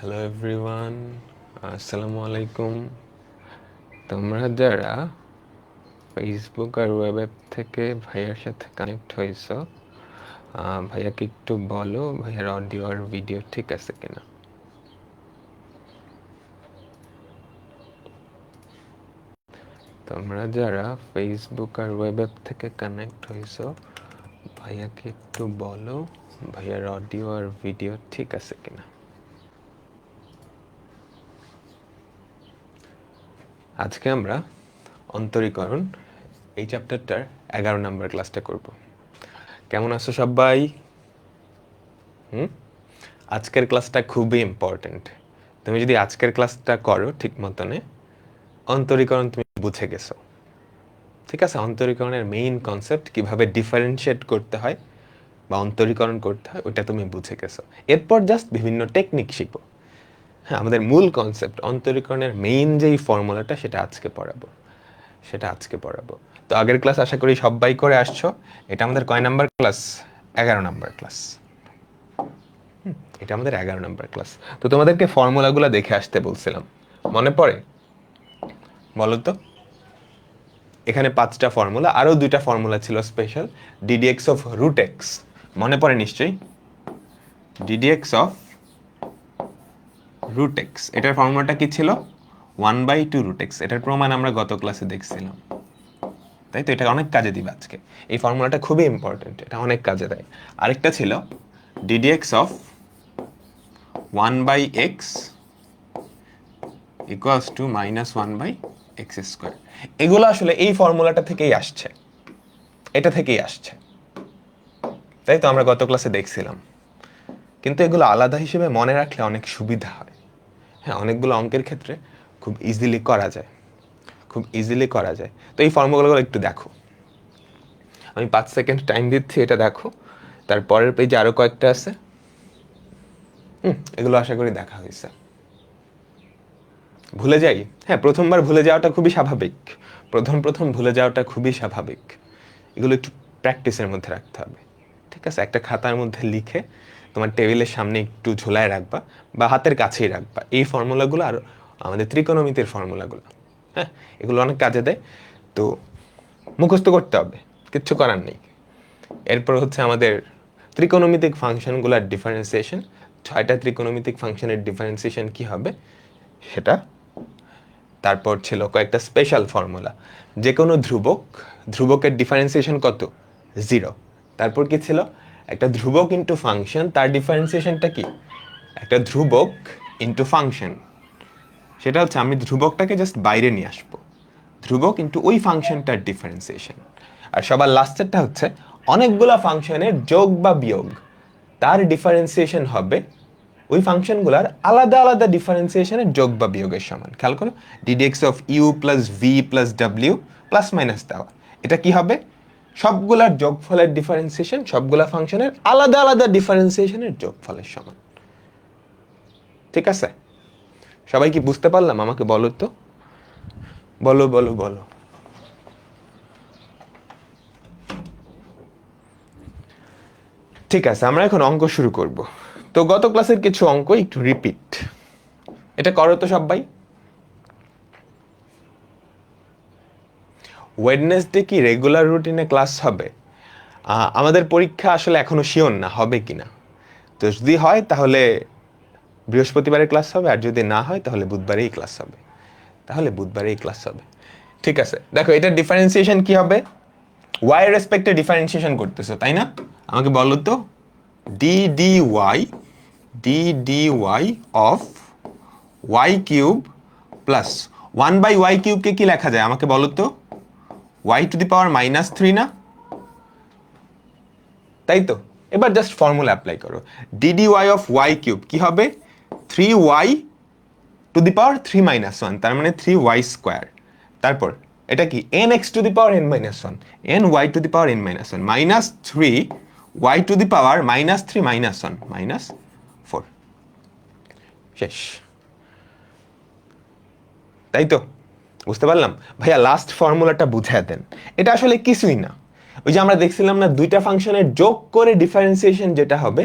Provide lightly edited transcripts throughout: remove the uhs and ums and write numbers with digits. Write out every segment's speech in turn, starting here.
Hello everyone, আসসালামু আলাইকুম। তোমরা যারা ফেসবুক আর ওয়েব অ্যাপ থেকে ভাইয়ার সাথে কানেক্ট হয়েছো, ভাইয়াকে একটু বলো ভাইয়ার অডিও আর ভিডিও ঠিক আছে কিনা। তোমরা যারা ফেসবুক আর ওয়েব অ্যাপ থেকে কানেক্ট হয়েছো, ভাইয়াকে একটু বলো ভাইয়ার অডিও আর ভিডিও ঠিক আছে কিনা। আজকে আমরা অন্তরীকরণ এই চ্যাপ্টারটার 11 নম্বর ক্লাসটা করব। কেমন আছো সবাই? আজকের ক্লাসটা খুবই ইম্পর্টেন্ট। তুমি যদি আজকের ক্লাসটা করো ঠিক মতনে, অন্তরীকরণ তুমি বুঝে গেছো। ঠিক আছে, অন্তরীকরণের মেইন কনসেপ্ট কিভাবে ডিফারেন্সিয়েট করতে হয় বা অন্তরীকরণ করতে হয় ওটা তুমি বুঝে গেছো। এরপর জাস্ট বিভিন্ন টেকনিক শিখবো। হ্যাঁ, আমাদের মূল কনসেপ্ট অন্তরীকরণের মেইন যেই ফর্মুলাটা সেটা আজকে পড়াবো। তো আগের ক্লাস আশা করি সবাই করে আসছো। এটা আমাদের কয় নাম্বার ক্লাস? 11 number class. এটা আমাদের 11 নাম্বার ক্লাস। তো তোমাদেরকে ফর্মুলাগুলো দেখে আসতে বলছিলাম, মনে পড়ে? বলো তো। এখানে 5টা ফর্মুলা, আরও 2টা ফর্মুলা ছিল special. D d x of root x মনে পড়ে নিশ্চয়ই। ডিডিএক্স অফ রুট এক্স, এটার ফর্মুলাটা কি ছিল? 1/2 রুট এক্স। এটার প্রমাণ আমরা গত ক্লাসে দেখছিলাম, তাই তো? এটা অনেক কাজে দিবে আজকে। এই ফর্মুলাটা খুবই ইম্পর্টেন্ট, এটা অনেক কাজে দেয়। আরেকটা ছিল ddx of 1/x equals to -1/x²। এগুলো আসলে এই ফর্মুলাটা থেকেই আসছে, এটা থেকেই আসছে, তাই তো? আমরা গত ক্লাসে দেখছিলাম। কিন্তু এগুলো আলাদা হিসেবে মনে রাখলে অনেক সুবিধা হয়। হ্যাঁ, অনেকগুলো অঙ্কের ক্ষেত্রে খুব ইজিলি করা যায়। তো এই ফর্মুলাগুলো একটু দেখো। আমি 5 সেকেন্ড টাইম দিচ্ছি, এটা দেখো। তারপরের পেজে আরও কয়েকটা আছে। এগুলো আশা করি দেখা হয়েছে। ভুলে যাই, হ্যাঁ, প্রথমবার ভুলে যাওয়াটা খুবই স্বাভাবিক। প্রথম ভুলে যাওয়াটা খুবই স্বাভাবিক। এগুলো একটু প্র্যাকটিসের মধ্যে রাখতে হবে। ঠিক আছে, একটা খাতার মধ্যে লিখে তোমার টেবিলের সামনে একটু ঝোলায় রাখবা বা হাতের কাছেই রাখবা। এই ফর্মুলাগুলো আর আমাদের ত্রিকোণমিতির ফর্মুলাগুলো, হ্যাঁ, এগুলো অনেক কাজে দেয়। তো মুখস্থ করতে হবে, কিচ্ছু করার নেই। এরপর হচ্ছে আমাদের ত্রিকোণমিতিক ফাংশনগুলোর ডিফারেন্সিয়েশন। 6টা ত্রিকোণমিতিক ফাংশনের ডিফারেন্সিয়েশন কি হবে সেটা। তারপর ছিল কয়েকটা স্পেশাল ফর্মুলা। যে কোনো ধ্রুবকের ডিফারেন্সিয়েশন কত? 0। তারপর কি ছিল? একটা ধ্রুবক ইন্টু ফাংশন, তার ডিফারেন্সিয়েশনটা কি? একটা ধ্রুবক ইন্টু ফাংশন, সেটা হচ্ছে আমি ধ্রুবকটাকে জাস্ট বাইরে নিয়ে আসবো, ধ্রুবক ইন্টু ওই ফাংশনটার ডিফারেন্সিয়েশন। আর সবার লাস্টেরটা হচ্ছে অনেকগুলা ফাংশনের যোগ বা বিয়োগ, তার ডিফারেন্সিয়েশন হবে ওই ফাংশনগুলোর আলাদা আলাদা ডিফারেন্সিয়েশনের যোগ বা বিয়োগের সমান। খেয়াল করো, d d x of u plus v plus ডাব্লিউ প্লাস মাইনাস দেওয়া, এটা কি হবে? সবগুলার যোগফলের ডিফারেন্সিয়েশন সবগুলা ফাংশনের আলাদা আলাদা ডিফারেন্সিয়েশনের যোগফলের সমান। ঠিক আছে, সবাই কি বুঝতে পারলাম? আমাকে বলো তো, বলো বলো বলো। ঠিক আছে, আমরা এখন অঙ্ক শুরু করব। তো গত ক্লাসের কিছু অঙ্ক একটু রিপিট, এটা করো তো সবাই। ওয়েডনেসডে কি রেগুলার রুটিনে ক্লাস হবে? আমাদের পরীক্ষা আসলে এখনো শিওর না হবে কিনা। তো যদি হয় তাহলে বৃহস্পতিবারে ক্লাস হবে, আর যদি না হয় তাহলে বুধবারেই ক্লাস হবে। ঠিক আছে, দেখো এটার ডিফারেন্সিয়েশন কি হবে? ওয়াই এর রেসপেক্টে ডিফারেন্সিয়েশন করতেছো, তাই না? আমাকে বলো তো, d d y of y cube plus 1/y³ কি লেখা যায় আমাকে বলো তো? y⁻³ না? তাই তো? এবার জাস্ট ফর্মুলা অ্যাপ্লাই করো। ডি অফ y³ কি হবে? 3y⁻³ তার মানে 3y²। তারপর এটা কি? nx⁻n−1, ny⁻n−1 minus 3y⁻³ -4। শেষ। তাই তো? বুঝতে পারলাম? ভাইয়া লাস্ট ফর্মুলাটা বুঝায় দেন। এটা আসলে কিছুই না, ওই যে আমরা দেখছিলাম না, 2টা ফাংশনের যোগ করে ডিফারেন্সিয়েশন যেটা হবে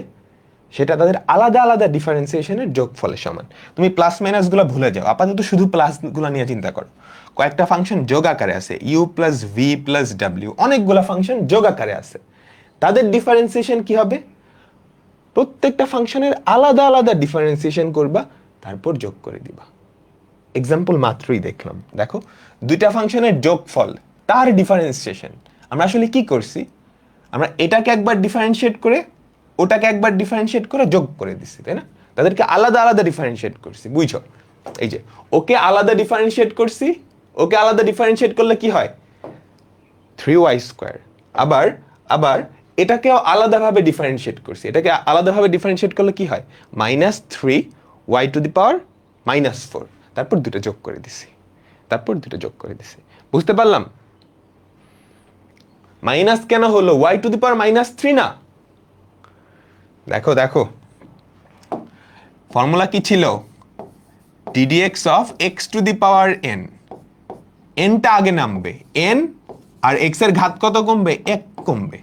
সেটা তাদের আলাদা আলাদা ডিফারেন্সিয়েশনের যোগফলের সমান। তুমি প্লাস মাইনাসগুলো ভুলে যাও, আপাতত শুধু প্লাসগুলো নিয়ে চিন্তা করো। কয়েকটা ফাংশন যোগ আকারে আছে, ইউ প্লাস ভি প্লাস ডাব্লিউ, অনেকগুলো ফাংশন যোগ আকারে আছে। তাদের ডিফারেন্সিয়েশন কি হবে? প্রত্যেকটা ফাংশনের আলাদা আলাদা ডিফারেন্সিয়েশন করবা, তারপর যোগ করে দিবা। এক্সাম্পল মাত্রই দেখলাম, দেখো দুইটা ফাংশনের যোগফল, তার ডিফারেন্সিয়েশন। আমরা আসলে কি করছি? আমরা এটাকে একবার ডিফারেন্সিয়েট করে ওটাকে একবার ডিফারেন্সিয়েট করে যোগ করে দিছি, তাই না? তাদেরকে আলাদা আলাদা ডিফারেন্সিয়েট করছি, বুঝছো? এই যে ওকে আলাদা ডিফারেন্সিয়েট করছি, ওকে আলাদা ডিফারেন্সিয়েট করলে কি হয়? 3y²। আবার আবার এটাকেও আলাদাভাবে ডিফারেন্সিয়েট করছি, এটাকে আলাদাভাবে ডিফারেন্সিয়েট করলে কি হয়? -3y⁻⁻⁴। তারপর দুটো যোগ করে দিছি, বুঝতে পারলাম? মাইনাস কেন হলো? y⁻³ না। দেখো দেখো ফর্মুলা কি ছিল? ddx of x⁻n। nটা আগে নামবে, n আর x এর ঘাত কত কমবে? 1 কমবে।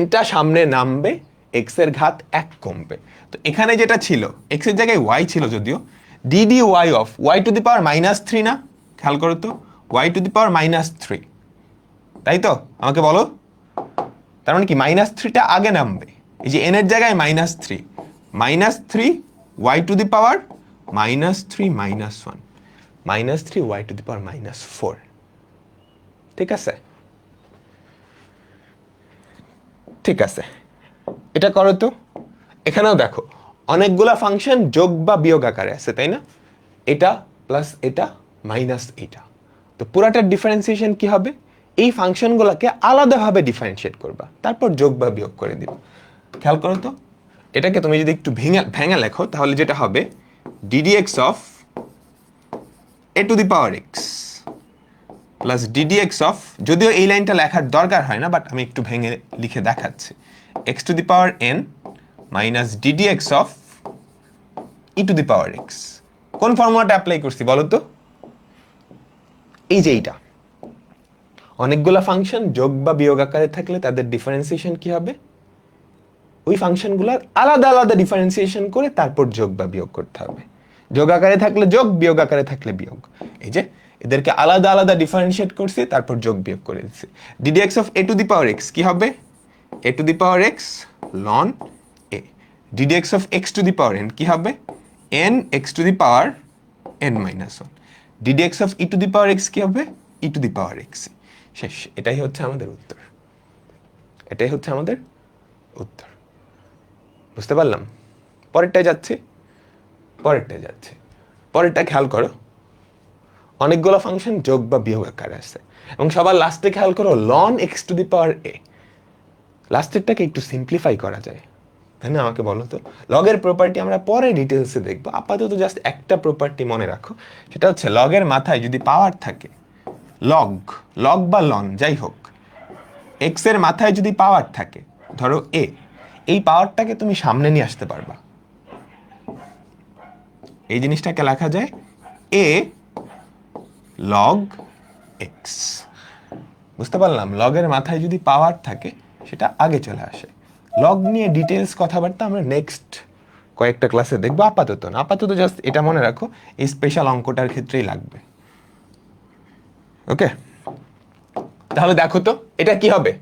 nটা সামনে নামবে, x এর ঘাত 1 কমবে। তো এখানে যেটা ছিল, x এর জায়গায় y ছিল যদিও, dy অফ y⁻³ না? খেয়াল করো তো, y⁻³ তাই তো? আমাকে বলো, তার মানে কি -3টা আগে নামবে। এই যে n এর জায়গায় -3, -3 y⁻³ -3 -1 -3 y⁻⁴। ঠিক আছে? ঠিক আছে, এটা করো তো। এখানেও দেখো অনেকগুলা ফাংশন যোগ বা বিয়োগ আকারে আছে, তাই না? এটা প্লাস এটা মাইনাস এটা। তো পুরাটার ডিফারেন্সিয়েশন কি হবে? এই ফাংশনগুলোকে আলাদাভাবে ডিফারেন্সিয়েট করবা, তারপর যোগ বা বিয়োগ করে দিবা। খেয়াল করো তো, এটাকে তুমি যদি একটু ভেঙে লেখো তাহলে যেটা হবে ddx of a⁻x plus ddx of, যদিও এই লাইনটা লেখার দরকার হয় না, বাট আমি একটু ভেঙে লিখে দেখাচ্ছি, x⁻n minus ddx of e⁻x। কোন ফর্মুলাটা অ্যাপ্লাই করছি বলো তো? এই যে এইটা। অনেকগুলা ফাংশন যোগ বা বিয়োগ আকারে থাকলে তাদের ডিফারেন্সিয়েশন কি হবে? ওই ফাংশনগুলোর আলাদা আলাদা ডিফারেন্সিয়েশন করে তারপর যোগ বা বিয়োগ করতে হবে। যোগ আকারে থাকলে যোগ, বিয়োগ আকারে থাকলে বিয়োগ। এই যে এদেরকে আলাদা আলাদা ডিফারেন্সিয়েট করছি, তারপর যোগ বিয়োগ করে দিচ্ছি। ddx অফ a⁻x কি হবে? a⁻x ln a। ddx of x⁻n কি হবে? n x⁻n−1। ddx of e⁻x কি হবে? e⁻x। শেষ। এটাই হচ্ছে আমাদের উত্তর, এটাই হচ্ছে আমাদের উত্তর। বুঝতে পারলাম? পরেরটায় যাচ্ছে, পরেরটা খেয়াল করো। অনেকগুলো ফাংশন যোগ বা বিয়োগ আকারে আছে এবং সবার লাস্টে খেয়াল করো ln x⁻a। লাস্টেরটাকে একটু সিম্পলিফাই করা যায়, তাই না? আমাকে বলো তো। লগের প্রপার্টি আমরা পরে ডিটেলসে দেখবো, আপাতত জাস্ট একটা প্রপার্টি মনে রাখো, সেটা হচ্ছে লগের মাথায় যদি পাওয়ার থাকে, লগ বা লন যাই হোক, এক্স এর মাথায় যদি পাওয়ার থাকে, ধরো a, এই পাওয়ারটাকে তুমি সামনে নিয়ে আসতে পারবা। এই জিনিসটাকে লেখা যায় a log x। বুঝতে পারলাম? লগের মাথায় যদি পাওয়ার থাকে সেটা আগে চলে আসে। লগ নিয়ে ডিটেলস কথাবার্তা আমরা নেক্সট কয়েকটা ক্লাসে দেখবো, আপাতত না। আপাতত জাস্ট এটা মনে রাখো, এই স্পেশাল অঙ্কটার ক্ষেত্রেই লাগবে। ওকে, তাহলে দেখো তো এটা কি হবে?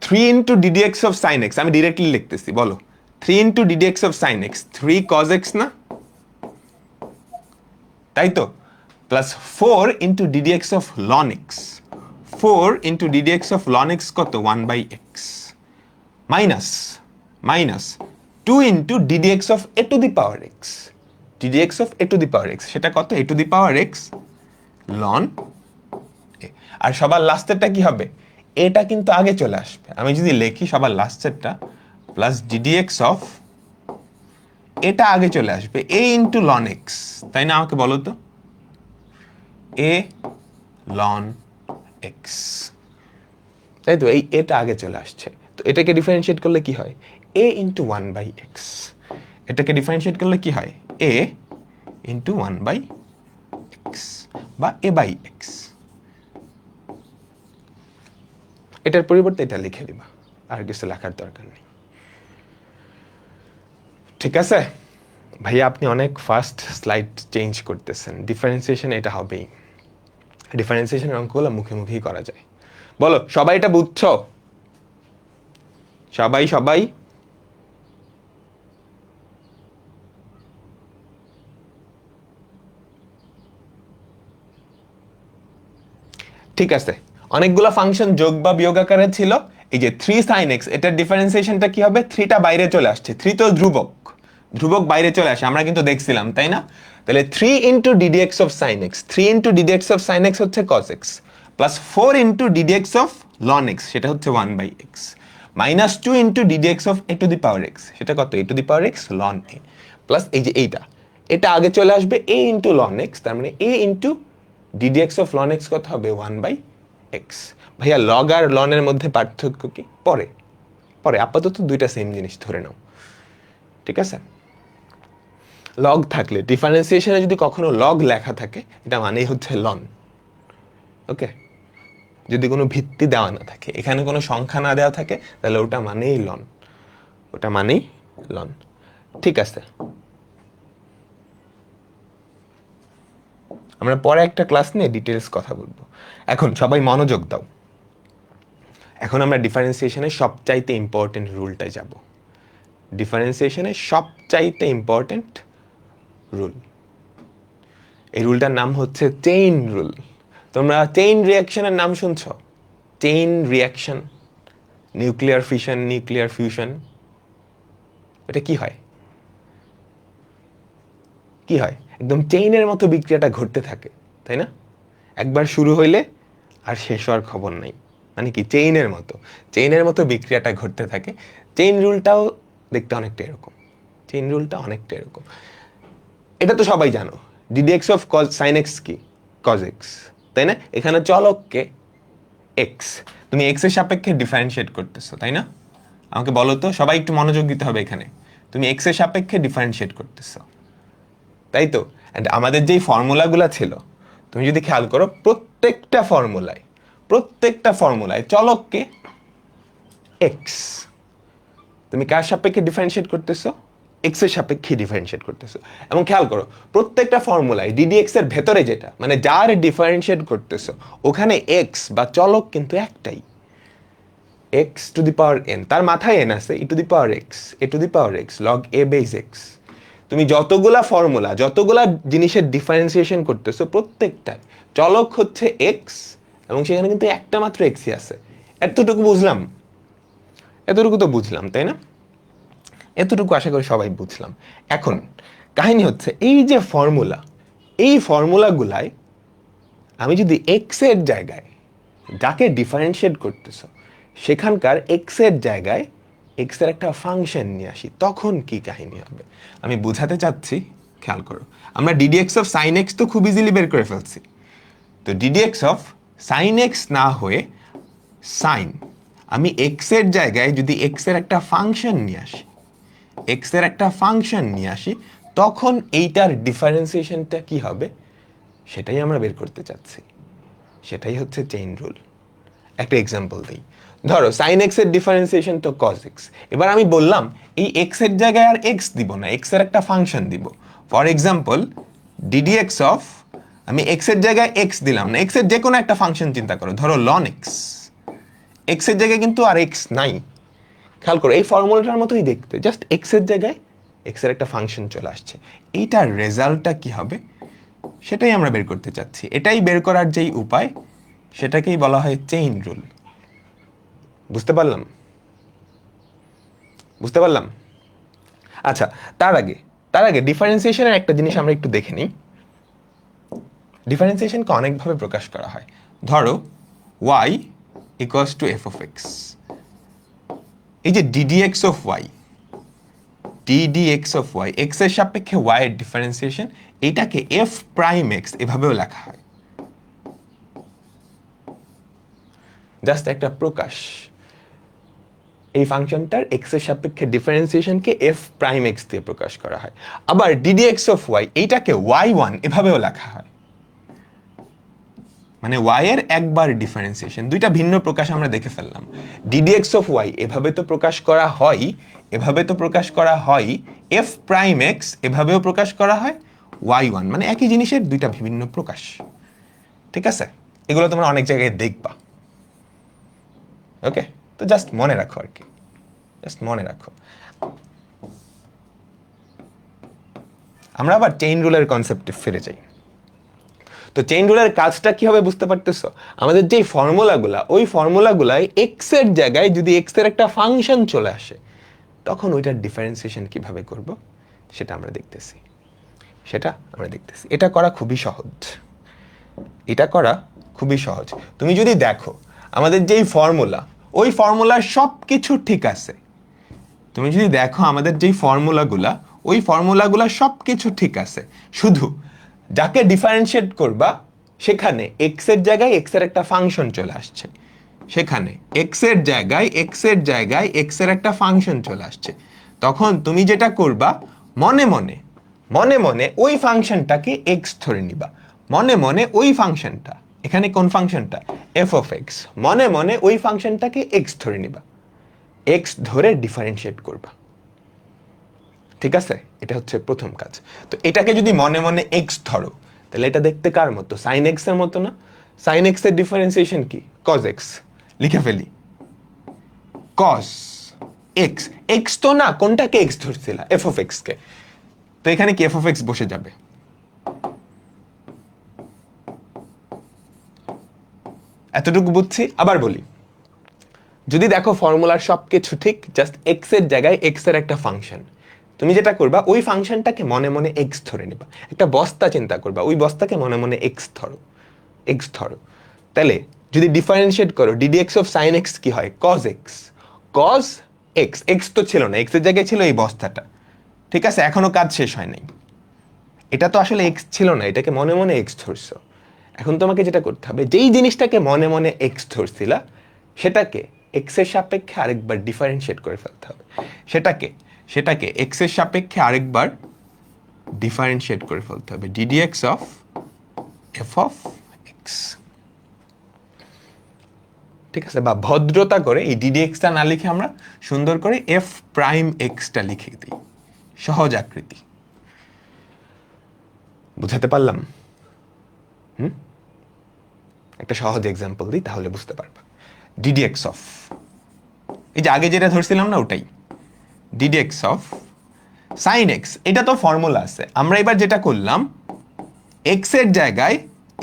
3 × ddx of sin x, আমি ডিরেক্টলি লিখতেছি, বলো 3 × ddx of sin x, 3 cos x না? তাই তো? Plus 4 × ddx of ln x, 4 × ddx of ln x কত? 1/x। Minus 2 × ddx of a⁻x, ddx of a⁻x সেটা কত? a⁻x ln a। আর সবার লাস্টেরটা কি হবে? এটা কিন্তু আগে চলে আসবে। আমি যদি লিখি সবার লাস্টেরটা প্লাস ddx অফ, এটা আগে চলে আসবে a × ln x, তাই না? আমাকে বলো তো, a ln x, তাই তো? এই এটা আগে চলে আসছে। তো এটাকে ডিফারেন্সিয়েট করলে কি হয়? a × 1/x। এটাকে ডিফারেন্সিয়েট করলে কি হয়? a × 1/x বা a/x। এটার পরিবর্তে এটা লিখে দিবা, আর কিছু লেখার দরকার নেই। ঠিক আছে ভাইয়া, আপনি অনেক ফাস্ট স্লাইড চেঞ্জ করতেছেন। ডিফারেন্সিয়েশন এটা হবেই, ডিফারেন্সিয়েশনের অঙ্কগুলো মুখে মুখেই করা যায়। বলো সবাই এটা বুঝছো? সবাই সবাই ঠিক আছে। অনেকগুলো ফাংশন যোগ বা বিয়োগ আকারে ছিল। এই যে 3 sin x, এটার ডিফারেন্সিয়েশনটা কি হবে? 3টা বাইরে চলে আসছে, 3 তো ধ্রুবক, ধ্রুবক বাইরে চলে আসে, আমরা কিন্তু দেখছিলাম তাই না? তাহলে 3 into ddx of sin x, 3 into ddx of sin x হচ্ছে cos x, plus 4 into ddx of ln x, সেটা হচ্ছে 1/x, minus 2 into ddx of a two the power x, সেটা কত? a two the power x ln a, plus এই যে এইটা, এটা আগে চলে আসবে a ইন্টু ln x, তার মানে a into ddx of ln x কত হবে? 1/x। ভাইয়া লগ আর লন এর মধ্যে পার্থক্য কি? পরে পরে, আপাতত দুইটা সেম জিনিস ধরে নাও, ঠিক আছে? লগ থাকলে, ডিফারেন্সিয়েশনে যদি কখনো লগ লেখা থাকে, এটা মানেই হচ্ছে লন। ওকে, যদি কোনো ভিত্তি দেওয়া না থাকে, এখানে কোনো সংখ্যা না দেওয়া থাকে, তাহলে ওটা মানেই লন, ওটা মানেই লন। ঠিক আছে, আমরা পরে একটা ক্লাস নিয়ে ডিটেলস কথা বলবো। এখন সবাই মনোযোগ দাও। এখন আমরা ডিফারেন্সিয়েশনের সবচাইতে ইম্পর্টেন্ট রুলটায় যাব। ডিফারেন্সিয়েশনের সবচাইতে ইম্পর্টেন্ট রুল, এই রুলটার নাম হচ্ছে চেইন রুল। তোমরা চেইন রিয়াকশনের নাম শুনছ? Chain reaction, nuclear fission, nuclear fusion, এটা কি হয়? কি হয়? একদম চেইনের মতো বিক্রিয়াটা ঘটতে থাকে, তাই না? একবার শুরু হইলে আর শেষ হওয়ার খবর নাই, মানে কি চেইনের মতো, চেইনের মতো বিক্রিয়াটা ঘটতে থাকে। চেইন রুলটাও দেখতে অনেকটা এরকম, চেইন রুলটা অনেকটা এরকম। এটা তো সবাই জানো, ddx অফ sin x কি? cos x, তাই না? এখানে চলককে x, তুমি x এর সাপেক্ষে ডিফারেন্সিয়েট করতেছো, তাই না? আমাকে বলো তো, সবাই একটু মনোযোগ দিতে হবে এখানে। তুমি x এর সাপেক্ষে ডিফারেন্সিয়েট করতেছো, তাই তো? অ্যান্ড আমাদের যেই ফর্মুলাগুলো ছিল, তুমি যদি খেয়াল করো, প্রত্যেকটা ফর্মুলায় চলককে x, তুমি কার সাপেক্ষে ডিফারেন্সিয়েট করতেছো? x এর সাপেক্ষে ডিফারেন্সিয়েট করতেছো। এবং খেয়াল করো, প্রত্যেকটা ফর্মুলায় ddx এর ভেতরে যেটা, মানে যার ডিফারেন্সিয়েট করতেছো, ওখানে x বা চলক কিন্তু একটাই, x two the power n, তার মাথায় n আছে, e two the power x, a two the power x log a base x। তুমি যতগুলা ফর্মুলা, যতগুলা জিনিসের ডিফারেন্সিয়েশন করতেছো, প্রত্যেকটা চলক হচ্ছে x, এবং সেখানে কিন্তু একটা মাত্র xই আছে। এতটুকু বুঝলাম? এতটুকু তো বুঝলাম, তাই না? এতটুকু আশা করি সবাই বুঝলাম। এখন কাহিনী হচ্ছে, এই যে ফর্মুলা, এই ফর্মুলাগুলায় আমি যদি এক্স এর জায়গায় যাকে ডিফারেন্সিয়েট করতেছ, সেখানকার এক্স এর জায়গায় এক্স এর একটা ফাংশন নিয়ে আসি, তখন কি কাহিনী হবে আমি বুঝাতে চাচ্ছি। খেয়াল করো, আমরা ddx অফ sin x তো খুব ইজিলি বের করে ফেলছি। তো ddx অফ sin x না হয়ে sin, আমি এক্স এর জায়গায় যদি এক্স এর একটা ফাংশন নিয়ে আসি, এক্স এর একটা ফাংশন নিয়ে আসি, তখন এইটার ডিফারেন্সিয়েশনটা কি হবে সেটাই আমরা বের করতে চাচ্ছি। সেটাই হচ্ছে চেইন রুল। একটা এক্সাম্পল দিই, ধরো sin x এর ডিফারেন্সিয়েশন তো cos x। এবার আমি বললাম এই x এর জায়গায় আর x দিব না, x এর একটা ফাংশন দিব। ফর এক্সাম্পল ddx অফ, আমি x এর জায়গায় x দিলাম না, x এর যে কোনো একটা ফাংশন চিন্তা করো, ধরো ln x, x এর জায়গায় কিন্তু আর x নাই। খেয়াল করো, এই ফর্মুলাটার মতোই দেখতে, জাস্ট x এর জায়গায় x এর একটা ফাংশন চলে আসছে। এইটার রেজাল্টটা কি হবে সেটাই আমরা বের করতে চাচ্ছি। এটাই বের করার যেই উপায়, সেটাকেই বলা হয় চেইন রুল। বুঝতে পারলাম? বুঝতে পারলাম? আচ্ছা, তার আগে ডিফারেন্সিয়েশনের একটা জিনিস আমরা একটু দেখে নিই। ডিফারেন্সিয়েশনকে অনেকভাবে প্রকাশ করা হয়। ধরো y equals two f of x, এই যে ddx of y, ddx of y, x এর সাপেক্ষে y এর ডিফারেন্সিয়েশন, এইটাকে f প্রাইম x এভাবেও লেখা হয়। জাস্ট একটা প্রকাশ, এই ফাংশনটার x এর সাপেক্ষে ডিফারেন্সিয়েশনকে f প্রাইম x দিয়ে প্রকাশ করা হয়। আবার ddx অফ y, এইটাকে y1 এভাবেও লেখা হয়। মানে ওয়াই এর একবার ডিফারেন্সিয়েশন। দুইটা ভিন্ন প্রকাশ আমরা দেখে ফেললাম। ডিডিএক্স অফ ওয়াই এভাবে তো প্রকাশ করা হয়, এভাবে তো প্রকাশ করা হয়, এফ প্রাইম এক্স এভাবেও প্রকাশ করা হয়, ওয়াই ওয়ান, মানে একই জিনিসের দুইটা বিভিন্ন প্রকাশ। ঠিক আছে, এগুলো তোমরা অনেক জায়গায় দেখবা। ওকে, তো জাস্ট মনে রাখো আর কি, জাস্ট মনে রাখো। আমরা আবার চেইন রুলের কনসেপ্টে ফিরে যাই। তো চেইন রুলের কাজটা কি হবে বুঝতে পারতেছো? আমাদের যে ফর্মুলাগুলা, ওই ফর্মুলাগুলাই এক্স এর জায়গায় যদি এক্স এর একটা ফাংশন চলে আসে, তখন ওইটার ডিফারেন্সিয়েশন কিভাবে করব সেটা আমরা দেখতেছি, এটা করা খুবই সহজ, এটা করা খুবই সহজ। তুমি যদি দেখো আমাদের যেই ফর্মুলা, ওই ফর্মুলার সব কিছু ঠিক আছে। তুমি যদি দেখো আমাদের যেই ফর্মুলাগুলা, ওই ফর্মুলাগুলা সব কিছু ঠিক আছে, শুধু যাকে ডিফারেন্সিয়েট করবা সেখানে এক্স এর জায়গায় এক্স এর একটা ফাংশন চলে আসছে, সেখানে এক্স এর জায়গায় এক্স এর একটা ফাংশন চলে আসছে। তখন তুমি যেটা করবা, মনে মনে ওই ফাংশনটাকে এক্স ধরে নিবা, মনে মনে ওই ফাংশনটা, এখানে কোন ফাংশনটা, এফ অফ এক্স, মনে মনে ওই ফাংশনটাকে এক্স ধরে নিবা, এক্স ধরে ডিফারেন্সিয়েট করবা। ঠিক আছে, এটা হচ্ছে প্রথম কাজ। তো এটাকে যদি মনে মনে এক্স ধরো, তাহলে এটা দেখতে কার মতো, সাইন এক্স এর মতো না? সাইন এক্স এর ডিফারেন্সিয়েশন কি, কজ এক্স, লিখে ফেলি কজ এক্স। এক্স তো না, কোনটাকে এক্স ধরছিল, এফ অফ এক্স কে, তো এখানে কি এফ অফ এক্স বসে যাবে। এতটুকু বুঝছি। আবার বলি, যদি দেখো ফর্মুলার সবকিছু ঠিক, জাস্ট এক্স এর জায়গায় এক্স এর একটা ফাংশন, তুমি যেটা করবা ওই ফাংশনটাকে মনে মনে এক্স ধরে নিবা। একটা বস্তা চিন্তা করবা, ওই বস্তাকে মনে মনে এক্স ধরো। তাহলে যদি ডিফারেন্সিয়েট করো, ডিডিএক্স অফ সাইন এক্স কি হয়, cos x, cos x. X তো ছিল না, এক্স এর জায়গায় ছিল এই বস্তাটা। ঠিক আছে, এখনো কাজ শেষ হয় নাই। এটা তো আসলে এক্স ছিল না, এটাকে মনে মনে এক্স ধরছো। এখন তোমাকে যেটা করতে হবে, যেই জিনিসটাকে মনে মনে এক্স ধরছিলা, সেটাকে এক্স এর সাপেক্ষে আরেকবার ডিফারেন্সিয়েট করে ফেলতে হবে। সেটাকে এক্স এর সাপেক্ষে আরেকবার ডিফারেন্সিয়েট করে ফেলতে হবে, d d x of F of x. ঠিক আছে, বা ভদ্রতা করে এই ডিডিএক্সটা না লিখে আমরা সুন্দর করে এফ প্রাইম এক্সটা লিখে দিই, সহজ আকৃতি। বুঝাতে পারলাম? একটা সহজ এক্সাম্পল দিই, তাহলে বুঝতে পারবা। ডিডিএক্স অফ, এই যে আগে যেটা ধরছিলাম না, ওটাই ডিডিএক্স অফ সাইন এক্স। এটা তো ফর্মুলা আছে, আমরা এবার যেটা করলাম, এক্স এর জায়গায়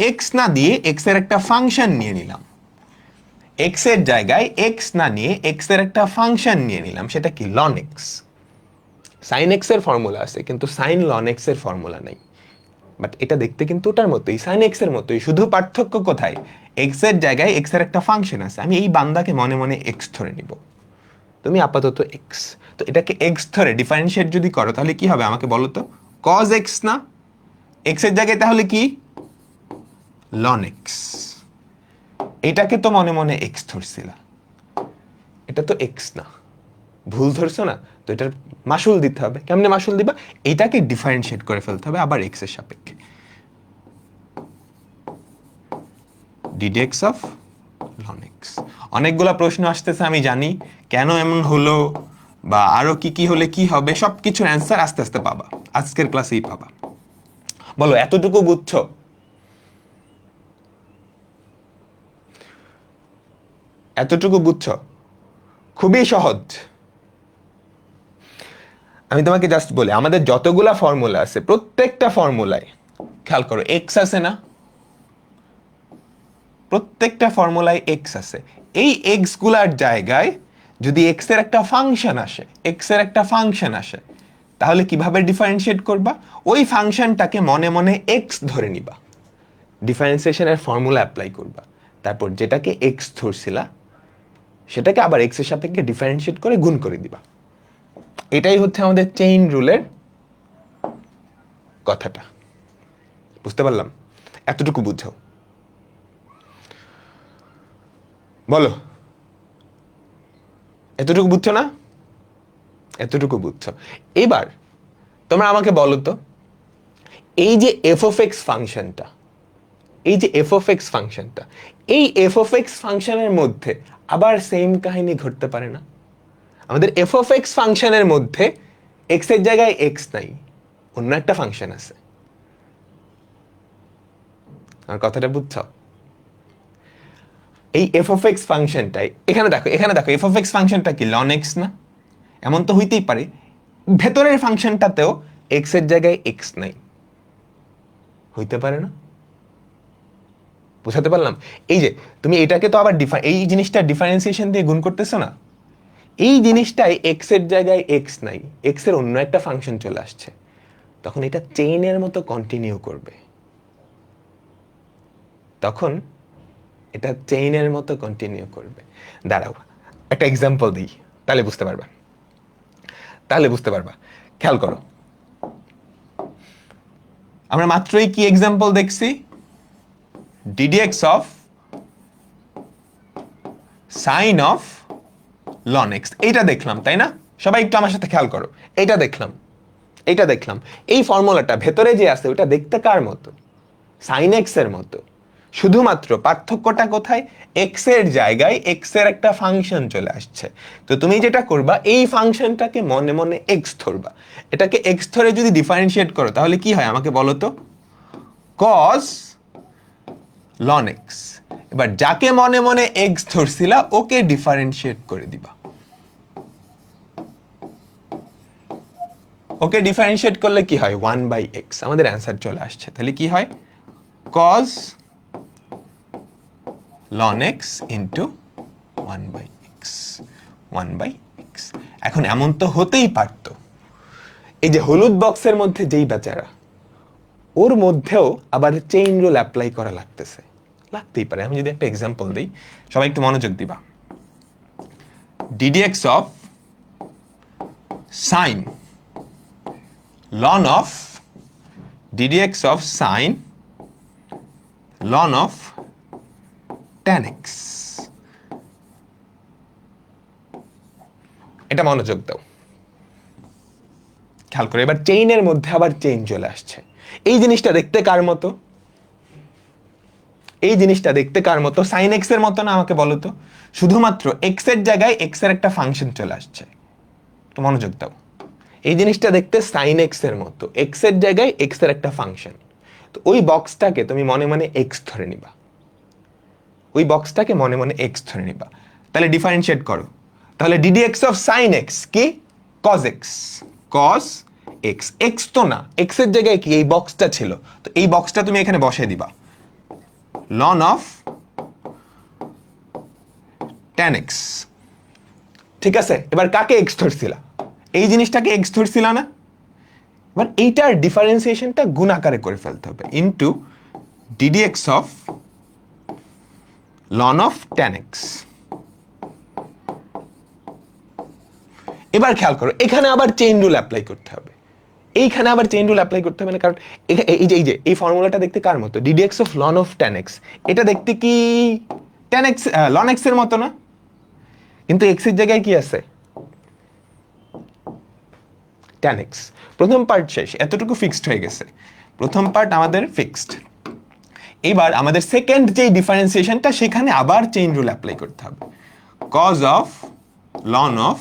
এক্স না দিয়ে এক্স এর একটা ফাংশন নিয়ে নিলাম, এক্স এর জায়গায় এক্স না নিয়ে এক্স এর একটা ফাংশন নিয়ে নিলাম, সেটা কি, লন এক্স। সাইন এক্স এর ফর্মুলা আছে, কিন্তু সাইন লন এক্স এর ফর্মুলা নাই। বাট এটা দেখতে কিন্তু ওটার মতোই, সাইন এক্স এর মতোই, শুধু পার্থক্য কোথায়, এক্স এর জায়গায় এক্স এর একটা ফাংশন আছে, আমি এই বান্দাকে মনে মনে এক্স ধরে নিব। তুমি আপাতত এক্স, তো এটাকে এক্স ধরে ডিফারেন্সিয়েট যদি করো, তাহলে কি হবে আমাকে বলো তো, কজ এক্স না, এক্স এর জায়গায় তাহলে কি, লন এক্স। এটাকে তো মনে মনে এক্স ধরছিলা, এটা তো এক্স না, ভুল ধরছো না? তো এটার মাসুল দিতে হবে। কেমনে মাসুল দিবা, এটাকে ডিফারেন্সিয়েট করে ফেলতে হবে আবার এক্স এর সাপেক্ষে, ডিডিএক্স অফ লন এক্স। অনেকগুলা প্রশ্ন আসতেছে আমি জানি, কেন এমন হলো বা আরো কি কি হলে কি হবে, সবকিছুর অ্যান্সার আস্তে আস্তে পাবা, আজকের ক্লাসেই পাবা। বলো, এতটুকু বুঝছো? এতটুকু বুঝছো? খুবই সহজ। আমি তোমাকে জাস্ট বলি, আমাদের যতগুলা ফর্মুলা আছে, প্রত্যেকটা ফর্মুলায় খেয়াল করো এক্স আছে না, প্রত্যেকটা ফর্মুলায় এক্স আছে। এই এক্স গুলার জায়গায় যদি এক্স এর একটা ফাংশন আসে, তাহলে কিভাবে ডিফারেন্সিয়েট করবা, ওই ফাংশনটাকে মনে মনে এক্স ধরে নিবা, ডিফারেন্সিয়েশনের ফর্মুলা অ্যাপ্লাই করবা, তারপর যেটাকে এক্স ধরছিলা সেটাকে আবার এক্স এর সাপেক্ষে ডিফারেন্সিয়েট করে গুণ করে দিবা। এটাই হচ্ছে আমাদের চেইন রুলের কথাটা। বুঝতে পারলাম? এতটুকু বুঝো। বলো, এতটুকু বুঝছো না? এতটুকু বুঝছো। এবার তোমরা আমাকে বলো তো, এই যে এফ অফ এক্স ফাংশনটা, এই যে এফ অফ এক্স ফাংশনটা, এই এফ অফ এক্স ফাংশনের মধ্যে আবার সেম কাহিনী ঘটতে পারে না? আমাদের এফ অফ এক্স ফাংশনের মধ্যে এক্স এর জায়গায় এক্স নাই, অন্য একটা ফাংশন আছে। আমার কথাটা বুঝছো? এই এফ অফ এক্স ফাংশনটাই এখানে দেখো, এফ অফ এক্স ফাংশনটা কি লন এক্স না? এমন তো হইতেই পারে ভেতরের ফাংশনটাতেও এক্স এর জায়গায় এক্স নাই, হইতে পারে না? বুঝাতে পারলাম? এই যে তুমি এটাকে তো আবার এই জিনিসটা ডিফারেন্সিয়েশন দিয়ে গুণ করতেছো না, এই জিনিসটাই এক্স এর জায়গায় এক্স নাই, এক্স এর অন্য একটা ফাংশন চলে আসছে, তখন এটা চেইনের মতো কন্টিনিউ করবে। তখন এটা চেইনের মতো কন্টিনিউ করবে। দাঁড়াও একটা এক্সাম্পল দিই, তাহলে বুঝতে পারবা, খেয়াল করো। আমরা মাত্রই কি এক্সাম্পল দেখছি? Ddx of sine of ln x, এইটা দেখলাম তাই না? সবাই একটু আমার সাথে খেয়াল করো, এইটা দেখলাম। এই ফর্মুলাটা ভেতরে যে আছে ওটা দেখতে কার মতো? সাইন এক্স এর মতো। শুধুমাত্র পার্থক্যটা কোথায়? এক্স এর জায়গায় এক্স এর একটা ফাংশন চলে আসছে। তো তুমি যেটা করবা, এই ফাংশনটাকে মনে মনে এক্স ধরবা। এটাকে এক্স ধরে যদি ডিফারেন্সিয়েট করো তাহলে কি হয় আমাকে বলো তো? কস লন এক্স। এবার যাকে মনে মনে এক্স ধরছিলা ওকে ডিফারেন্সিয়েট করে দিবা। ওকে ডিফারেন্সিয়েট করলে কি হয়? 1/x। আমাদের অ্যান্সার চলে আসছে। তাহলে কি হয়? cos ln x into 1/x। 1/x। এখন এমন তো হতেই পারতো, এই যে হলুদ বক্সের মধ্যে যেই বেচারা, ওর মধ্যেও আবার চেইন রুল অ্যাপ্লাই করা লাগতেই পারে। আমি যদি একটা এক্সাম্পল দিই, সবাই একটু মনোযোগ দিবা। ddx of sign ln of ddx of sin ln of tan x। এটা মনোযোগ দাও, খেয়াল করে। এবার চেইনের মধ্যে আবার চেইন চলে আসছে। এই জিনিসটা দেখতে কার মতো? সাইন এক্স এর মতো না? আমাকে বলো তো। শুধুমাত্র এক্স এর জায়গায় এক্স এর একটা ফাংশন চলে আসছে। তো মনোযোগ দাও, এই জিনিসটা দেখতে সাইন এক্স এর মতো, এক্স এর জায়গায় এক্স এর একটা ফাংশন। তো ওই বক্সটাকে তুমি মনে মনে এক্স ধরে নিবা, তাহলে ডিফারেন্সিয়েট করো। তাহলে ডিডিএক্স অফ সাইন এক্স কি? Cos x. এক্স তো না, এক্স এর জায়গায় কি এই বক্সটা ছিল, তো এই বক্সটা তুমি এখানে বসাই দিবা। Ln of tan x। ঠিক আছে? এবার কাকে এক্স ধরছিলা? এই জিনিসটাকে এক্স ধরছিলা না? এবার এইটার ডিফারেন্সিয়েশনটা গুণ আকারে করে ফেলতে হবে, into ddx of ln of tan x। এবার খেয়াল করো, এখানে আবার চেইন রুল অ্যাপ্লাই করতে হবে। না, কারণ এই ফর্মুলাটা দেখতে কার মতো? ddx of ln of tan x। এটা দেখতে কি tan x ln x এর মতো না? কিন্তু x এর জায়গায় কি আছে? tan x। প্রথম পার্ট শেষ, এতটুকু ফিক্সড হয়ে গেছে। প্রথম পার্ট আমাদের ফিক্সড। এবার আমাদের সেকেন্ড যে ডিফারেন্সিয়েশনটা, সেখানে আবার চেইন রুল অ্যাপ্লাই করতে হবে। cos of ln of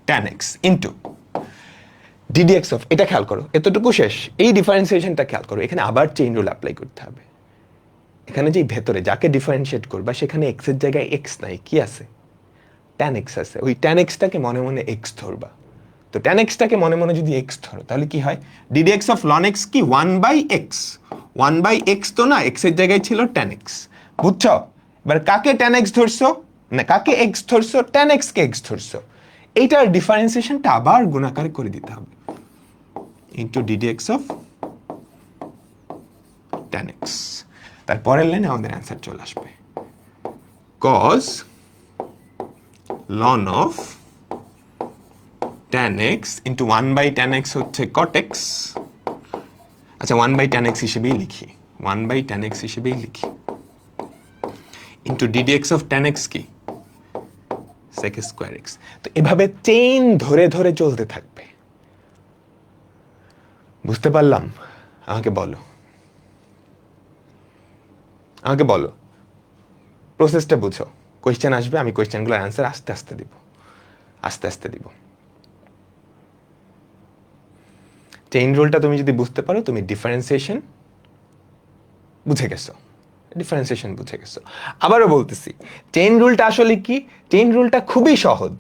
tan x into ddx of, এটা খেয়াল করো, এতটুকু শেষ। এই ডিফারেন্সিয়েশনটা খেয়াল করো, এখানে আবার চেইন রুল অ্যাপ্লাই করতে হবে। এখানে যে ভেতরে যাকে ডিফারেন্সিয়েট করবা সেখানে x এর জায়গায় x নাই, কি আছে? tan x আছে। ওই tan x টাকে মনে মনে x ধরবা। তো tan x টাকে মনে মনে যদি x ধরো তাহলে কি হয়? ddx of ln x কি? 1/x। 1/x তো না, x এর জায়গায় ছিল tan x। বুঝছো? এবার কাকে tan x ধরছো? না, কাকে x ধরছো? tan x কে x ধরছো। এইটার ডিফারেন্সিয়েশনটা আবার গুণাকার করে দিতে হবে, into ddx of tan x। তারপরের লাইনে আমাদের অ্যান্সার চলে আসবে। cos ln of tan x into 1/tan x হচ্ছে cot x। আচ্ছা, 1/tan x হিসেবেই লিখি, into ddx of tan x কি? sec square x। তো এভাবে চেইন ধরে ধরে চলতে থাকবে। বুঝতে পারলাম? আমাকে বলো। আমাকে বলো, প্রসেসটা বুঝো। কোয়েশ্চেন আসবে, আমি কোয়েশ্চেনগুলোর অ্যান্সার আস্তে আস্তে দিব। চেইন রুলটা তুমি যদি বুঝতে পারো, তুমি ডিফারেন্সিয়েশন বুঝে গেছো। আবারও বলতেছি, চেইন রুলটা আসলে কি? চেইন রুলটা খুবই সহজ।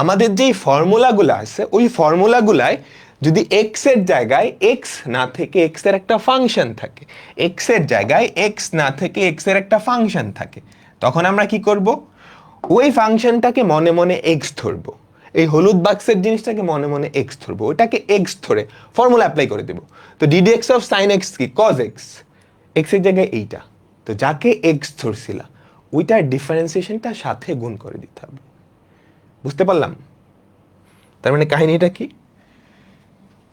আমাদের যেই ফর্মুলাগুলো আছে, ওই ফর্মুলাগুলায় যদি এক্স এর জায়গায় এক্স না থেকে এক্স এর একটা ফাংশন থাকে, এক্স এর জায়গায় এক্স না থেকে এক্স এর একটা ফাংশন থাকে, তখন আমরা কি করব? ওই ফাংশনটাকে মনে মনে এক্স ধরবো। এই হলুদ বাক্সের জিনিসটাকে মনে মনে এক্স ধরবো, ওইটাকে এক্স ধরে ফর্মুলা অ্যাপ্লাই করে দেবো। তো d d x of sine x কি? Cos x. এক্স এর জায়গায় এইটা, তো যাকে এক্স ধরছিলা ওইটার ডিফারেন্সিয়েশনটা সাথে গুণ করে দিতে হবে। বুঝতে পারলাম? তার মানে কাহিনীটা কি?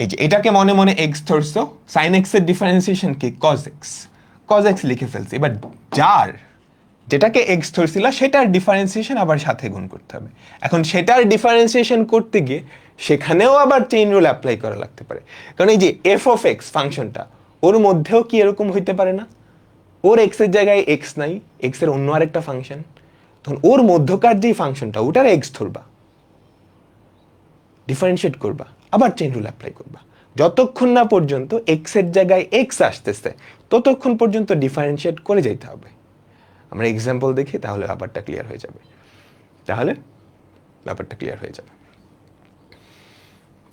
এই যে এটাকে মনে মনে এক্স ধরছো, সাইন এক্স এর ডিফারেন্সিয়েশন কি? কজ এক্স লিখে ফেলছি। এবার যেটাকে এক্স ধরছিলা সেটার ডিফারেন্সিয়েশন আবার সাথে গুণ করতে হবে। এখন সেটার ডিফারেন্সিয়েশন করতে গিয়ে সেখানেও আবার চেইন রুল অ্যাপ্লাই করা লাগতে পারে। কারণ এই যে এফ অফ এক্স ফাংশনটা, ওর মধ্যেও কি এরকম হইতে পারে না? ওর এক্স এর জায়গায় এক্স নাই, এক্স এর অন্য আরেকটা ফাংশন, তখন ওর মধ্যকার যে ফাংশনটা ওটার এক্স ধরবা, ডিফারেন্সিয়েট করবা, আবার চেইন রুল অ্যাপ্লাই করবা। যতক্ষণ না পর্যন্ত এক্স এর জায়গায় এক্স আসতেছে ততক্ষণ পর্যন্ত ডিফারেন্সিয়েট করে যেতে হবে। আমরা এক্সাম্পল দেখি, তাহলে ব্যাপারটা ক্লিয়ার হয়ে যাবে।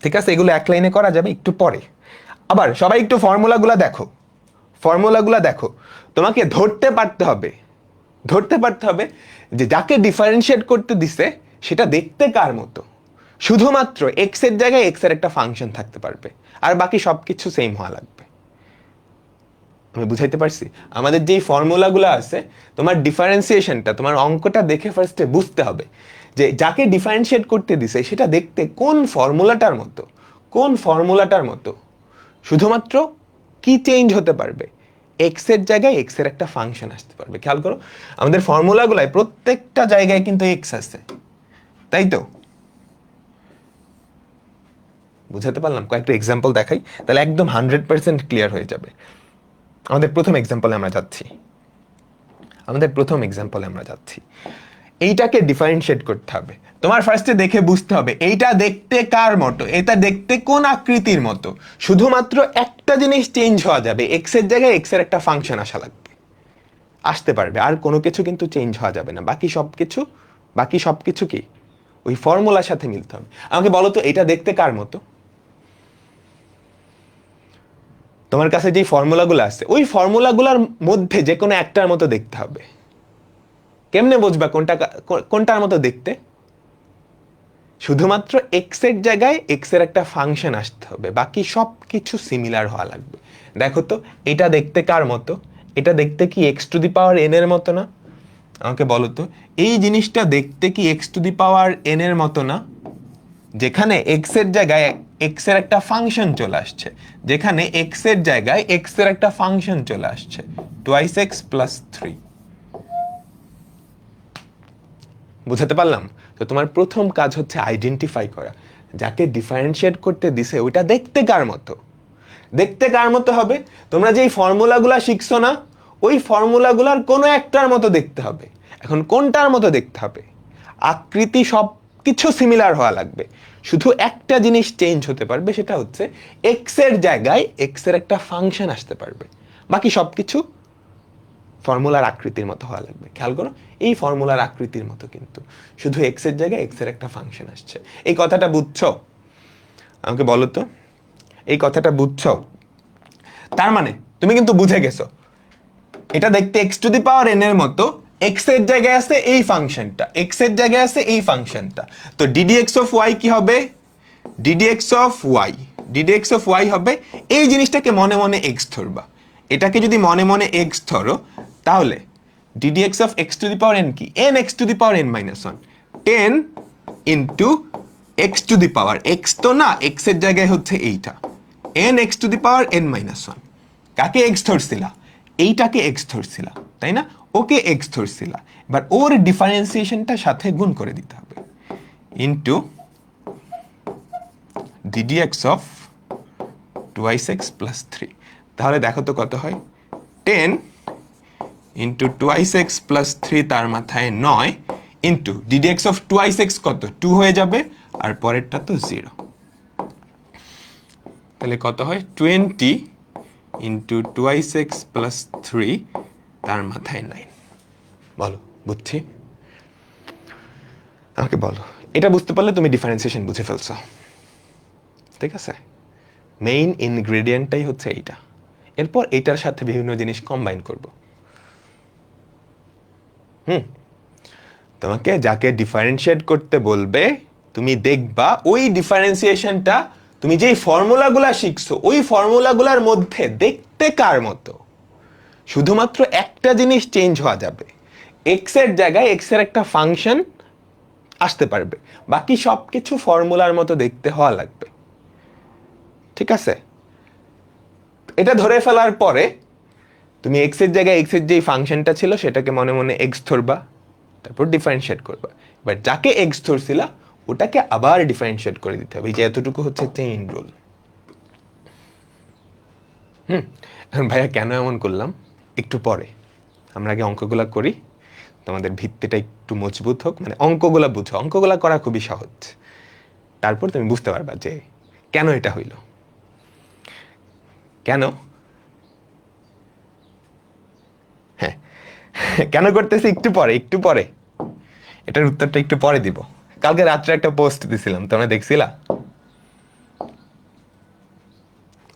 ঠিক আছে, এগুলো এক লাইনে করা যাবে একটু পরে। আবার সবাই একটু ফর্মুলাগুলো দেখো। তোমাকে ধরতে পারতে হবে যে যাকে ডিফারেন্সিয়েট করতে দিছে সেটা দেখতে কার মতো। শুধুমাত্র এক্স এর জায়গায় এক্স এর একটা ফাংশন থাকতে পারবে, আর বাকি সবকিছু সেম হওয়া লাগবে। আমি বুঝাইতে পারছি? আমাদের যেই ফর্মুলাগুলো আছে, তোমার ডিফারেন্সিয়েশনটা, তোমার অঙ্কটা দেখে ফার্স্টে বুঝতে হবে যে যাকে ডিফারেন্সিয়েট করতে দিছে সেটা দেখতে কোন ফর্মুলাটার মতো। শুধুমাত্র কি চেঞ্জ হতে পারবে? এক্স এর জায়গায় এক্স এর একটা ফাংশন আসতে পারবে। খেয়াল করো, আমাদের ফর্মুলাগুলায় প্রত্যেকটা জায়গায় কিন্তু এক্স আছে, তাই তো? বুঝাতে পারলাম? কয়েকটা এক্সাম্পল দেখাই, তাহলে একদম 100% ক্লিয়ার হয়ে যাবে। আমাদের প্রথম এক্সাম্পলে আমরা যাচ্ছি। এইটাকে ডিফারেন্সিয়েট করতে হবে। তোমার ফার্স্টে দেখে বুঝতে হবে এইটা দেখতে কার মতো, এটা দেখতে কোন আকৃতির মতো। শুধুমাত্র একটা জিনিস চেঞ্জ হওয়া যাবে, এক্স এর জায়গায় এক্স এর একটা ফাংশন আসতে পারবে, আর কোনো কিছু কিন্তু চেঞ্জ হওয়া যাবে না। বাকি সবকিছু কি ওই ফর্মুলার সাথে মিলতে হবে। আমাকে বলো তো, এটা দেখতে কার মতো? তোমার কাছে যে ফর্মুলাগুলো আছে, ওই ফর্মুলাগুলোর মধ্যে যে কোনো একটার মতো দেখতে হবে। কেমনে বুঝবা কোনটার মতো দেখতে? শুধুমাত্র এক্স এর জায়গায় এক্স এর একটা ফাংশন আসতে হবে, বাকি সব কিছু সিমিলার হওয়া লাগবে। দেখো তো, এটা দেখতে কার মতো? এটা দেখতে কি x to the power N এর মতো না? আমাকে বলো তো, এই জিনিসটা দেখতে কি x to the power N এর মতো না? যেখানে এক্স এর জায়গায় এক্স এর একটা ফাংশন চলে আসছে, টুয়াইস এক্স প্লাস 3। বুঝাতে পারলাম? তো তোমার প্রথম কাজ হচ্ছে আইডেন্টিফাই করা, যাকে ডিফারেন্সিয়েট করতে দিছে ওইটা দেখতে কার মতো হবে। তোমরা যেই ফর্মুলাগুলা শিখছো না, ওই ফর্মুলাগুলার কোনো একটার মতো দেখতে হবে। এখন কোনটার মতো দেখতে হবে? আকৃতি সব কিছু সিমিলার হওয়া লাগবে, শুধু একটা জিনিস চেঞ্জ হতে পারবে, সেটা হচ্ছে এক্স এর জায়গায় এক্স এর একটা ফাংশন আসতে পারবে, বাকি সবকিছু ফর্মুলার আকৃতির মতো হওয়া লাগবে। খেয়াল করো, এই ফর্মুলার আকৃতির মতো, কিন্তু শুধু এক্স এর জায়গায় এক্স এর একটা ফাংশন আসছে। এই কথাটা বুঝছো? আমাকে বলো তো, এই কথাটা বুঝছো? তার মানে তুমি কিন্তু বুঝে গেছো এটা দেখতে x to the power N এর মতো, এক্স এর জায়গায় আছে এই ফাংশনটা, তো ডিডিএক্স অফ ওয়াই কি হবে? ডিডিএক্স অফ ওয়াই হবে এই জিনিসটাকে মনে মনে এক্স ধরবা। এটাকে যদি মনে মনে এক্স ধরো, তাহলে d d x of x to the power n কি? N x to the power n minus 1, 10 into x to the power, x তো না, এক্স এর জায়গায় হচ্ছে এইটা, n x to the power n minus 1। কাকে এক্স ধরছিলা? এইটাকে এক্স ধরছিলা, তাই না? ওকে এক্স ধরছিলা। এবার ওর ডিফারেন্সিয়েশনটা সাথে গুণ করে দিতে হবে, into d d x of twice x plus 3। তাহলে দেখো তো কত হয়? 10 ইন্টু টুয়াইস এক্স প্লাস 3 তার মাথায় 9 into d d x of twice x কত 2 হয়ে যাবে আর পরেরটা তো 0, তাহলে কত হয় 20 ইন্টু টুয়াইস এক্স প্লাস 3 তার মাথায় 9। বলো বুঝছি? আমাকে বলো, এটা বুঝতে পারলে তুমি ডিফারেন্সিয়েশন বুঝে ফেলছো, ঠিক আছে? মেইন ইনগ্রেডিয়েন্টটাই হচ্ছে এইটা। এরপর এইটার সাথে বিভিন্ন জিনিস কম্বাইন করব। তোমাকে যাকে ডিফারেন্সিয়েট করতে বলবে তুমি দেখবা ওই ডিফারেন্সিয়েশনটা তুমি যেই ফর্মুলাগুলা শিখছো ওই ফর্মুলাগুলার মধ্যে দেখতে কার মতো, শুধুমাত্র একটা জিনিস চেঞ্জ হওয়া যাবে, এক্স এর জায়গায় এক্স এর একটা ফাংশন আসতে পারবে, বাকি সব কিছু ফর্মুলার মতো দেখতে হওয়া লাগবে, ঠিক আছে? এটা ধরে ফেলার পরে তুমি এক্স এর জায়গায় এক্স এর যেই ফাংশনটা ছিল সেটাকে মনে মনে এক্স ধরবা, তারপর ডিফারেন্সিয়েট করবা। এবার যাকে এক্স ধরছিলা ওটাকে আবার ডিফারেন্সিয়েট করে দিতে হবে, যে এতটুকু হচ্ছে চেইন রুল। এখন ভাইয়া কেন এমন করলাম একটু পরে, আমরা আগে অঙ্কগুলা করি, তোমাদের ভিত্তিটা একটু মজবুত হোক, মানে অঙ্কগুলা বুঝো, অঙ্কগুলা করা খুবই সহজ, তারপর তুমি বুঝতে পারবা যে কেন এটা হইল। কেন? হ্যাঁ, কেন করতেছি একটু পরে, একটু পরে এটার উত্তরটা একটু পরে দিব। কালকে রাত্রে একটা পোস্ট দিছিলাম, তোমরা দেখছিলা?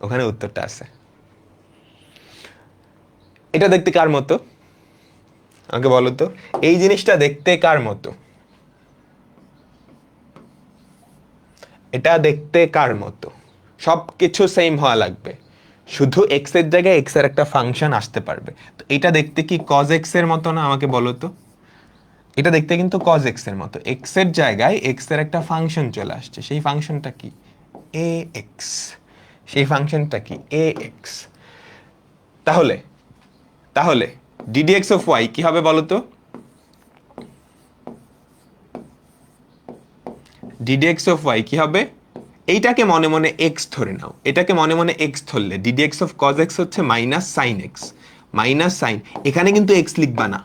ওখানে উত্তরটা আছে। এটা দেখতে কার মতো আমাকে বলো তো, এই জিনিসটা দেখতে কার মতো? এটা দেখতে কার মতো? সবকিছু সেম হওয়া লাগবে, শুধু এক্স এর জায়গায় এক্স এর একটা ফাংশন আসতে পারবে। তো এটা দেখতে কি কজ এক্স এর মতো না? আমাকে বলো তো। এটা দেখতে কিন্তু কজ এক্স এর মতো, এক্স এর জায়গায় এক্স এর একটা ফাংশন চলে আসছে, সেই ফাংশনটা কি? এ এক্স। সেই ফাংশনটা কি? এ এক্স। তাহলে তাহলে ডিডিএক্স অফ ওয়াই কি হবে বলো তো? ডিডিএক্স অফ ওয়াই কি হবে? এইটাকে মনে মনে এক্স ধরে নাও, এটাকে মনে মনে এক্স ধরলে ডিডিএক্স অফ কজ এক্স হচ্ছে minus sine x. Minus sine, এখানে কিন্তু এক্স লিখবা না,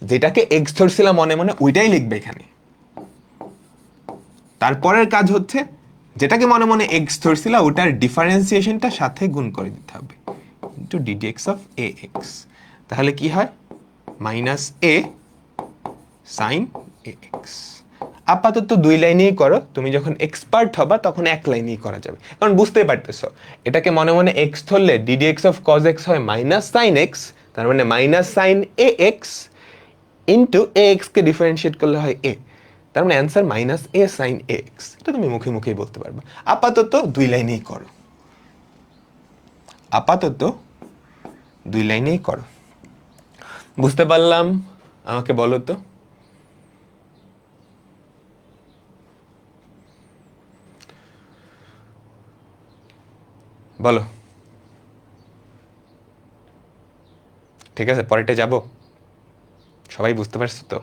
যেটাকে এক্স ধরছিলাম মনে মনে ওইটাই লিখবে এখানে। তারপরের কাজ হচ্ছে যেটাকে মনে মনে এক্স ধরছিলা ওটার ডিফারেন্সিয়েশনটা সাথে গুণ করে দিতে হবে, into d d x of A x. তাহলে কি হয়? মাইনাস এ সাইন এ এক্স। আপাতত দুই লাইনেই করো, তুমি যখন এক্সপার্ট হবা তখন এক লাইনেই করা যাবে, কারণ বুঝতেই পারতেছো এটাকে মনে মনে এক্স ধরলে ডিডিএক্স অফ কজ এক্স হয় মাইনাস সাইন এক্স, তার মানে মাইনাস সাইন এ এক্স ইন্টু এ এক্স কে ডিফারেন্সিয়েট করলে হয় এ, তার মানে অ্যান্সার মাইনাস এ সাইন এ এক্স। এটা তুমি মুখে মুখেই বলতে পারবে। আপাতত দুই লাইনেই করো, আপাতত দুই লাইনেই করো। বুঝতে পারলাম? আমাকে বলো তো। বলো। ঠিক আছে, পরেরটা যাব। সবাই বুঝতে পারছো তো?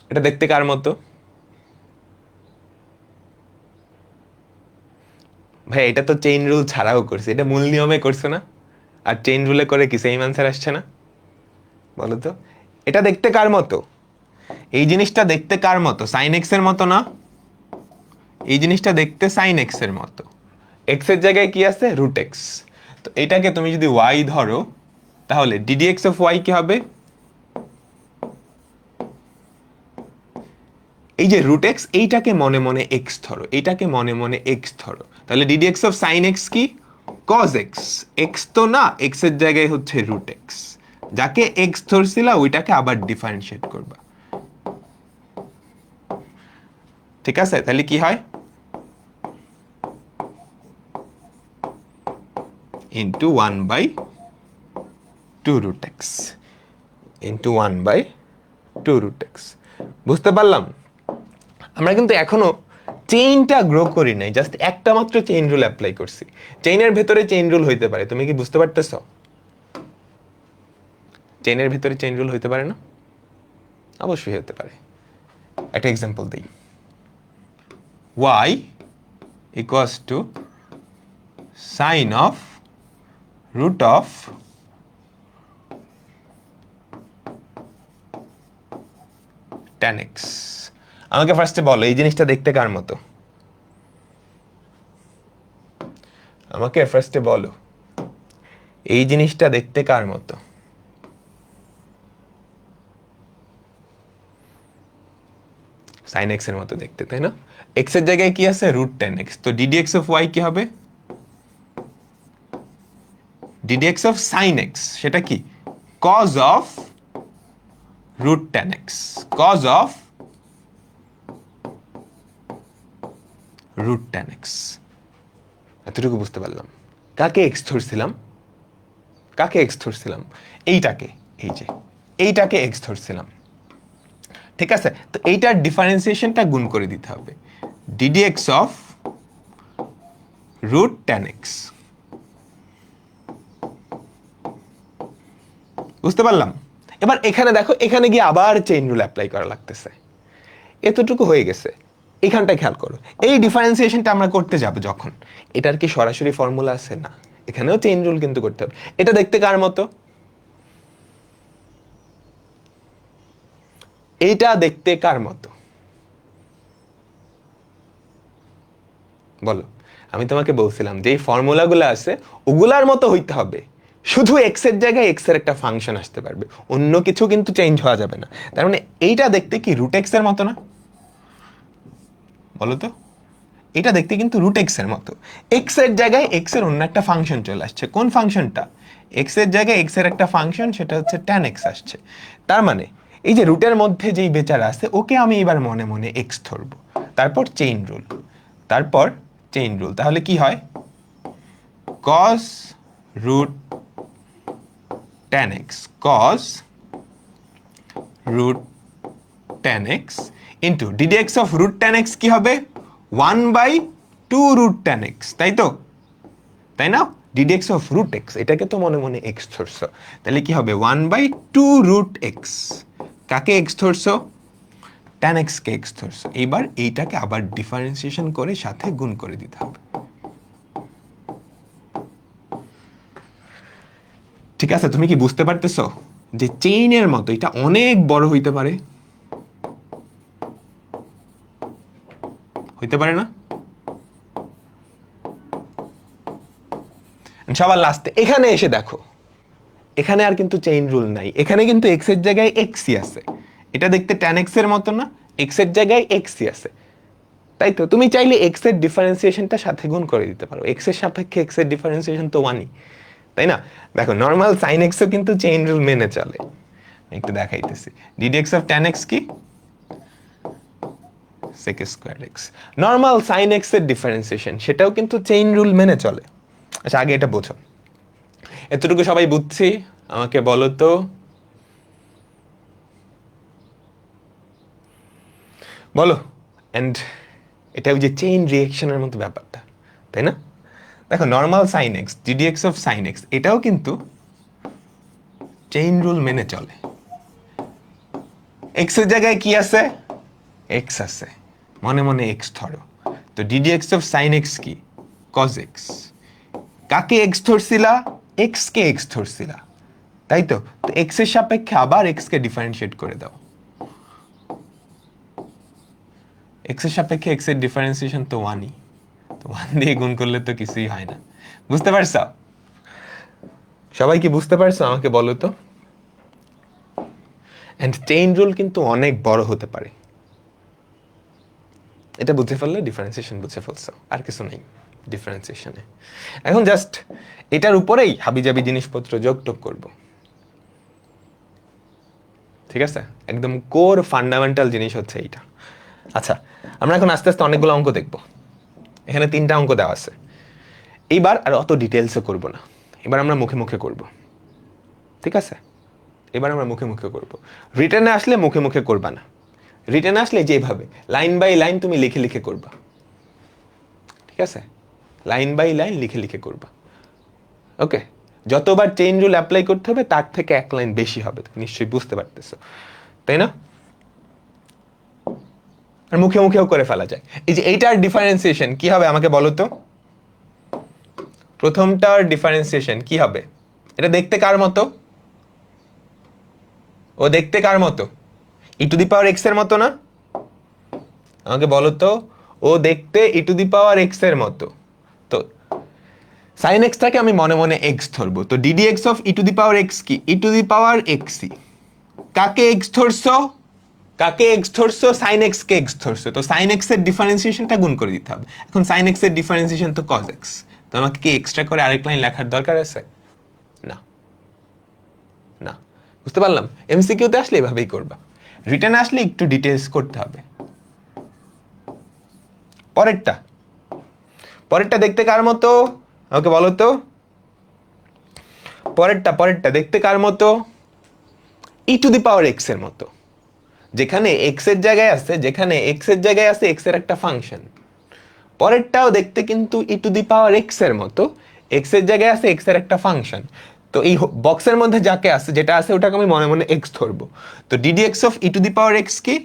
এটা দেখতে কার মতো? ভাই এটা তো চেইন রুল ছাড়াও করছে, এটা মূল নিয়মে করছে না? আর চেইন রুলে করে কি সেম আনসার আসছে না? বলো তো, এটা দেখতে কার মতো? এই জিনিসটা দেখতে কার মতো? সাইন এক্স এর মতো না? এই জিনিসটা দেখতে সাইন এক্স এর মতো, এক্স এর জায়গায় কি আছে? Root x. তো এটাকে তুমি যদি ওয়াই ধরো তাহলে ডিডিএক্স অফ ওয়াই কি হবে? এই যে রুট এক্স, এইটাকে মনে মনে এক্স ধরো, এইটাকে মনে মনে এক্স ধরো, তাহলে ডিডিএক্স অফ সাইন এক্স কি? Cos x. এক্স তো না, এক্স এর জায়গায় হচ্ছে রুট এক্স, যাকে এক্স ধরছিলা ওইটাকে আবার ডিফারেন্সিয়েট করবা, ঠিক আছে? তাহলে কি হয়? Into 1/2 root x, into 1/2 root x. বুঝতে পারলাম? আমরা কিন্তু এখনো চেইনটা গ্রো করি নাই, জাস্ট একটা মাত্র চেইন রুল অ্যাপ্লাই করছি। চেইনের ভেতরে চেইন রুল হইতে পারে, তুমি কি বুঝতে পারতেছো? চেইনের ভেতরে চেইন রুল হইতে পারে না? অবশ্যই হতে পারে। একটা এক্সাম্পল দিই, y equals to sine of root of tan x। আমাকে ফার্স্টে বলো এই জিনিসটা দেখতে কার মতো? আমাকে ফার্স্টে বলো এই জিনিসটা দেখতে কার মতো? sin x এর মতো দেখতে, তাই না? x এর জায়গায় কি আছে? Root tan x। তো ddx অফ y কি হবে? ddx অফ sin x সেটা কি? cos of root tan x। cos of root tan x। এতটুকু বুঝতে পারলাম। কাকে x ধরছিলাম? কাকে x ধরছিলাম? এইটাকে, এই যে এইটাকে x ধরছিলাম, ঠিক আছে? তো এইটার ডিফারেন্সিয়েশনটা গুণ করে দিতে হবে, ddx of root tan x। বুঝতে পারলাম? এবার এখানে দেখো, এখানে গিয়ে আবার চেইন রুল অ্যাপ্লাই করা লাগতেছে। এতটুকু হয়ে গেছে, এখানটা খেয়াল করো। এই ডিফারেন্সিয়েশনটা আমরা করতে যাব যখন, এটার কি সরাসরি ফর্মুলা আছে? না, এখানেও চেইন রুল কিন্তু করতে হবে। এটা দেখতে কার মতো? এইটা দেখতে কার মতো বলো? আমি তোমাকে বলছিলাম যে এই ফর্মুলাগুলো আছে ওগুলার মতো হইতে হবে, শুধু এক্স এর জায়গায় এক্স এর একটা ফাংশন আসতে পারবে, অন্য কিছু কিন্তু চেঞ্জ হওয়া যাবে না। তার মানে এইটা দেখতে কি রুট এক্স এর মতো না? বলো তো, এটা দেখতে কিন্তু রুট এক্স এর মতো। এক্স এর জায়গায় এক্স এর অন্য একটা ফাংশন চলে আসছে। কোন ফাংশনটা? এক্স এর জায়গায় এক্স এর একটা ফাংশন, সেটা হচ্ছে tan x আসছে। তার মানে এই যে রুটের মধ্যে যেই বেচারা আছে ওকে আমি এবার মনে মনে এক্স ধরবো, তারপর চেইন রুল, তারপর চেইন রুল। তাহলে কি হয়? cos root tan x, cos root tan x into ddx of root tan x কি হবে? 1/2 root tan x, তাই তো? তাই না? ddx of root x, এটাকে তো মনে মনে x ধরছো, তাহলে কি হবে? 1/2 root x। কাকে x ধরছো? tan x কে x ধরছো। এবার এইটাকে আবার ডিফারেন্সিয়েশন করে সাথে গুণ করে দিতে হবে, ঠিক আছে? তুমি কি বুঝতে পারতেছো যে চেইনের মতো এটা অনেক বড় হইতে পারে? হইতে পারে না? সবার লাস্টে এখানে এসে দেখো, এখানে আর কিন্তু চেইন রুল নাই, এখানে কিন্তু এক্স এর জায়গায় এক্সই আছে। এটা দেখতে tan x এর মতো না? এক্স এর জায়গায় এক্সই আছে, তাই তো? তুমি চাইলে এক্স এর ডিফারেন্সিয়েশনটা সাথে গুণ করে দিতে পারো, এক্স এর সাপেক্ষে এক্স এর ডিফারেন্সিয়েশন তো 1ই, তাই না? দেখো নর্মাল sin x ও কিন্তু চেইন রুল মেনে চলে। একটু দেখাইতেছি, ddx অফ tan x কি? sec square x। Normal sin x এর ডিফারেন্সিয়েশন সেটাও কিন্তু চেইন রুল মেনে চলে। আচ্ছা, আগে এটা বোঝো। এতটুকু সবাই বুঝছি? আমাকে বলো তো। বলো। এন্ড এটা ওই যে চেইন রিঅ্যাকশনের মতো ব্যাপারটা, তাই না? দেখো normal sin x, ddx of sin x, এটাও কিন্তু চেইন রুল মেনে চলে। x এর জায়গায় কি আছে? x আছে, মনে মনে x ধরো। তো ddx অফ sin x কি? cos x। কাকে x ধরছিলা? x কে x ধরছিলা, তাই তো? তো x এর সাপেক্ষে আবার x কে ডিফারেন্সিয়েট করে দাও। x এর সাপেক্ষে x এর ডিফারেন্সিয়েশন তো 1ই, তো 1 দিয়ে গুণ করলে তো কিছুই হয় না। বুঝতে পারছো? সবাই কি বুঝতে পারছো? আমাকে বলো তো। এন্ড চেইন রুল কিন্তু অনেক বড় হতে পারে। এটা বুঝে ফেললে ডিফারেন্সিয়েশন বুঝে ফেলছো, আর কিছু নেই ডিফারেন্সিয়েশনে। এখন জাস্ট এটার উপরেই হাবিজাবি জিনিসপত্র যোগ টোগ করবো, ঠিক আছে? একদম কোর ফান্ডামেন্টাল জিনিস হচ্ছে এইটা। আচ্ছা, আমরা এখন আস্তে আস্তে অনেকগুলো অঙ্ক দেখবো। এখানে 3টা অঙ্ক দেওয়া আছে। এইবার আর অত ডিটেলসে করব না, এবার আমরা মুখে মুখে করব, ঠিক আছে? এবার আমরা মুখে মুখে করব। রিটেনে আসলে মুখে মুখে করবা না, রিটেনে আসলে যেভাবে লাইন বাই লাইন তুমি লিখে লিখে করবা, ঠিক আছে? লাইন বাই লাইন লিখে লিখে করবা, ওকে? যতবার চেইন রুল অ্যাপ্লাই করতে হবে তার থেকে এক লাইন বেশি হবে, তুমি নিশ্চয়ই বুঝতে পারতেছো, তাই না? আর মুখে মুখেও করে ফেলা যায়। এই যে এইটার ডিফারেন্সিয়েশন কি হবে আমাকে বলো তো। প্রথমটার ডিফারেন্সিয়েশন কি হবে? এটা দেখতে কার মতো? ও দেখতে কার মতো? ই টু দি পাওয়ার এক্স এর মতো না? আমাকে বলো তো, ও দেখতে ই টু দি পাওয়ার এক্স এর মতো। তো সাইন এক্সটাকে আমি মনে মনে এক্স ধরবো। তো d d x of e to the power x কি? E to the power এক্সই। কাকে এক্স ধরছো? কাকে এক্স ধরছো? সাইন এক্স কে এক্স ধরছো। তো সাইন এক্স এর ডিফারেন্সিয়েশনটা গুণ করে দিতে হবে। এখন সাইন এক্স এর ডিফারেন্সিয়েশন তো কজ এক্স। তো আমাকে কি এক্সট্রা করে আরেক লাইন লেখার দরকার আছে? না, না। বুঝতে পারলাম? এমসিকিউতে আসলে এভাবেই করবা, রিটেনে আসলে একটু ডিটেলস করতে হবে। পরেরটা, পরেরটা দেখতে কার মতো? আমাকে বলো তো, পরেরটা দেখতে কার মতো? ই টু দি পাওয়ার এক্স এর মতো। যেখানে এক্স এর জায়গায় আছে, যেখানে এক্স এর জায়গায় আছে এক্স এর একটা ফাংশন। পরেরটাও দেখতে কিন্তু ই টু দি পাওয়ার এক্স এর মতো, এক্স এর জায়গায় আছে এক্স এর একটা ফাংশন। তো এই বক্সের মধ্যে যাকে আছে, যেটা আছে ওটাকে আমি মনে মনে এক্স ধরবো। তো d d x of e to the power x কি?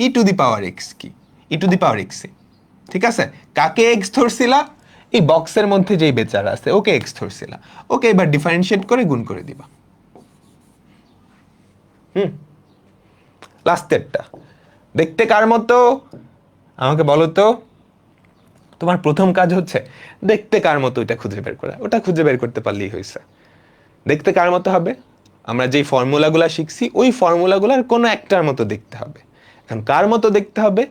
E to the power x কি? E to the power x. ঠিক আছে? কাকে এক্স ধরছিলা? এই বক্সের মধ্যে যেই বেচারা আছে ওকে এক্স ধরছিলা। ওকে, এবার ডিফারেন্সিয়েট করে গুণ করে দিবা। লাস্টেরটা দেখতে কার মতো? আমাকে বলো তো, তোমার প্রথম কাজ হচ্ছে দেখতে কার মতো এটা খুঁজে বের করা। ওটা খুঁজে বের করতে পারলেই হয়েছে। দেখতে কার মতো হবে? আমরা যেই ফর্মুলাগুলো শিখছি ওই ফর্মুলাগুলোর কোনো একটার মতো দেখতে হবে। এখন কার মতো দেখতে হবে?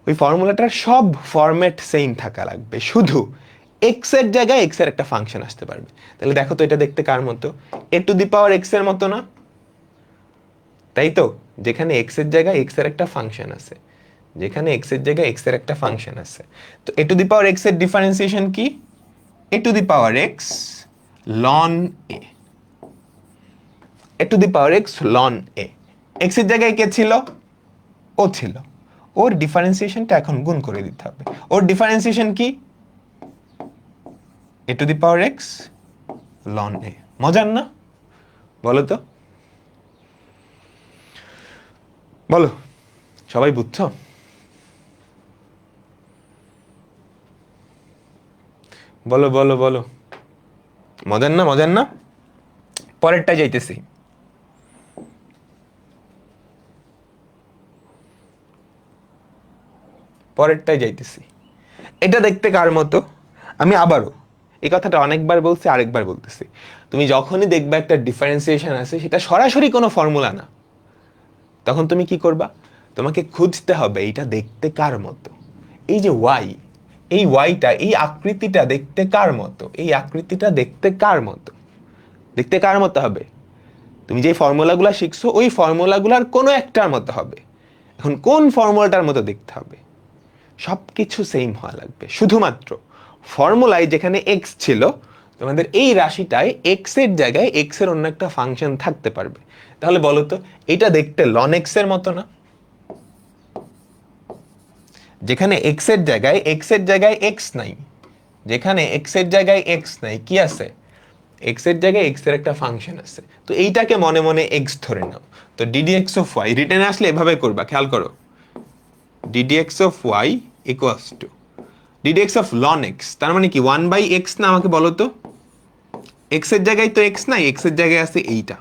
ওই ফর্মুলাটার সব ফরম্যাট সেম থাকা লাগবে, শুধু এক্স এর জায়গায় এক্স এর একটা ফাংশন আসতে পারবে। তাহলে দেখো তো এটা দেখতে কার মতো? এ টু দি পাওয়ার এক্স এর মতো না? তাই তো, যেখানে এক্স এর জায়গায় এক্স এর একটা ফাংশন আছে, যেখানে এক্স এর জায়গায় এক্স এর একটা ফাংশন আছে। তো a to the power x এর ডিফারেন্সিয়েশন কি? A to the power x ln a. A to the power x ln a. X এর জায়গায় কে ছিল? ও ছিল। ওর ডিফারেন্সিয়েশনটা এখন গুণ করে দিতে হবে। ওর ডিফারেন্সিয়েশন কি? A to the power x ln a. মজার না? বলো তো, বলো, সবাই বুঝছো? বলো বলো বলো, মজার না? মজার না? পরেরটা যাইতেছি। পরেরটাই যাইতেছি। এটা দেখতে কার মতো? আমি আবারও এই কথাটা অনেকবার বলছি, আরেকবার বলতেছি। তুমি যখনই দেখবে একটা ডিফারেন্সিয়েশন আছে, সেটা সরাসরি কোনো ফর্মুলা না, তখন তুমি কি করবা? তোমাকে খুঁজতে হবে এইটা দেখতে কার মতো। এই যে ওয়াই, এই ওয়াইটা, এই আকৃতিটা দেখতে কার মতো? এই আকৃতিটা দেখতে কার মতো? দেখতে কার মতো হবে? তুমি যে ফর্মুলাগুলো শিখছো ওই ফর্মুলাগুলোর কোনো একটার মতো হবে। এখন কোন ফর্মুলাটার মতো দেখতে হবে? সব কিছু সেম হওয়া লাগবে, শুধুমাত্র ফর্মুলায় যেখানে এক্স ছিল, তোমাদের এই রাশিটায় এক্স এর জায়গায় এক্স এর অন্য একটা ফাংশন থাকতে পারবে। তাহলে বলো তো, এটা দেখতে লন এক্স এর মতো না? যেখানে এক্স এর জায়গায় এক্স নাই, যেখানে এক্স এর জায়গায় এক্স নাই, কি আছে? এক্স এর জায়গায় এক্স এর একটা ফাংশন আছে। তো এইটাকে মনে মনে এক্স ধরে নাও। তো ডিডি এক্স অফ ওয়াই রিটেনে আসলে এভাবে করবা, খেয়াল করো। D d x of y equals to d d x of ln x, তার মানে কি 1/x না? আমাকে বলো তো, এক্স এর জায়গায় তো এক্স নাই, এক্স এর জায়গায় আছে এইটা।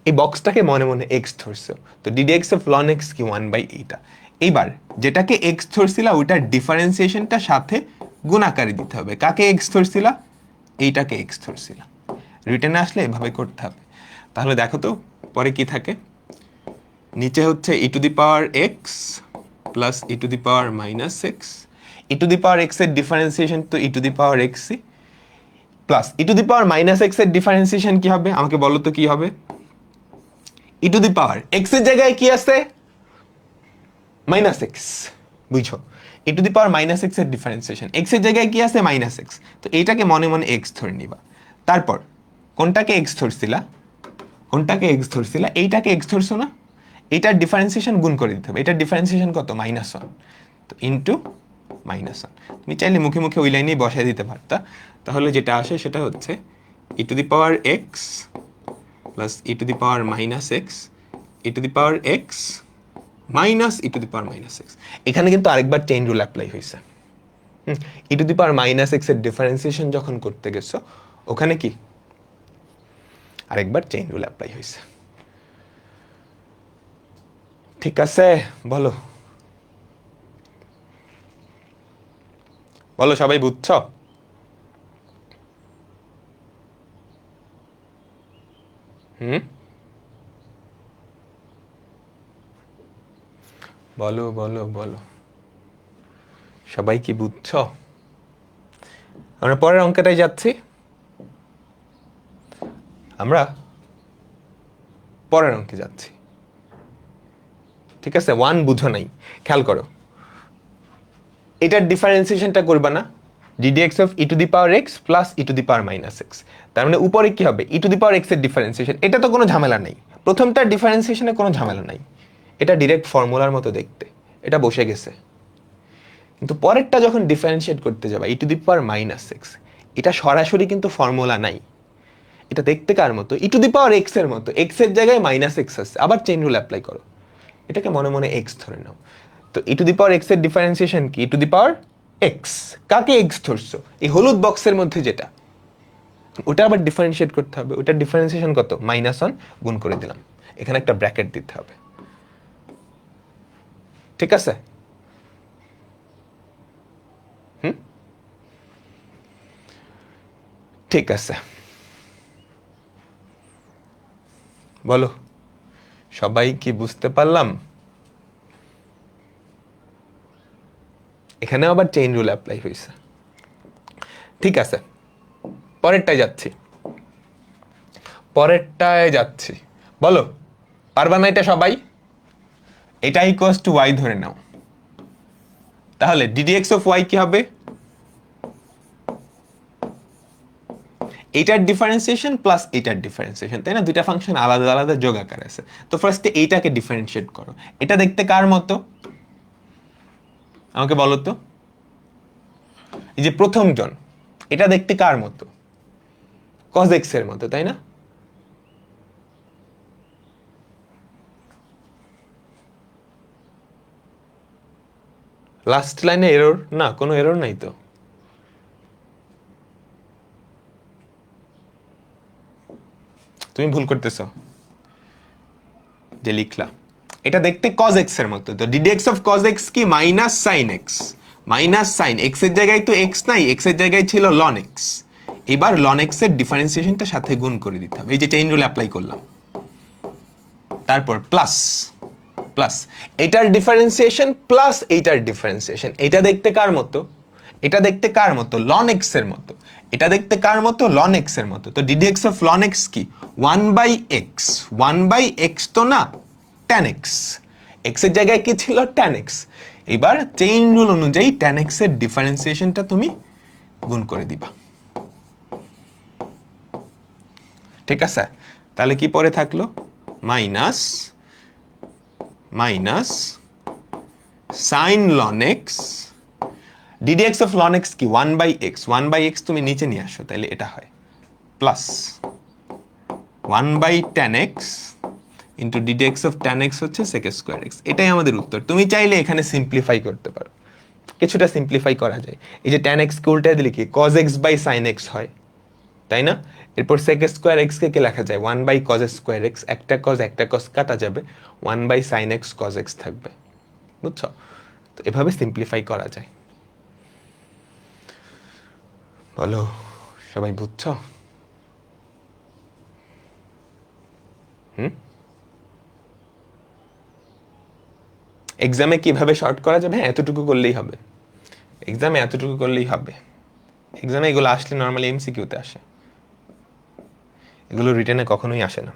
এই বক্সটাকে মনে মনে এক্স ধরছো। তো d d x of ln x কি 1/এইটা। এইবার যেটাকে এক্স ধরছিলা ওইটার ডিফারেন্সিয়েশনটা সাথে গুণাকারে দিতে হবে। কাকে এক্স ধরছিলা? এইটাকে এক্স ধরছিলা। রিটেনে আসলে এভাবে করতে হবে। তাহলে দেখো তো পরে কি থাকে। নিচে হচ্ছে e to the power x plus e to the power minus x. E to the power x এর ডিফারেন্সিয়েশন তো ই টু দি পাওয়ার এক্সই, plus e to the power minus x এর ডিফারেন্সিয়েশন কি হবে? আমাকে বলো তো কি হবে? ই টু দি পাওয়ার এক্স এর জায়গায় কি আছে? Minus x. বুঝছো? E to the power minus x এর ডিফারেন্সিয়েশন, এক্স এর জায়গায় কি আছে? Minus x. তো এইটাকে মনে মনে এক্স ধরে নিবা। তারপর কোনটাকে এক্স ধরছিলা? কোনটাকে এক্স ধরছিলা? এইটাকে এক্স ধরছো না? এইটার ডিফারেন্সিয়েশন গুণ করে দিতে হবে। এটার ডিফারেন্সিয়েশন কত? -1। তো ইনটু -1। তুমি চাইলে মুখে মুখে ওই লাইনেই বসায় দিতে পারতা। তাহলে যেটা আসে সেটা হচ্ছে e to the power x plus e to the power minus x, e to the power x minus e to the power minus x. এখানে কিন্তু আরেকবার চেইন রুল অ্যাপ্লাই হয়েছে। E to the power minus x এর differentiation যখন করতে গেছো ওখানে কি আরেকবার চেইন রুল অ্যাপ্লাই হয়েছে। ঠিক আছে, বলো বলো সবাই বুঝছো? হুম, বলো বলো বলো, সবাই কি বুঝছো? আমরা পরের অঙ্কটাই যাচ্ছি। আমরা পরের অঙ্কে যাচ্ছি। ঠিক আছে, ওয়ান বুঝো নাই, খেয়াল করো। এটার ডিফারেন্সিয়েশনটা করবা না, ddx of e to the power x plus e to the power minus x. তার মানে উপরে কি হবে, ই টু দি পাওয়ার এক্স এর ডিফারেন্সিয়েশন। এটা তো কোনো ঝামেলা নেই, প্রথমটার ডিফারেন্সিয়েশনে কোনো ঝামেলা নাই, এটা ডিরেক্ট ফর্মুলার মতো দেখতে, এটা বসে গেছে। কিন্তু পরেরটা যখন ডিফারেন্সিয়েট করতে যাবা e to the power minus x, এটা সরাসরি কিন্তু ফর্মুলা নাই, এটা দেখতে কার মতো, ই টু দি পাওয়ার এক্স এর মতো, এক্স এর জায়গায় মাইনাস এক্স আছে, আবার চেইন রুল অ্যাপ্লাই করো, এটাকে মনে মনে এক্স ধরে নাও। তো e to the power x এর ডিফারেন্সিয়েশন কি, e to the power x. কাকে এক্স ধরছো, এই হলুদ বক্সের মধ্যে যেটা, ওটা আবার ডিফারেন্সিয়েট করতে হবে, ওটার ডিফারেন্সিয়েশন কত, মাইনাস ওয়ান, গুণ করে দিলাম, এখানে একটা ব্র্যাকেট দিতে হবে। ঠিক আছে, হুম, ঠিক আছে, বলো সবাই কি বুঝতে পারলাম? এখানে আবার চেইন রুল অ্যাপ্লাই হয়েছে। ঠিক আছে, পরেরটায় যাচ্ছি, পরেরটায় যাচ্ছি, বলো পারবা না এটা সবাই? এটা ইকুয়ালস টু ওয়াই ধরে নাও, তাহলে ডিডিএক্স অফ ওয়াই কি হবে, এইটার ডিফারেন্সিয়েশন প্লাস এইটার ডিফারেন্সিয়েশন, তাই না? দুইটা ফাংশন আলাদা আলাদা যোগ আকার আছে। তো ফার্স্টে এইটাকে ডিফারেন্সিয়েট করো, এটা দেখতে কার মতো আমাকে বলো তো, এই যে প্রথম জন, এটা দেখতে কার মতো, কজ এক্স এর মতো, তাই না? লাস্ট লাইনে এরর না, কোনো এরর নাই তো? তুমি ভুল করতেছো যে লিখলা, এটা দেখতে cos x এর মতো। তো ডিডিএক্স অফ cos x কি, minus sine x, minus sine x এর জায়গায় তো x নাই, x এর জায়গায় ছিল ln x, এবার ln x এর ডিফারেন্সিয়েশনটা সাথে গুণ করে দিতে হবে, এই যে চেইন রুল অ্যাপ্লাই করলাম, তারপর প্লাস প্লাস এটার ডিফারেন্সিয়েশন প্লাস এইটার ডিফারেন্সিয়েশন, এটা দেখতে কার মতো, এটা দেখতে কার মতো, ln x এর মতো, এটা দেখতে কার মতো, ln x এর মতো। তো ডিডিএক্স অফ ln x কি, 1/x, 1/x তো না, tan x, x এর জায়গায় কি ছিল, tan x, এবার চেইন রুল অনুযায়ী tan x এর ডিফারেন্সিয়েশনটা তুমি গুণ করে দিবা। ঠিক আছে, তাহলে কি পরে থাকলো, minus minus sine ln x, ddx of ln x কি, 1/x, 1/x তুমি নিচে নিয়ে আসো, তাহলে এটা হয় plus 1/tan x into d d x of tan x হচ্ছে sec স্কয়ার x। এটাই আমাদের উত্তর। তুমি চাইলে এখানে সিম্পলিফাই করতে পারো, কিছুটা সিম্পলিফাই করা যায়। এই যে tan x কে উল্টে দিলে কি cos x by sin x হয়, তাই না? এরপর sec স্কয়ার x কে কি লেখা যায়, 1/cos স্কয়ার x, একটা cos কাটা যাবে, 1/sin x cos x থাকবে। বুঝছো? তো এভাবে সিম্পলিফাই করা যায়। বলো সবাই বুঝছো? হুম, এক্সামে কিভাবে শর্ট করা যাবে, হ্যাঁ এতটুকু করলেই হবে, এক্সামে এতটুকু করলেই হবে। এক্সামে এগুলো আসলে নর্মালি এমসিকিউতে আসে, এগুলো রিটেনে কখনোই আসে না,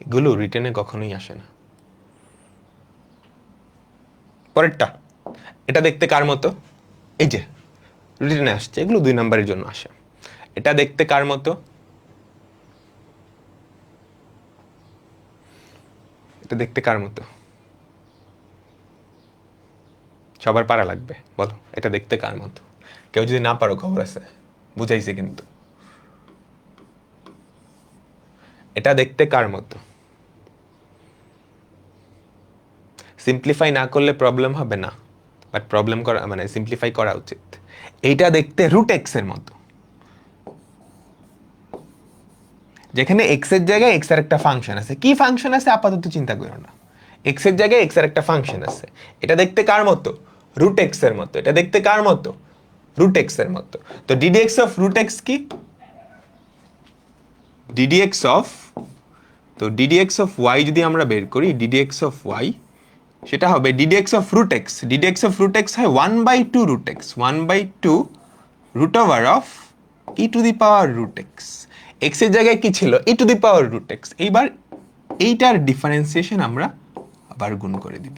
এগুলো রিটেনে কখনোই আসে না। পরেরটা, এটা দেখতে কার মতো, এই যে রিটেনে আসছে, এগুলো 2 নাম্বারের জন্য আসে। এটা দেখতে কার মতো, এটা দেখতে কার মতো, সবার পারা লাগবে, বলো এটা দেখতে কার মতো। কেউ যদি না পারো খবর আছে, বুঝাইছে কিন্তু। এটা দেখতে কার মতো, সিম্পলিফাই না করলে প্রবলেম হবে না, বাট প্রবলেম করা মানে সিম্পলিফাই করা উচিত। এইটা দেখতে রুট এক্স এর মতো, যেখানে এক্স এর জায়গায় এক্স এর একটা ফাংশন আছে। কি ফাংশন আছে আপাতত চিন্তা করো না, এক্স এর জায়গায় এক্স এর একটা ফাংশন আছে। এটা দেখতে কার মতো? রুট এক্স এর মতো। এটা দেখতে কার মতো? রুট এক্স এর মতো। তো ডিডিএক্স অফ রুট এক্স কি? ডিডিএক্স অফ, তো ডিডিএক্স অফ ওয়াই যদি আমরা বের করি, ডিডিএক্স অফ ওয়াই সেটা হবে d d x of root x. D d x of root x হয় 1/2 root x, 1/2 root over of e to the power root x. X এর জায়গায় কি ছিল? E to the power root x. এইবার এইটার ডিফারেন্সিয়েশন আমরা আবার গুণ করে দিব।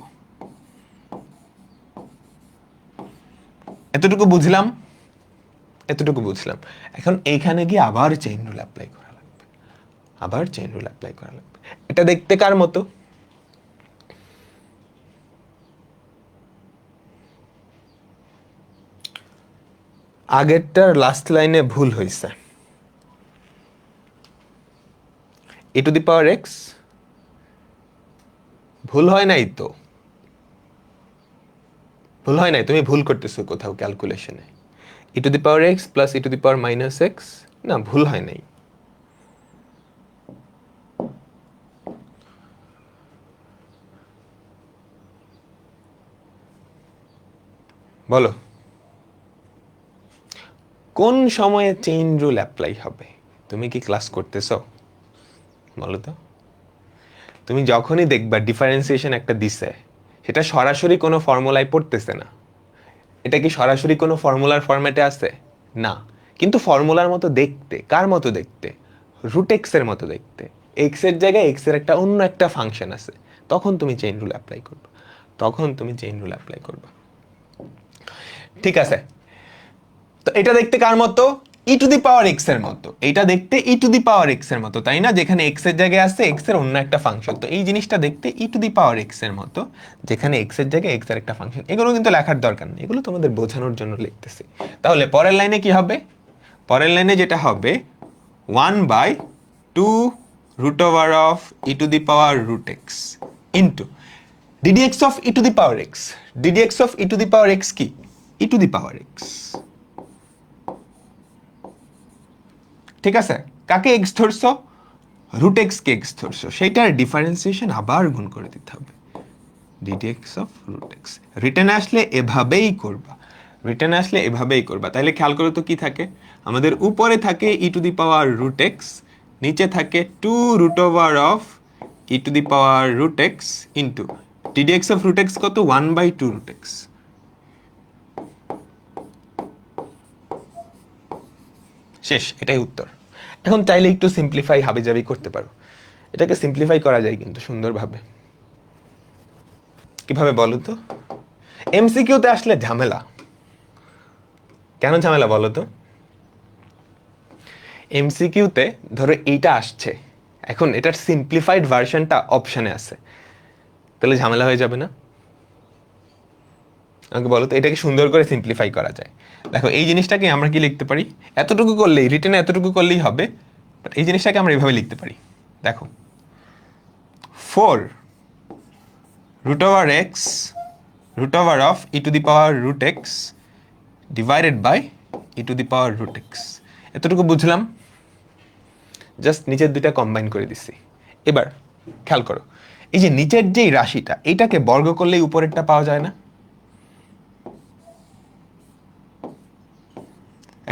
এতটুকু বুঝলাম, এতটুকু বুঝলাম। এখন এইখানে গিয়ে আবার চেইন রুল অ্যাপ্লাই করা লাগবে, আবার চেইন রুল অ্যাপ্লাই করা লাগবে। এটা দেখতে কার মতো? আগেরটার লাস্ট লাইনে ভুল হয়েছে। E to the power x ভুল হয় নাই তো, ভুল হয় নাই, তুমি ভুল করতেছো কোথাও ক্যালকুলেশনে। E to the power x plus e to the power minus x, না ভুল হয় নাই। বলো কোন সময়ে চেইন রুল অ্যাপ্লাই হবে? তুমি কি ক্লাস করতেছো? বলো তো। তুমি যখনই দেখবা ডিফারেন্সিয়েশন একটা দিছে, সেটা সরাসরি কোনো ফর্মুলায় পড়তেছে না। এটা কি সরাসরি কোনো ফর্মুলার ফরম্যাটে আছে? না, কিন্তু ফর্মুলার মতো দেখতে। কার মতো দেখতে? রুট এক্স এর মতো দেখতে। এক্স এর জায়গায় এক্স এর একটা অন্য একটা ফাংশন আছে, তখন তুমি চেইন রুল অ্যাপ্লাই করবে, তখন তুমি চেইন রুল অ্যাপ্লাই করবে। ঠিক আছে, তো এটা দেখতে কার মতো? ই টু দি পাওয়ার এক্স এর মতো। এটা দেখতে ই টু দি পাওয়ার এক্স এর মতো, তাই না? যেখানে এক্স এর জায়গায় আছে এক্স এর অন্য একটা ফাংশন। তো এই জিনিসটা দেখতে ই টু দি পাওয়ার এক্স এর মতো, যেখানে এক্স এর জায়গায় এক্স এর একটা ফাংশন। এগুলো কিন্তু লেখার দরকার নেই, এগুলো তোমাদের বোঝানোর জন্য লিখতেছি। তাহলে পরের লাইনে কি হবে? পরের লাইনে যেটা হবে 1/2 root over of e to the power root x into d d x of e to the power x. D d x of e to the power x কি? E to the power x. ঠিক আছে, কাকে এক্স ধরছো? রুট এক্স কে x ধরছো, সেইটার differentiation আবার গুণ করে দিতে হবে, d d x of root x. Return আসলে এভাবেই করবা, রিটার্ন আসলে এভাবেই করবা। তাইলে খেয়াল করো তো কি থাকে আমাদের? উপরে থাকে e to the power root x, নিচে থাকে 2 root over of e to the power root x into d d x of root x কত? 1/2 রুট এক্স। শেষ, এটাই উত্তর। এখন চাইলে একটু সিম্পলিফাই হাবিজাবি করতে পারো, এটাকে সিম্পলিফাই করা যায় কিন্তু সুন্দরভাবে। কিভাবে বলো তো? এমসিকিউতে আসলে ঝামেলা। কেন ঝামেলা বলো তো? এমসিকিউতে ধরো এইটা আসছে, এখন এটার সিম্পলিফাইড ভার্সনটা অপশনে আছে, তাহলে ঝামেলা হয়ে যাবে না? আমাকে বলো তো, এটাকে সুন্দর করে সিম্পলিফাই করা যায়। দেখো এই জিনিসটাকে আমরা কি লিখতে পারি? এতটুকু করলেই, রিটেনে এতটুকু করলেই হবে, বাট এই জিনিসটাকে আমরা এইভাবে লিখতে পারি। দেখো 4 root over x root over of e to the power root x divided by e to the power root x. এতটুকু বুঝলাম, জাস্ট নিচের দুইটা কম্বাইন করে দিছি। এবার খেয়াল করো, এই যে নিচের যেই রাশিটা, এটাকে বর্গ করলেই উপরেরটা পাওয়া যায় না?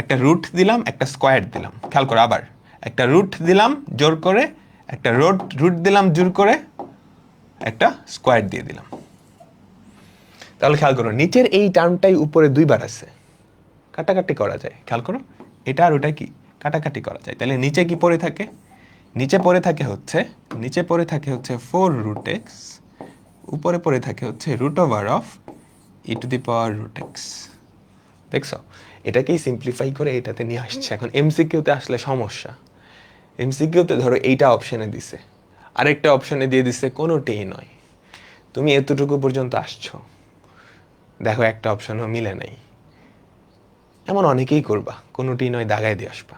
একটা রুট দিলাম, একটা স্কোয়ার দিলাম, খেয়াল করো আবার, একটা রুট দিলাম জোর করে, একটা রুট দিলাম জোর করে, একটা স্কোয়ার দিয়ে দিলাম। তাহলে খেয়াল করো নিচের এই টার্মটাই উপরে দুইবার আছে, কাটাকাটি করা যায়। খেয়াল করো এটা আর ওটা কি কাটাকাটি করা যায়। তাহলে নিচে কি পড়ে থাকে? নিচে পড়ে থাকে হচ্ছে, নিচে পড়ে থাকে হচ্ছে 4 রুট এক্স, উপরে পড়ে থাকে হচ্ছে root over of e to the power root x. দেখছো, এটাকেই সিম্পলিফাই করে এটাতে নিয়ে আসছে। এখন এমসিকিউতে আসলে সমস্যা। এমসিকিউতে ধরো এইটা অপশনে দিছে, আরেকটা অপশনে দিয়ে দিছে কোনোটাই নয়, তুমি এতটুকু পর্যন্ত আসছো, দেখো একটা অপশনও মিলে নাই, এমন অনেকেই করবা, কোনোটি নয় দাগায় দিয়ে আসবা।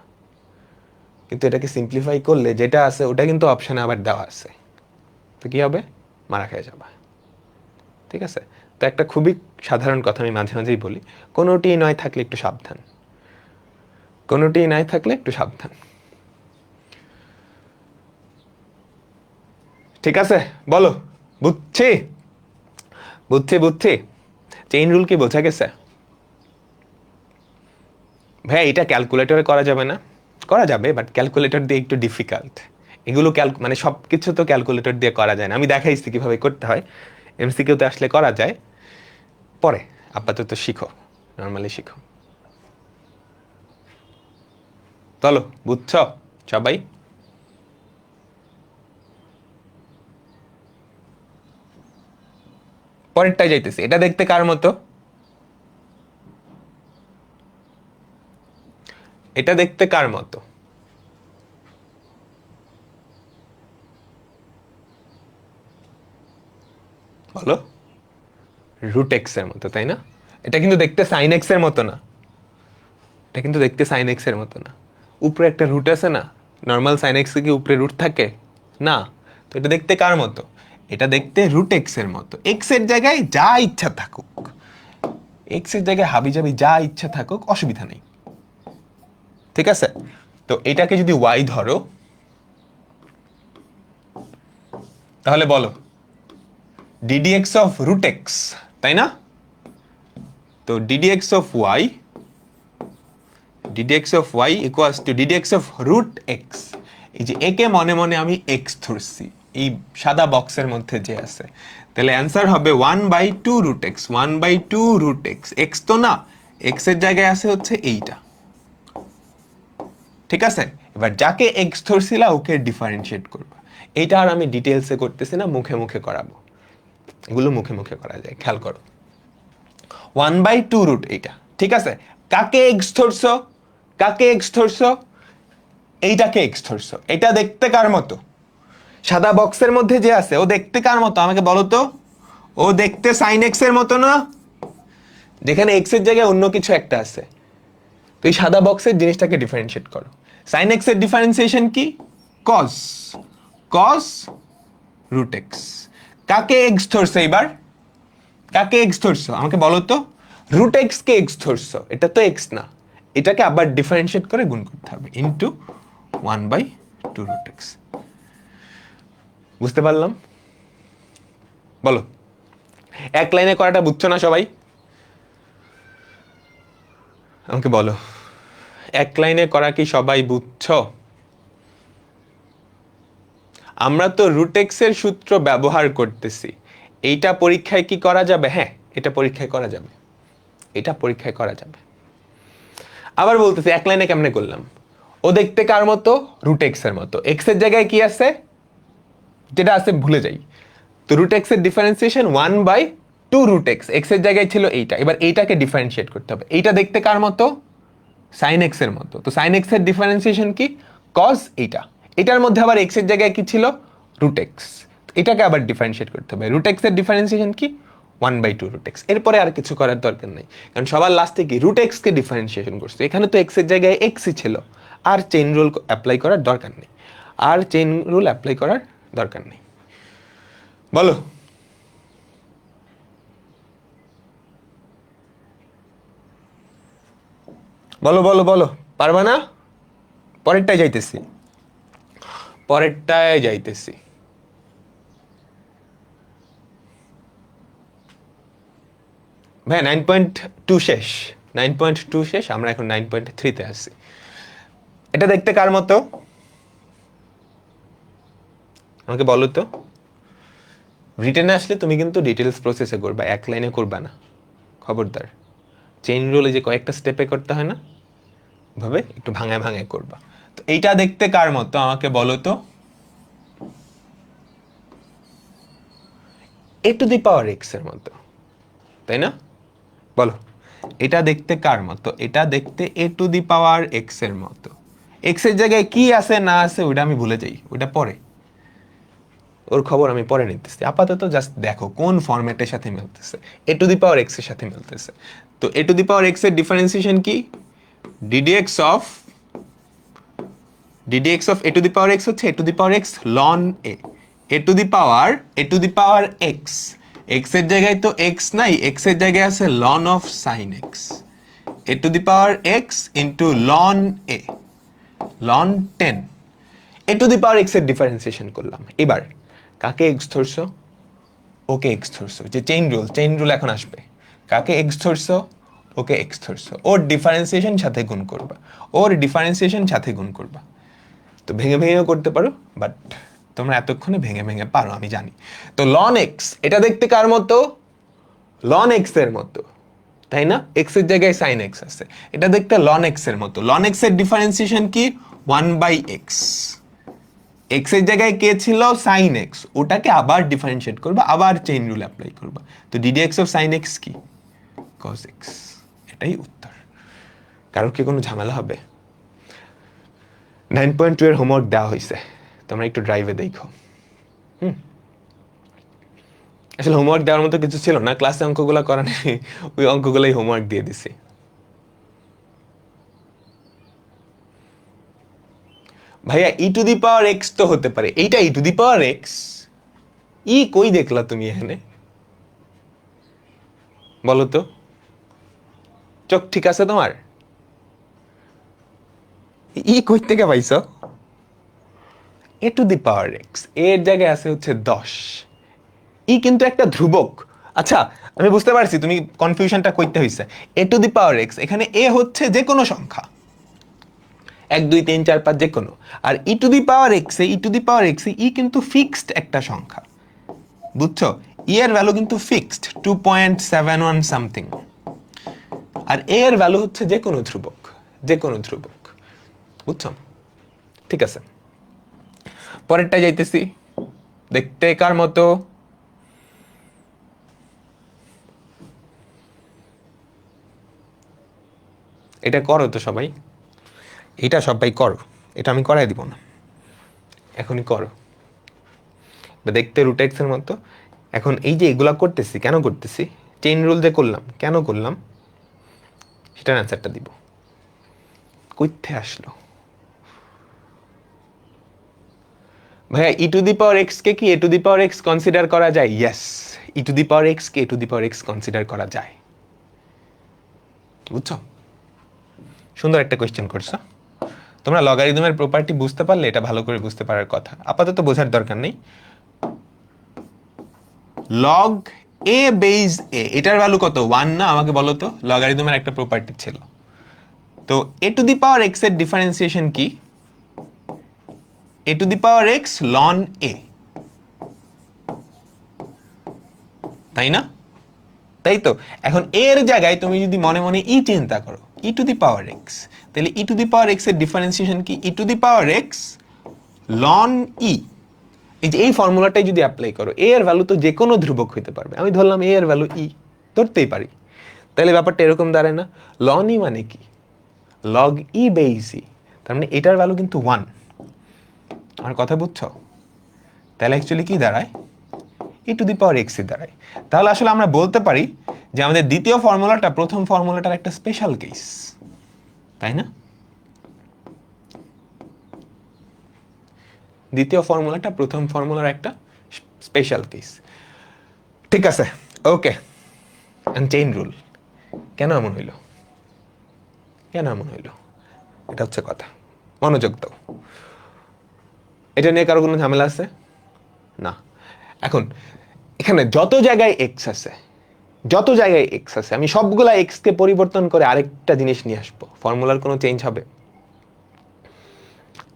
কিন্তু এটাকে সিম্পলিফাই করলে যেটা আছে ওটা কিন্তু অপশনে আবার দেওয়া আছে, তো কি হবে? মারা খেয়ে যাবা। ঠিক ঠিক আছে? তো একটা খুবই সাধারণ কথা আমি মাঝে মাঝেই বলি, কোনোটি নয় থাকলে একটু সাবধান, কোনোটি নাই থাকলে একটু সাবধান। ঠিক আছে, বলো। বুঝছি বুঝছি বুঝছি। চেইন রুল কি বোঝা গেছে? ভাই এটা ক্যালকুলেটরে করা যাবে না? করা যাবে, বাট ক্যালকুলেটর দিয়ে একটু ডিফিকাল্ট। এগুলো মানে সব কিছু তো ক্যালকুলেটর দিয়ে করা যায় না। আমি দেখাইছি কিভাবে করতে হয়, এমসিকিউতে আসলে করা যায় পরে, আপাতত শিখো, নর্মালি শিখো। চলো, বুঝছো সবাই? পরেরটাই যাইতেছি। এটা দেখতে কার মতো? এটা দেখতে কার মতো? বলো। রুট এক্স এর মতো, তাই না? এটা কিন্তু দেখতে সাইন এক্স এর মতো না, এটা কিন্তু দেখতে সাইন এক্স এর মতো না। উপরে একটা রুট আছে না, নর্মাল সাইন এক্স কি উপরে রুট থাকে না? তো এটা দেখতে কার মতো? এটা দেখতে রুট এক্স এর মতো। এক্স এর জায়গায় যা ইচ্ছা থাকুক, এক্স এর জায়গায় হাবি জাবি যা ইচ্ছা থাকুক, অসুবিধা নেই, ঠিক আছে? তো এটাকে যদি ওয়াই ধরো, তাহলে বলো ডিডিএক্স অফ রুট এক্স, তাই না? তো d d x of y, d d x of y equals to d d x of root x. এই যে একে মনে মনে আমি এক্স ধরছি, এই সাদা বক্সের মধ্যে যে আছে, তাহলে অ্যান্সার হবে 1/2 root x. 1/2 root x, x তো না, এক্স এর জায়গায় আছে হচ্ছে এইটা, ঠিক আছে? এবার যাকে এক্স ধরছিলা ওকে ডিফারেন্সিয়েট করবা। এইটা আর আমি ডিটেলসে করতেছি না, মুখে মুখে করাবো। এগুলো মুখে মুখে করা যায়, খেয়াল করো। 1/2 রুট এইটা, ঠিক আছে? কাকে এক্স ধরছো? কাকে এক্স ধরছো? এইটাকে এক্স ধরছো। এটা দেখতে কার মতো? সাদা বক্সের মধ্যে যে আছে ও দেখতে কার মতো আমাকে বলো তো? ও দেখতে সাইন এক্স এর মতো না? যেখানে এক্স এর জায়গায় অন্য কিছু একটা আছে। তো এই সাদা বক্সের জিনিসটাকে ডিফারেন্সিয়েট করো। সাইন এক্স এর ডিফারেন্সিয়েশন কি? কস, কস রুট এক্স। কাকে এক্স ধরছো এবার? কাকে এক্স ধরছো আমাকে বলো তো? রুট এক্স কে এক্স ধরছো, এটা তো এক্স না। এটাকে আবার ডিফারেন্সিয়েট করে গুণ করতে হবে, ইন্টু 1/2 রুট এক্স। বুঝতে পারলাম? বলো। এক লাইনে করাটা বুঝছো না সবাই? আমাকে বলো, এক লাইনে করা কি সবাই বুঝছো? আমরা তো রুট এক্স এর সূত্র ব্যবহার করতেছি। এইটা পরীক্ষায় কি করা যাবে? হ্যাঁ, এটা পরীক্ষায় করা যাবে, এটা পরীক্ষায় করা যাবে। আবার বলতেছি, এক লাইনে কেমনে করলাম? ও দেখতে কার মতো? রুট এক্স এর মতো। এক্স এর জায়গায় কি আছে? যেটা আছে ভুলে যাই। তো রুট এক্স এর ডিফারেন্সিয়েশন 1/2 রুট এক্স। এক্স এর জায়গায় ছিল এইটা, এবার এইটাকে ডিফারেন্সিয়েট করতে হবে। এইটা দেখতে কার মতো? সাইন এক্স এর মতো। তো সাইন এক্স এর ডিফারেন্সিয়েশন কি? কজ এইটা। এটার মধ্যে আবার এক্স এর জায়গায় কি ছিল? Root x. এটাকে আবার ডিফারেন্সিয়েট করতে হবে। রুট এক্স এর ডিফারেন্সিয়েশন কি? 1/2 রুট এক্স। এরপরে আর কিছু করার দরকার নেই, কারণ সবার লাস্টে কি রুট এক্স কে ডিফারেন্সিয়েশন করছে। এখানে তো এক্স এর জায়গায় এক্সই ছিল, আর চেইন রুল অ্যাপ্লাই করার দরকার নেই, আর চেইন রুল অ্যাপ্লাই করার দরকার নেই। বলো। বলো বলো বলো, পারবা না? পরেরটায় যাইতেছি, পরেরটায় যাইতেছি। ভাই 9.2 শেষ, 9.2 শেষ, আমরা এখন 9.3-তে আসছি। এটা দেখতে কার মতো আমাকে বলো তো? রিটেনে আসলে তুমি কিন্তু ডিটেলস প্রসেসে করবা, এক লাইনে করবা না, খবরদার। চেইন রুলে যে কয়েকটা স্টেপে করতে হয় না, ভাবে একটু ভাঙায় ভাঙায় করবা। তো এইটা দেখতে কার মতো আমাকে বলো তো? A to the power x এর মতো, তাই না? বলো, এটা দেখতে কার মতো? এটা দেখতে এ টু দি পাওয়ার এক্স এর মতো। এক্স এর জায়গায় কি আছে না আছে ওটা আমি ভুলে যাই, ওটা পরে, ওর খবর আমি পরে নিতেছি। আপাতত জাস্ট দেখো কোন ফরম্যাটের সাথে মিলতেছে। এ টু দি পাওয়ার এক্স এর সাথে মিলতেছে। তো a to the power x এর ডিফারেন্সিয়েশন কি? D d x of, d d x of a to the power x হচ্ছে a to the power x ln a. A to the power, a to the power x x এর জায়গায় তো x নাই, x এর জায়গায় আছে ln of sine x, a to the power x into ln a, ln 10, a to the power x এর differentiation করলাম। এবার কাকে এক্স ধরছো? ওকে এক্স ধরছো, যে চেইন রুল এখন আসবে। কাকে এক্স ধরছো? ওকে এক্স ধরছো, ওর ডিফারেন্সিয়েশন সাথে গুণ করবা, ওর ডিফারেন্সিয়েশন সাথে গুণ করবা। তো ভেঙে ভেঙেও করতে পারো, বাট তোমরা এতক্ষণে ভেঙে ভেঙে পারো আমি জানি। তো লন এক্স, এটা দেখতে কার মতো? লন এক্স এর মতো, তাই না? এক্স এর জায়গায় সাইন এক্স আছে, এটা দেখতে লন এক্স এর মতো। লন এক্স এর ডিফারেন্সিয়েশন কি? 1/x। এক্স এর জায়গায় কে ছিল? সাইন এক্স, ওটাকে আবার ডিফারেন্সিয়েট করবা, আবার চেইন রুল অ্যাপ্লাই করবা। তো ডিডিএক্স অফ সাইন এক্স কি? Cos x. এটাই উত্তর। কারোর কি কোনো ঝামেলা হবে? 9.2 এর হোমওয়ার্ক দেওয়া হয়েছে, তোমরা একটু ড্রাইভে দেখো। আসলে হোমওয়ার্ক দেওয়ার মতো কিছু ছিল না, ক্লাসে অঙ্কগুলো করা নেই, ওই অঙ্কগুলোই হোমওয়ার্ক দিয়ে দিছি। ভাইয়া ই টু দি পাওয়ার এক্স তো হতে পারে, এইটা ই টু দি পাওয়ার এক্স। ই কই দেখলা তুমি এখানে? বলো তো, চোখ ঠিক আছে তোমার? ই কই থেকে পাইছো? এ টু দি পাওয়ার এক্স, এর জায়গায় আছে হচ্ছে 10। ই কিন্তু একটা ধ্রুবক। আচ্ছা, আমি বুঝতে পারছি তুমি কনফিউশনটা কইতে হইছে। এ টু দি পাওয়ার এক্স, এখানে এ হচ্ছে যে কোনো সংখ্যা, 1 2 3 4 5 যে কোনো। আর e to the power x, e to the power x, e কিন্তু ফিক্সড একটা সংখ্যা, বুঝছো? ই এর ভ্যালু কিন্তু ফিক্সড 2.71 সামথিং, আর এ এর ভ্যালু হচ্ছে যে কোনো ধ্রুবক, যে কোনো ধ্রুবক, বুঝছো? ঠিক আছে, পরেরটা যাইতেছি। দেখতে কার মতো? এটা করো তো সবাই, এটা সবাই করো, এটা আমি করাই দিব না, এখনই করো। দেখতে রুট এক্স এর মতো। এখন এই যে এগুলা করতেছি, কেন করতেছি? চেইন রুল যে করলাম, কেন করলাম সেটার অ্যান্সারটা দিব। কইতে আসলো ভাইয়া, ই টু দি পাওয়ার এক্স কে কি a to the power x consider করা যায়? Yes, e to the power x কে a to the power x consider করা যায়, বুঝছো? সুন্দর একটা কোয়েশ্চেন করছো। তোমরা লগারিদমের প্রপার্টি বুঝতে পারলে এটা ভালো করে বুঝতে পারার কথা, আপাতত বোঝার দরকার নেই। লগ এ বেস এ, এটার ভ্যালু কত? 1 না? আমাকে বলো তো, লগারিদমের একটা প্রপার্টি ছিল। তো a to the power x এর ডিফারেন্সিয়েশন কি? A to the power x ln a, তাই না? তাই তো। এখন এর জায়গায় তুমি যদি মনে মনে ই চিন্তা করো, ই টু দি পাওয়ার এক্স, তাহলে e to the power x এর ডিফারেন্সিয়েশন কি? E to the power x ln e. এই যে এই ফর্মুলাটাই যদি অ্যাপ্লাই করো, এ এর ভ্যালু তো যে কোনো ধ্রুবক হইতে পারবে। আমি ধরলাম এ এর ভ্যালু ই, ধরতেই পারি। তাহলে ব্যাপারটা এরকম দাঁড়ায় না? লন ই মানে কি? লগ ই বেস ই, তার মানে এটার ভ্যালু কিন্তু 1। আমার কথা বুঝছো? তাহলে অ্যাকচুয়ালি কি দাঁড়ায়? ই টু দি পাওয়ার এক্স দাঁড়ায়। তাহলে আসলে আমরা বলতে পারি যে আমাদের দ্বিতীয় ফর্মুলাটা প্রথম ফর্মুলাটার একটা স্পেশাল কেস, তাই না? দ্বিতীয় ফর্মুলাটা প্রথম ফর্মুলার একটা স্পেশাল কেস। ঠিক আছে, ওকে। চেইন রুল কেন এমন হইল? কেন এমন হইল? এটা হচ্ছে কথা, মনোযোগ দাও। এটা নিয়ে কারো কোনো ঝামেলা আছে? না। এখন এখানে যত জায়গায় এক্স আছে, যত জায়গায় এক্স আছে, আমি সবগুলা এক্স কে পরিবর্তন করে আরেকটা জিনিস নিয়ে আসবো, ফর্মুলার কোনো চেঞ্জ হবে?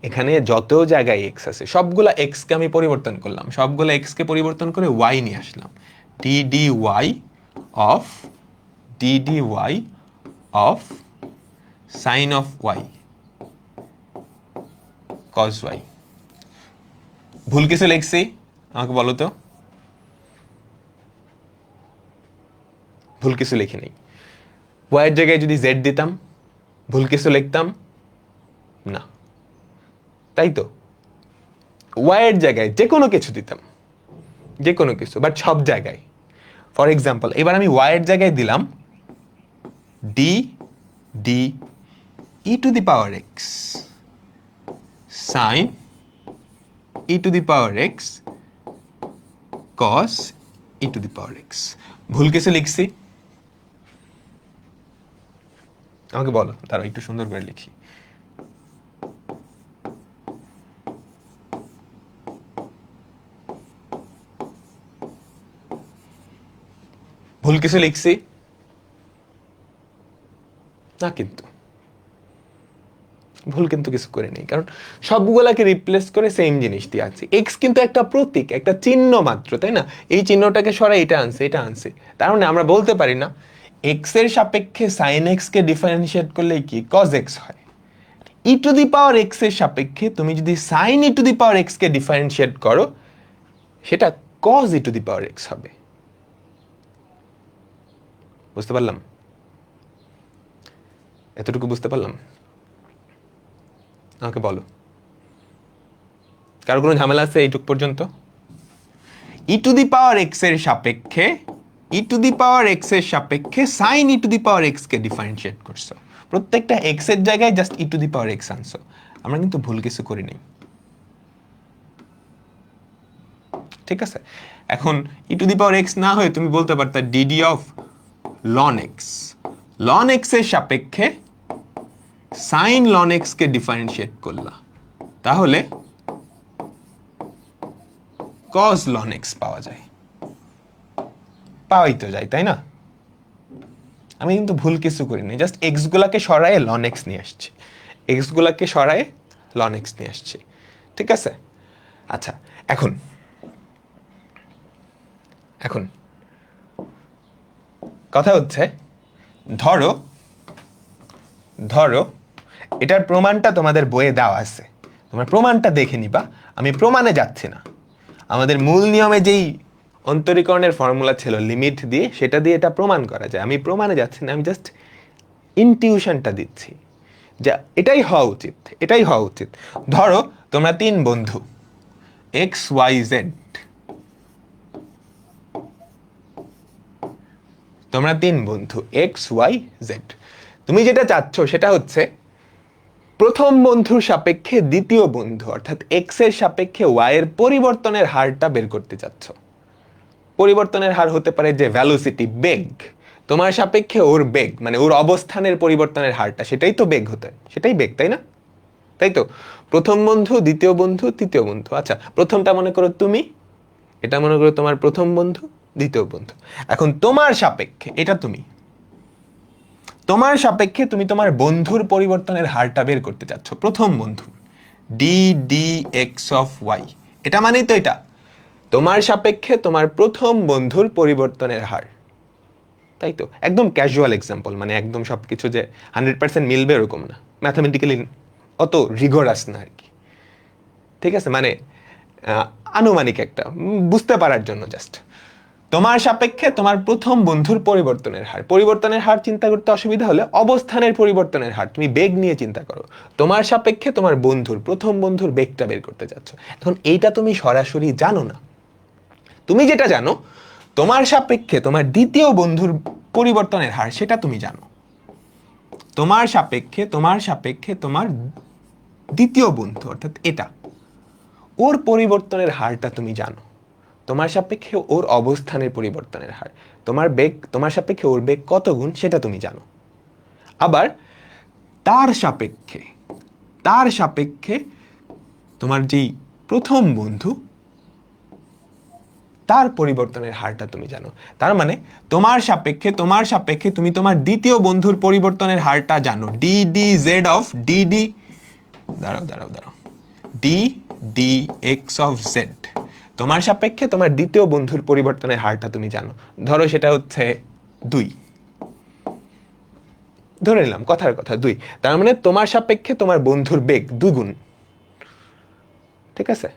এখানে যত জায়গায় এক্স আছে সবগুলা এক্স কে আমি পরিবর্তন করলাম, সবগুলা এক্স কে পরিবর্তন করে ওয়াই নিয়ে আসলাম। D y of sine of y cos y. ভুল কিছু লিখছি? আমাকে বলো তো, ভুল কিছু লিখি নেই। ওয়াইয়ের জায়গায় যদি জেড দিতাম ভুল কিছু লিখতাম না, তাই তো? ওয়াইয়ের জায়গায় যে কোনো কিছু দিতাম, যে কোনো কিছু, বাট সব জায়গায়। ফর এক্সাম্পল, এবার আমি ওয়াইয়ের জায়গায় দিলাম D D E to the power x sign e to the power x cos E to the power x. ভুল কিছু লিখছি? আমাকে বলো, তারা একটু সুন্দর করে লিখি। ভুল কিছু লিখছি না? কিন্তু ভুল কিন্তু কিছু করে নেই, কারণ সবগুলাকে রিপ্লেস করে সেম জিনিস দিয়ে আছে। এক্স কিন্তু একটা প্রতীক, একটা চিহ্ন মাত্র, তাই না? এই চিহ্নটাকে সরাই এটা আনছে, এটা আনছে। তার মানে আমরা বলতে পারি না এক্স এর সাপেক্ষে সাইন এক্স কে ডিফারেন্সিয়েট করলে কি কজ এক্স হয়। ই টু দি পাওয়ার এক্স এর সাপেক্ষে তুমি যদি sine e to the power x কে ডিফারেন্সিয়েট করো, সেটা cos e to the power x হবে। বুঝতে পারলাম? এতটুকু বুঝতে পারলাম? আমাকে বলো, কারো কোনো ঝামেলা আছে এইটুক পর্যন্ত? ই টু দি পাওয়ার এক্স এর সাপেক্ষে, ই টু দি পাওয়ার এক্স এর সাপেক্ষে sign e to the power x কে ডিফারেন্সিয়েট করছো, প্রত্যেকটা এক্স এর জায়গায় just E to the power x আনছো। আমরা কিন্তু ভুল কিছু করি নাই, ঠিক আছে? এখন ই টু দি পাওয়ার এক্স না হয়ে তুমি বলতে পারতা d d of ln x. Ln x এর সাপেক্ষে সাইন লন এক্স কে ডিফারেন্সিয়েট করলা, তাহলে কজ লন এক্স পাওয়া যায়। পাওয়াই তো যায়, তাই না? আমি কিন্তু ভুল কিছু করিনি, জাস্ট এক্স গুলাকে সরায়ে লন এক্স নিয়ে আসছি, এক্স গুলাকে সরায়ে লন এক্স নিয়ে আসছি, ঠিক আছে? আচ্ছা, এখন এখন কথা হচ্ছে, ধরো ধরো এটার প্রমাণটা তোমাদের বইয়ে দেওয়া আছে, তোমরা প্রমাণটা দেখে নিবা, আমি প্রমাণে যাচ্ছি না। আমাদের মূল নিয়মে যেই অন্তরীকরণের ফর্মুলা ছিল লিমিট দিয়ে, সেটা দিয়ে এটা প্রমাণ করা যায়। আমি প্রমাণে যাচ্ছি না, আমি জাস্ট ইনটিউশনটা দিচ্ছি যা এটাই হওয়া উচিত, এটাই হওয়া উচিত। ধরো তোমরা 3 বন্ধু এক্স ওয়াই জেড, তোমরা 3 বন্ধু এক্স ওয়াই জেড। তুমি যেটা চাচ্ছ সেটা হচ্ছে প্রথম বন্ধুর সাপেক্ষে দ্বিতীয় বন্ধু অর্থাৎ এক্স এর সাপেক্ষে ওয়াই এর পরিবর্তনের হারটা বের করতে চাচ্ছ। পরিবর্তনের হার হতে পারে যে ভ্যালোসিটি, বেগ। তোমার সাপেক্ষে ওর বেগ মানে ওর অবস্থানের পরিবর্তনের হারটা, সেটাই তো বেগ হতে, সেটাই বেগ, তাই না? তাই তো, প্রথম বন্ধু, দ্বিতীয় বন্ধু, তৃতীয় বন্ধু। আচ্ছা, প্রথমটা মনে করো তুমি, এটা মনে করো তোমার প্রথম বন্ধু, দ্বিতীয় বন্ধু। এখন তোমার সাপেক্ষে, এটা তুমি, তোমার সাপেক্ষে তুমি তোমার বন্ধুর পরিবর্তনের হারটা বের করতে চাচ্ছ, প্রথম বন্ধু d d x of y. এটা মানেই তো এটা তোমার সাপেক্ষে তোমার প্রথম বন্ধুর পরিবর্তনের হার, তাই তো? একদম ক্যাজুয়াল এক্সাম্পল, মানে একদম সবকিছু যে 100% মিলবে এরকম না, ম্যাথামেটিক্যালি অত রিগোরাস না আর কি, ঠিক আছে? মানে আনুমানিক একটা বুঝতে পারার জন্য জাস্ট। তোমার সাপেক্ষে তোমার প্রথম বন্ধুর পরিবর্তনের হার, পরিবর্তনের হার চিন্তা করতে অসুবিধা হলে অবস্থানের পরিবর্তনের হার, তুমি বেগ নিয়ে চিন্তা করো। তোমার সাপেক্ষে তোমার বন্ধুর, প্রথম বন্ধুর বেগটা বের করতে যাচ্ছ। এখন এইটা তুমি সরাসরি জানো না, তুমি যেটা জানো তোমার সাপেক্ষে তোমার দ্বিতীয় বন্ধুর পরিবর্তনের হার, সেটা তুমি জানো। তোমার সাপেক্ষে তোমার দ্বিতীয় বন্ধু অর্থাৎ এটা, ওর পরিবর্তনের হারটা তুমি জানো। তোমার সাপেক্ষে ওর অবস্থানের পরিবর্তনের হার, তোমার বেগ, তোমার সাপেক্ষে ওর বেগ কত গুণ সেটা তুমি জানো। আবার তার সাপেক্ষে তোমার যেই প্রথম বন্ধু, তার পরিবর্তনের হারটা তুমি জানো। তার মানে তোমার সাপেক্ষে তুমি তোমার দ্বিতীয় বন্ধুর পরিবর্তনের হারটা জানো, d d z of d d, দাঁড়াও d d x of z. তোমার সাপেক্ষে তোমার দ্বিতীয় বন্ধুর পরিবর্তনের হারটা তুমি জানো, ধরো সেটা হচ্ছে 2, ধরে নিলাম কথার কথা 2। তার মানে তোমার সাপেক্ষে তোমার বন্ধুর বেগ 2 গুণ, ঠিক আছে?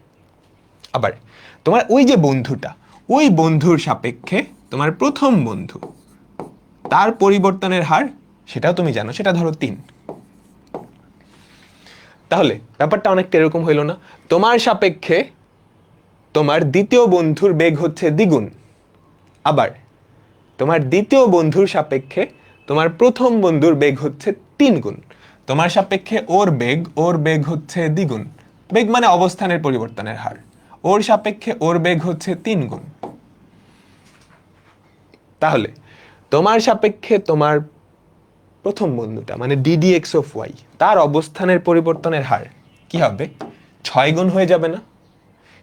আবার তোমার ওই যে বন্ধুটা, ওই বন্ধুর সাপেক্ষে তোমার প্রথম বন্ধু, তার পরিবর্তনের হার সেটাও তুমি জানো, সেটা ধরো 3। তাহলে ব্যাপারটা অনেকটা এরকম হইল না? তোমার সাপেক্ষে তোমার দ্বিতীয় বন্ধুর বেগ হচ্ছে দ্বিগুণ, আবার তোমার দ্বিতীয় বন্ধুর সাপেক্ষে তোমার প্রথম বন্ধুর বেগ হচ্ছে 3 গুণ। তোমার সাপেক্ষে ওর বেগ হচ্ছে দ্বিগুণ, বেগ মানে অবস্থানের পরিবর্তনের হার, ওর সাপেক্ষে ওর বেগ হচ্ছে 3 গুণ। তাহলে তোমার সাপেক্ষে তোমার প্রথম বন্ধুটা মানে ddx অফ ওয়াই, তার অবস্থানের পরিবর্তনের হার কি হবে? 6 গুণ হয়ে যাবে না?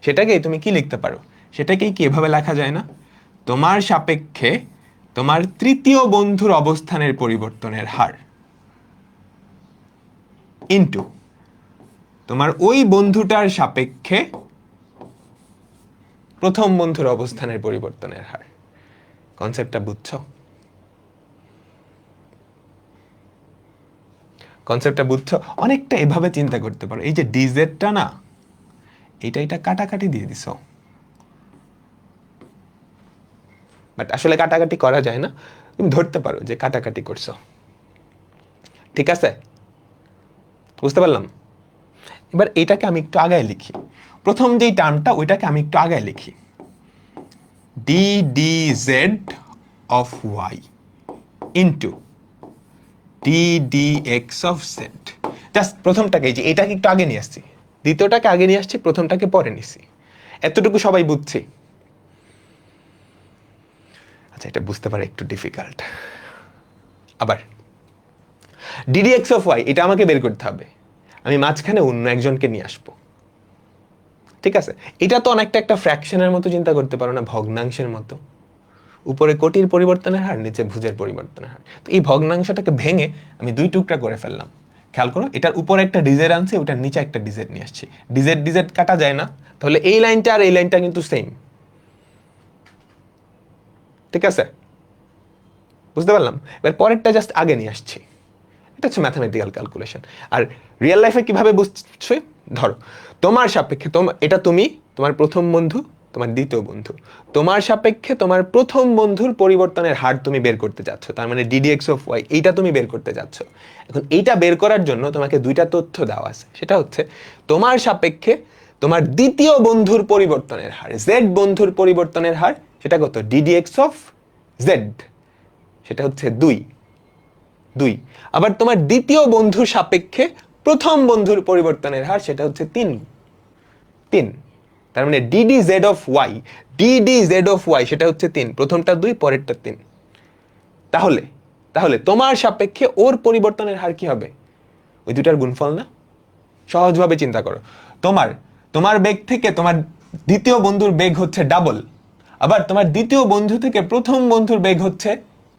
সেটাকেই তুমি কি লিখতে পারো, সেটাকেই কি এভাবে লেখা যায় না? তোমার সাপেক্ষে তোমার তৃতীয় বন্ধুর অবস্থানের পরিবর্তনের হার ইনটু তোমার ওই বন্ধুটার সাপেক্ষে প্রথম বন্ধুর অবস্থানের পরিবর্তনের হার। কনসেপ্টটা বুঝছো? কনসেপ্টটা বুঝছো? অনেকটা এভাবে চিন্তা করতে পারো, এই যে ডিজেডটা না, এটা কাটাকাটি দিয়ে দিছো, বাট আসলে কাটাকাটি করা যায় না, তুমি ধরতে পারো যে কাটাকাটি করছো। ঠিক আছে, বুঝতে পারলাম? এবার এটাকে আমি একটু আগায় লিখি, প্রথম যেই টার্মটা ওইটাকে আমি একটু আগায় লিখি, d d z of y into d d x of z. Just প্রথমটাকে, যে এটাকে একটু আগে নিয়ে আসছি, দ্বিতীয়টাকে আগে নিয়ে আসছি, প্রথমটাকে পরে নিছি। এতটুকু সবাই বুঝছি? আচ্ছা, এটা বুঝতে পারে একটু ডিফিকাল্ট। আবার ডিডি এক্স অফ ওয়াই, এটা আমাকে বের করতে হবে, আমি মাঝখানে অন্য একজনকে নিয়ে আসবো। ঠিক আছে, এটা তো অনেকটা একটা ফ্র্যাকশনের মতো চিন্তা করতে পারো না, ভগ্নাংশের মতো। উপরে কোটির পরিবর্তনের হার, নিচে ভুজের পরিবর্তনের হার। তো এই ভগ্নাংশটাকে ভেঙে আমি 2 টুকরা করে ফেললাম। খেয়াল করো, এটার উপরে একটা ডিজেড আনছি, ওটার নিচে একটা ডিজেড নিয়ে আসছি। ডিজেড ডিজেড কাটা যায় না, তাহলে এই লাইনটা আর এই লাইনটা কিন্তু সেম। ঠিক আছে, বুঝতে পারলাম? এবার পরেরটা জাস্ট আগে নিয়ে আসছি। এটা হচ্ছে ম্যাথমেটিক্যাল ক্যালকুলেশন। আর রিয়েল লাইফে কিভাবে বুঝছো? ধরো তোমার সাপেক্ষে এটা তুমি, তোমার প্রথম বন্ধু, তোমার দ্বিতীয় বন্ধু, তোমার সাপেক্ষে তোমার প্রথম বন্ধুর পরিবর্তনের হার তুমি বের করতে যাচ্ছ, তার মানে ddx অফ ওয়াই, এইটা তুমি বের করতে যাচ্ছ। এখন এইটা বের করার জন্য তোমাকে 2টা তথ্য দেওয়া আছে, সেটা হচ্ছে তোমার সাপেক্ষে তোমার দ্বিতীয় বন্ধুর পরিবর্তনের হার, জেড বন্ধুর পরিবর্তনের হার, সেটা কত? ddx অফ জেড, সেটা হচ্ছে 2। আবার তোমার দ্বিতীয় বন্ধুর সাপেক্ষে প্রথম বন্ধুর পরিবর্তনের হার, সেটা হচ্ছে 3। তার মানে d d z of y, d d z of y সেটা হচ্ছে 3, প্রথমটা 2, পরেরটা 3। তাহলে তাহলে তোমার সাপেক্ষে ওর পরিবর্তনের হার কি হবে? ওই দুটার গুণফল না? সহজভাবে চিন্তা করো, তোমার তোমার বেগ থেকে তোমার দ্বিতীয় বন্ধুর বেগ হচ্ছে ডাবল, আবার তোমার দ্বিতীয় বন্ধু থেকে প্রথম বন্ধুর বেগ হচ্ছে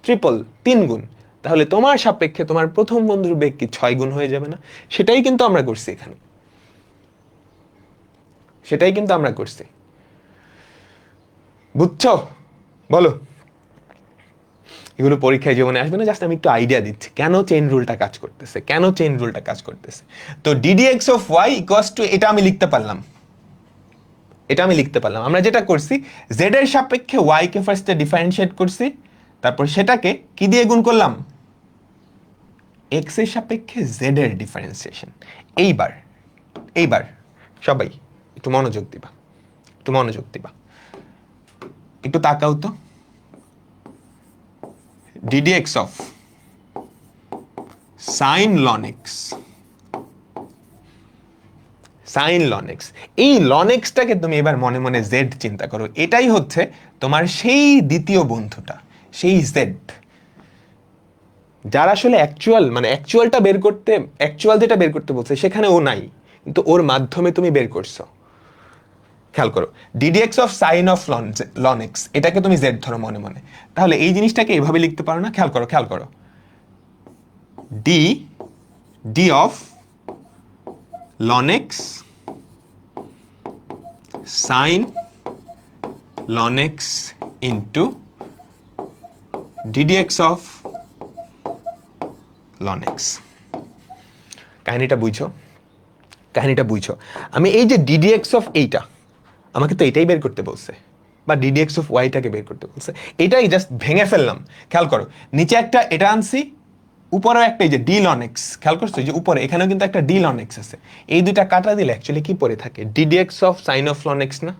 ট্রিপল, 3 গুণ। তাহলে তোমার সাপেক্ষে তোমার প্রথম বন্ধুর বেগ কি 6 গুণ হয়ে যাবে না? সেটাই কিন্তু আমরা করছি এখানে, সেটাই কিন্তু আমরা করছি। বুঝছো? বলো। এগুলো পরীক্ষায় জীবনে আসবে না, জাস্ট আমি একটু আইডিয়া দিচ্ছি কেন চেইন রুলটা কাজ করতেছে, কেন চেইন রুলটা কাজ করতেছে। তো ddx of y equals two, এটা আমি লিখতে পারলাম, এটা আমি লিখতে পারলাম। আমরা যেটা করছি, z এর সাপেক্ষে y কে ফার্স্টে ডিফারেন্সিয়েট করছি, তারপর সেটাকে কি দিয়ে গুণ করলাম? x এর সাপেক্ষে z এর ডিফারেন্সিয়েশন। এইবার এইবার সবাই একটু মনোযোগ দিবা, একটু মনোযোগ দিবা, একটু তাকাও তো। ddx of sin ln x, sin ln x, এই ln x টাকে তুমি এবার মনে মনে z চিন্তা করো, এটাই হচ্ছে তোমার সেই দ্বিতীয় বন্ধুটা, সেই z, যার আসলে অ্যাকচুয়াল মানে অ্যাকচুয়ালটা বের করতে, অ্যাকচুয়াল যেটা বের করতে বলছে সেখানে ও নাই, কিন্তু ওর মাধ্যমে তুমি বের করছো। খেয়াল করো, ddx of sin of ln x, এটাকে তুমি z ধরো মনে মনে, তাহলে এই জিনিসটাকে এভাবে লিখতে পারো না? খেয়াল করো, খেয়াল করো, d of ln x sin ln x into ddx of ln x। কাহিনীটা বুঝছো? কাহিনীটা বুঝছো? আমি এই যে ddx of এইটা, আমাকে তো এটাই বের করতে বলছে, বা ddx of y-টাকে বের করতে বলছে, এটাই জাস্ট ভেঙে ফেললাম। খেয়াল করো, নিচে একটা এটা আনছি, উপরেও একটা এই যে d ln x, খেয়াল করছো যে উপরে এখানেও কিন্তু একটা d ln x আছে, এই দুইটা কাটা দিলে অ্যাকচুয়ালি কি পড়ে থাকে? ddx of sin of ln x না?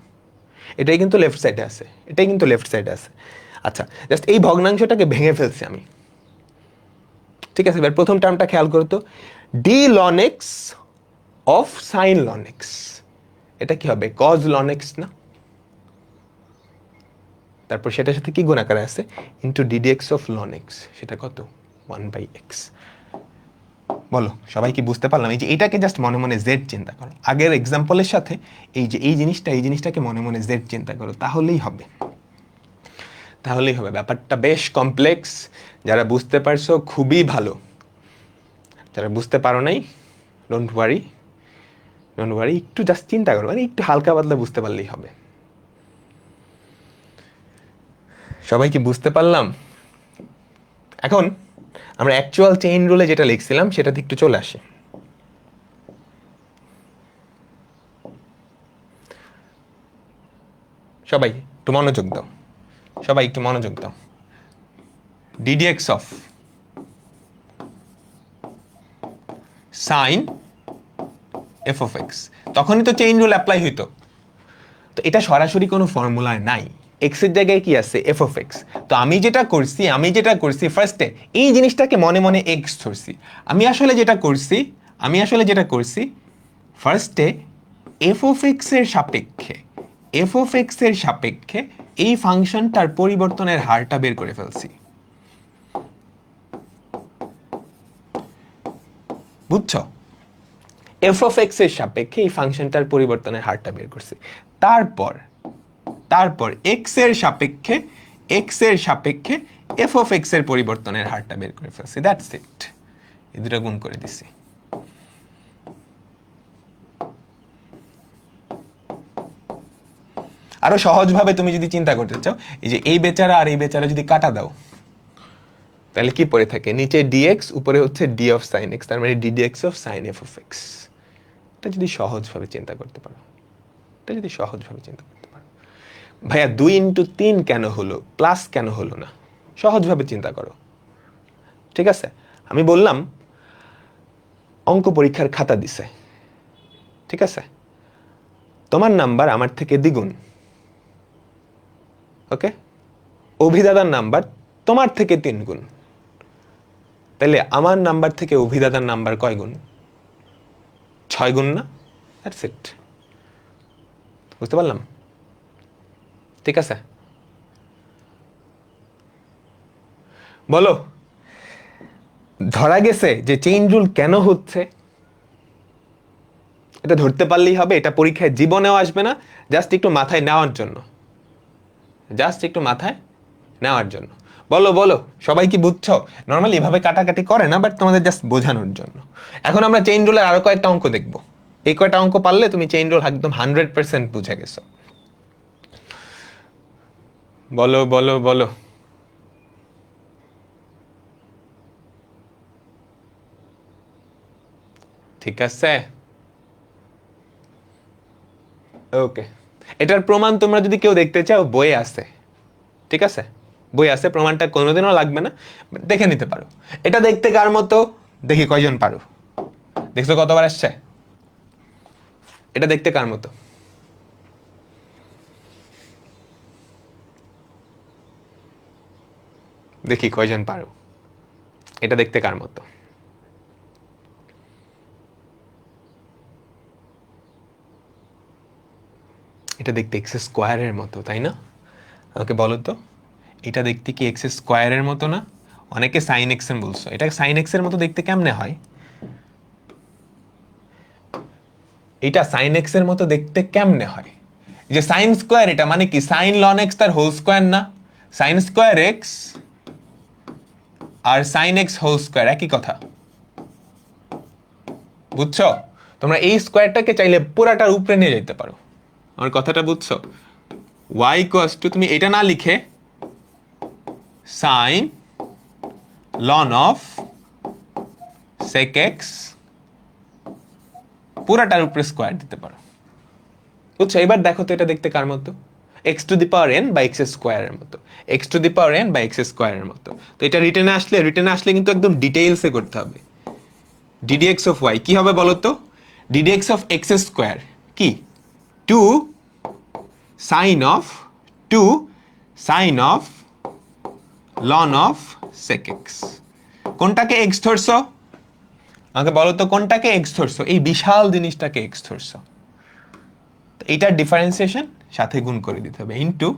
এটাই কিন্তু লেফট সাইডে আছে, এটাই কিন্তু লেফট সাইডে আছে। আচ্ছা, জাস্ট এই ভগ্নাংশটাকে ভেঙে ফেলছি আমি। ঠিক আছে, এবার প্রথম টার্মটা খেয়াল করো তো, d ln x of sin ln x, এটা কি হবে? cos ln x না? তারপর সেটার সাথে কি গুণ আকারে আছে, into d d x of ln x, সেটা কত 1/x। বলো সবাই কি বুঝতে পারলাম? এই যে এটাকে জাস্ট মনে মনে জেড চিন্তা করো, আগের এক্সাম্পলের সাথে এই যে এই জিনিসটাকে মনে মনে জেড চিন্তা করো, তাহলেই হবে, তাহলেই হবে। ব্যাপারটা বেশ কমপ্লেক্স, যারা বুঝতে পারছো খুবই ভালো, যারা বুঝতে পারো নাই ডোন্ট ওয়ারি, একটু জাস্ট চিন্তা করো, মানে একটু হালকা পাতলা বুঝতে পারলেই হবে। সবাই কি বুঝতে পারলাম? এখন আমরা অ্যাকচুয়াল চেইন রুলে যেটা লিখছিলাম সেটাতে একটু চলে আসি। সবাই একটু মনোযোগ দাও, সবাই একটু মনোযোগ দাও। Ddx of sign F of x, তখনই তো চেইন রুল অ্যাপ্লাই হইতো। তো এটা সরাসরি কোনো ফর্মুলায় নাই, এক্স এর জায়গায় কি আছে, এফ অফ এক্স। তো আমি যেটা করছি ফার্স্টে এই জিনিসটাকে মনে মনে এক্স ধরছি। আমি আসলে যেটা করছি ফার্স্টে এফ অফ এক্স এর সাপেক্ষে এই ফাংশনটার পরিবর্তনের হারটা বের করে ফেলছি। বুঝছো? এফ অফ এক্স এর সাপেক্ষে এই ফাংশনটার পরিবর্তনের হারটা বের করছি। তারপর এক্স এর সাপেক্ষে এফ অফ এক্স এর পরিবর্তনের হারটা বের করে ফেলছি। দ্যাটস ইট, এই দুটো গুণ করে দিছি। আরো সহজভাবে তুমি যদি চিন্তা করতে চাও, এই যে এই বেচারা আর এই বেচারা যদি কাটা দাও, তাহলে কি পড়ে থাকে, নিচে ডিএক্স, উপরে হচ্ছে ডি অফ সাইন এক্স, তার মানে ddx of sign F of x. এটা যদি সহজভাবে চিন্তা করতে পারো, ভাইয়া 2 × 3 কেন হলো, প্লাস কেন হলো না, সহজভাবে চিন্তা করো। ঠিক আছে, আমি বললাম অঙ্ক পরীক্ষার খাতা দিছে, ঠিক আছে, তোমার নাম্বার আমার থেকে দ্বিগুণ, ওকে, অভিদাদার নাম্বার তোমার থেকে 3 গুণ, তাহলে আমার নাম্বার থেকে অভিদাদার নাম্বার কয় গুণ, 6 গুণ না? দ্যাটস ইট, বুঝতে পারলাম? ঠিক আছে, বলো ধরা গেছে যে চেইন রুল কেন হচ্ছে, এটা ধরতে পারলেই হবে। এটা পরীক্ষায় জীবনেও আসবে না, জাস্ট একটু মাথায় নেওয়ার জন্য, বলো সবাই কি বুঝছো? নর্মালি এভাবে কাটাকাটি করে না, বাট তোমাদের জাস্ট বোঝানোর জন্য। এখন আমরা চেইন রুলের আরো কয়েকটা অঙ্ক দেখবো, এই কয়টা অঙ্ক পারলে তুমি চেইন রুল একদম 100% বুঝে গেছো। বলো ঠিক আছে, ওকে। এটার প্রমাণ তোমরা যদি কেউ দেখতে চাও বইয়ে আছে, ঠিক আছে, বই আছে, প্রমাণটা কোনোদিনও লাগবে না, দেখে নিতে পারো। এটা দেখতে কার মতো, দেখি কয়জন পারো, দেখছো কতবার আসছে? এটা দেখতে কার মতো, দেখি কয়জন পারো, এটা দেখতে কার মতো? এটা দেখতে এক্স স্কোয়ারের মতো, তাই না? ওকে বলো তো, এটা দেখতে কি এক্স স্কোয়ারের মতো না? অনেকে সাইন এক্স এর বলছো, এটা সাইন এক্স এর মতো দেখতে কেমনে হয়? এটা সাইন এক্স এর মতো দেখতে কেমনে হয়? যে সাইন স্কোয়ার, এটা মানে কি সাইন লন এক্স তার হোল স্কোয়ার না? সাইন স্কোয়ার এক্স আর সাইন এক্স হোল স্কোয়ার একই কথা, বুঝছো? তোমরা এই স্কোয়ারটাকে চাইলে পুরাটার উপরে নিয়ে যেতে পারো, আমার কথাটা বুঝছো? y ইকুয়ালস টু, তুমি এটা না লিখে sine ln of sec x পুরাটার উপরে স্কোয়ার দিতে পারো, বুঝছো? এবার দেখো তো এটা দেখতে কার মতো, x to the power N বা এক্স স্কোয়ারের মতো, x to the power N বা এক্স স্কোয়ারের মতো। তো এটা রিটেনে আসলে কিন্তু একদম ডিটেইলসে করতে হবে। ডিডিএক্স অফ ওয়াই কি হবে বলো তো? ডিডিএক্স অফ এক্স স্কোয়ার কি, 2 sine of ln of sec x. কোনটাকে এক্স ধরছো আমাকে বলো তো, কোনটাকে এক্স ধরছো? এই বিশাল জিনিসটাকে এক্স ধরছো, এইটার ডিফারেন্সিয়েশন সাথে গুণ করে দিতে হবে, into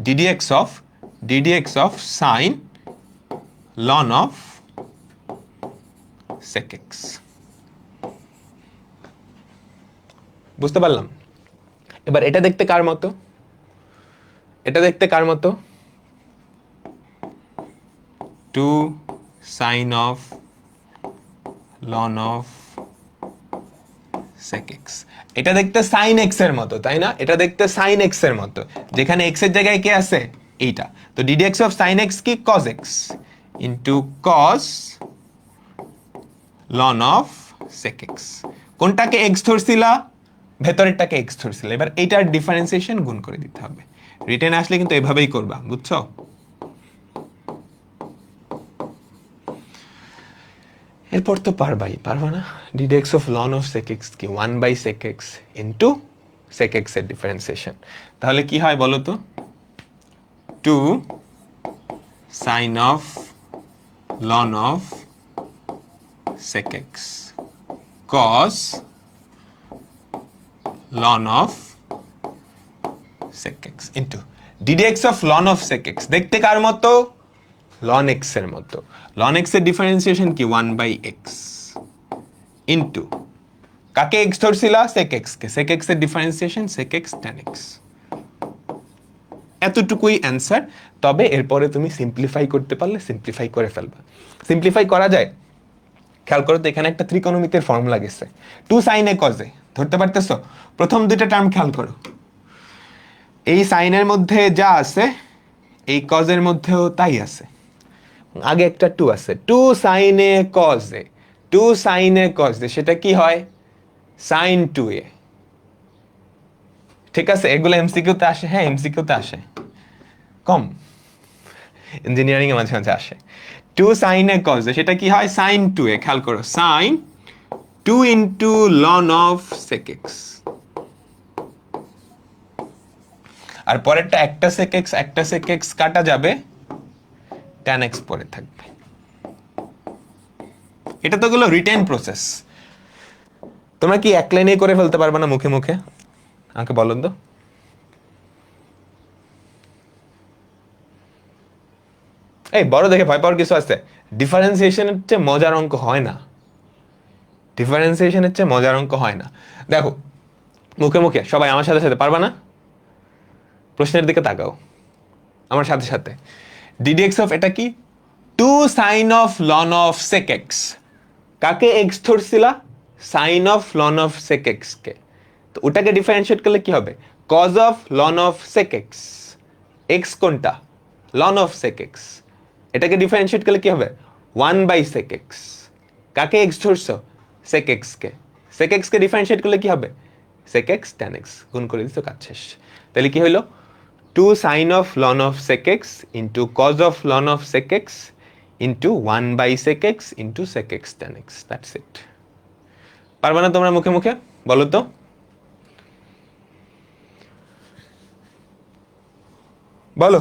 ddx of sin ln of sec x। বুঝতে পারলাম? এবার এটা দেখতে কার মতো? এটা দেখতে কার মতো? 2 sin of ln of sec x। এটা দেখতে sin x এর মতো, তাই না? এটা দেখতে sin x এর মতো, যেখানে x এর জায়গায় কে আছে? এইটা। তো ddx of sin x কি? cos x into cos ln of sec x। কোনটাকে x ধরছিলা? ভেতরেরটাকে x ধরছিলা। এবার এইটার ডিফারেন্সিয়েশন গুণ করে দিতে হবে। রিটেন আসলে কিন্তু এভাবেই করবা, বুঝছো? এরপর তো পারবা না? ddx of ln of sec x কি? 1/sec x into sec x এর ডিফারেন্সিয়েশন। তাহলে কি হয় বলো তো? 2 sin of ln of sec x cos ln of sec x into ddx of ln of sec x দেখতে কার মতো? ln x এর মতো। ln x এর ডিফারেন্সিয়েশন কি? 1/x into কাকে x ধরছিলা? sec x কে। sec x এর differentiation sec x tan x। এতটুকুই answer. তবে এরপরে তুমি সিম্পলিফাই করতে পারলে সিম্পলিফাই করে ফেলবা। সিম্পলিফাই করা যায়। খেয়াল করো তো, এখানে একটা ত্রিকোণমিতির ফর্মুলা গেছে, 2 sin a cos a। ধরতে পারতেছো? প্রথম দুইটা টার্ম খেয়াল করো, এই সাইনের মধ্যে যা আছে এই cos এর মধ্যেও তাই আছে। আগে একটা 2 আছে, 2 sin a cos a, 2 sin a cos a, সেটা কি হয়? sin 2a। ঠিক আছে, এগুলো এমসিকিউ তে আসে। হ্যাঁ, এমসিকিউ তে আসে, কম, ইঞ্জিনিয়ারিং এ মাঝে মাঝে আসে। 2 sin a cos a, সেটা কি হয়? sin 2a। খেয়াল করো, sin 2 into ln of sec x। আর পরেরটা একটা sec x একটা sec x কাটা যাবে, tan x পরে থাকবে। এটা তো গেল রিটেন প্রসেস। তোমরা কি এক লাইনে করে ফেলতে পারবে না মুখে মুখে? আমাকে বলো তো। এই বড় দেখে ভয় পাওয়ার কিছু আছে? ডিফারেন্সিয়েশনের চেয়ে মজার অঙ্ক হয় না। ডিফারেন্সিয়েশনের চেয়ে মজার অঙ্ক হয় না। দেখো, মুখে মুখে সবাই আমার সাথে সাথে পারবা না? প্রশ্নের দিকে তাকাও আমার সাথে সাথে। ddx অফ এটা কি? 2 sin of ln of sec x। কাকে x ধরছিলা? sin of ln of sec x কে। তো ওটাকে ডিফারেন্সিয়েট করলে কি হবে? cos of ln of sec x। x কোনটা? ln of sec x। এটাকে ডিফারেন্সিয়েট করলে কি হবে? 1/sec x। কাকে x ধরছো? sec x কে। sec x কে ডিফারেন্সিয়েট করলে কি হবে? sec x tan x। গুণ করে দিছো, কাজ শেষ। তাহলে কি হইলো? 2 sin of ln of sec x into cos of ln of sec x into 1/sec x into sec x tan x। That's it. পারবা না তোমরা মুখে মুখে? বলো তো। বলো,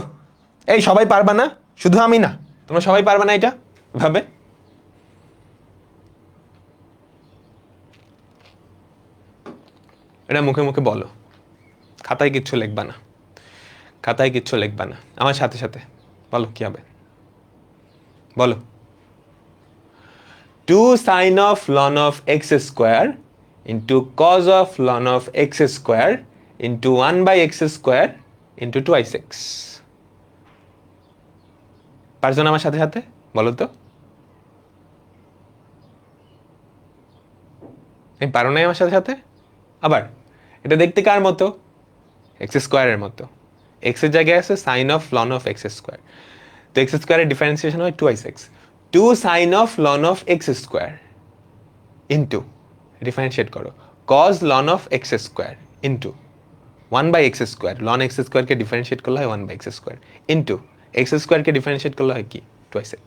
এই সবাই পারবা না? শুধু আমি না, তোমরা সবাই পারবা না এটা ভাবে? এটা মুখে মুখে বলো, খাতায় কিচ্ছু লিখবা না, খাতায় কিচ্ছু লিখবা না, আমার সাথে সাথে বলো কি হবে। বলো, 2 sin of ln of x square into cos of ln of x square into 1/x square into 2x। পারছো না আমার সাথে সাথে? বলো তো। এই পারো নাই আমার সাথে সাথে? আবার এটা দেখতে কার মতো? x স্কয়ারের মতো। x এর জায়গায় আছে sin of ln of x square। তো x স্কয়ারের ডিফারেন্সিয়েশন হয় 2x। 2 sin of ln of x square into differentiate করো cos ln of x square into 1/x square। ln x square K differentiate করলে হয় 1/x square into x square কে differentiate করলে হয় কি? 2x।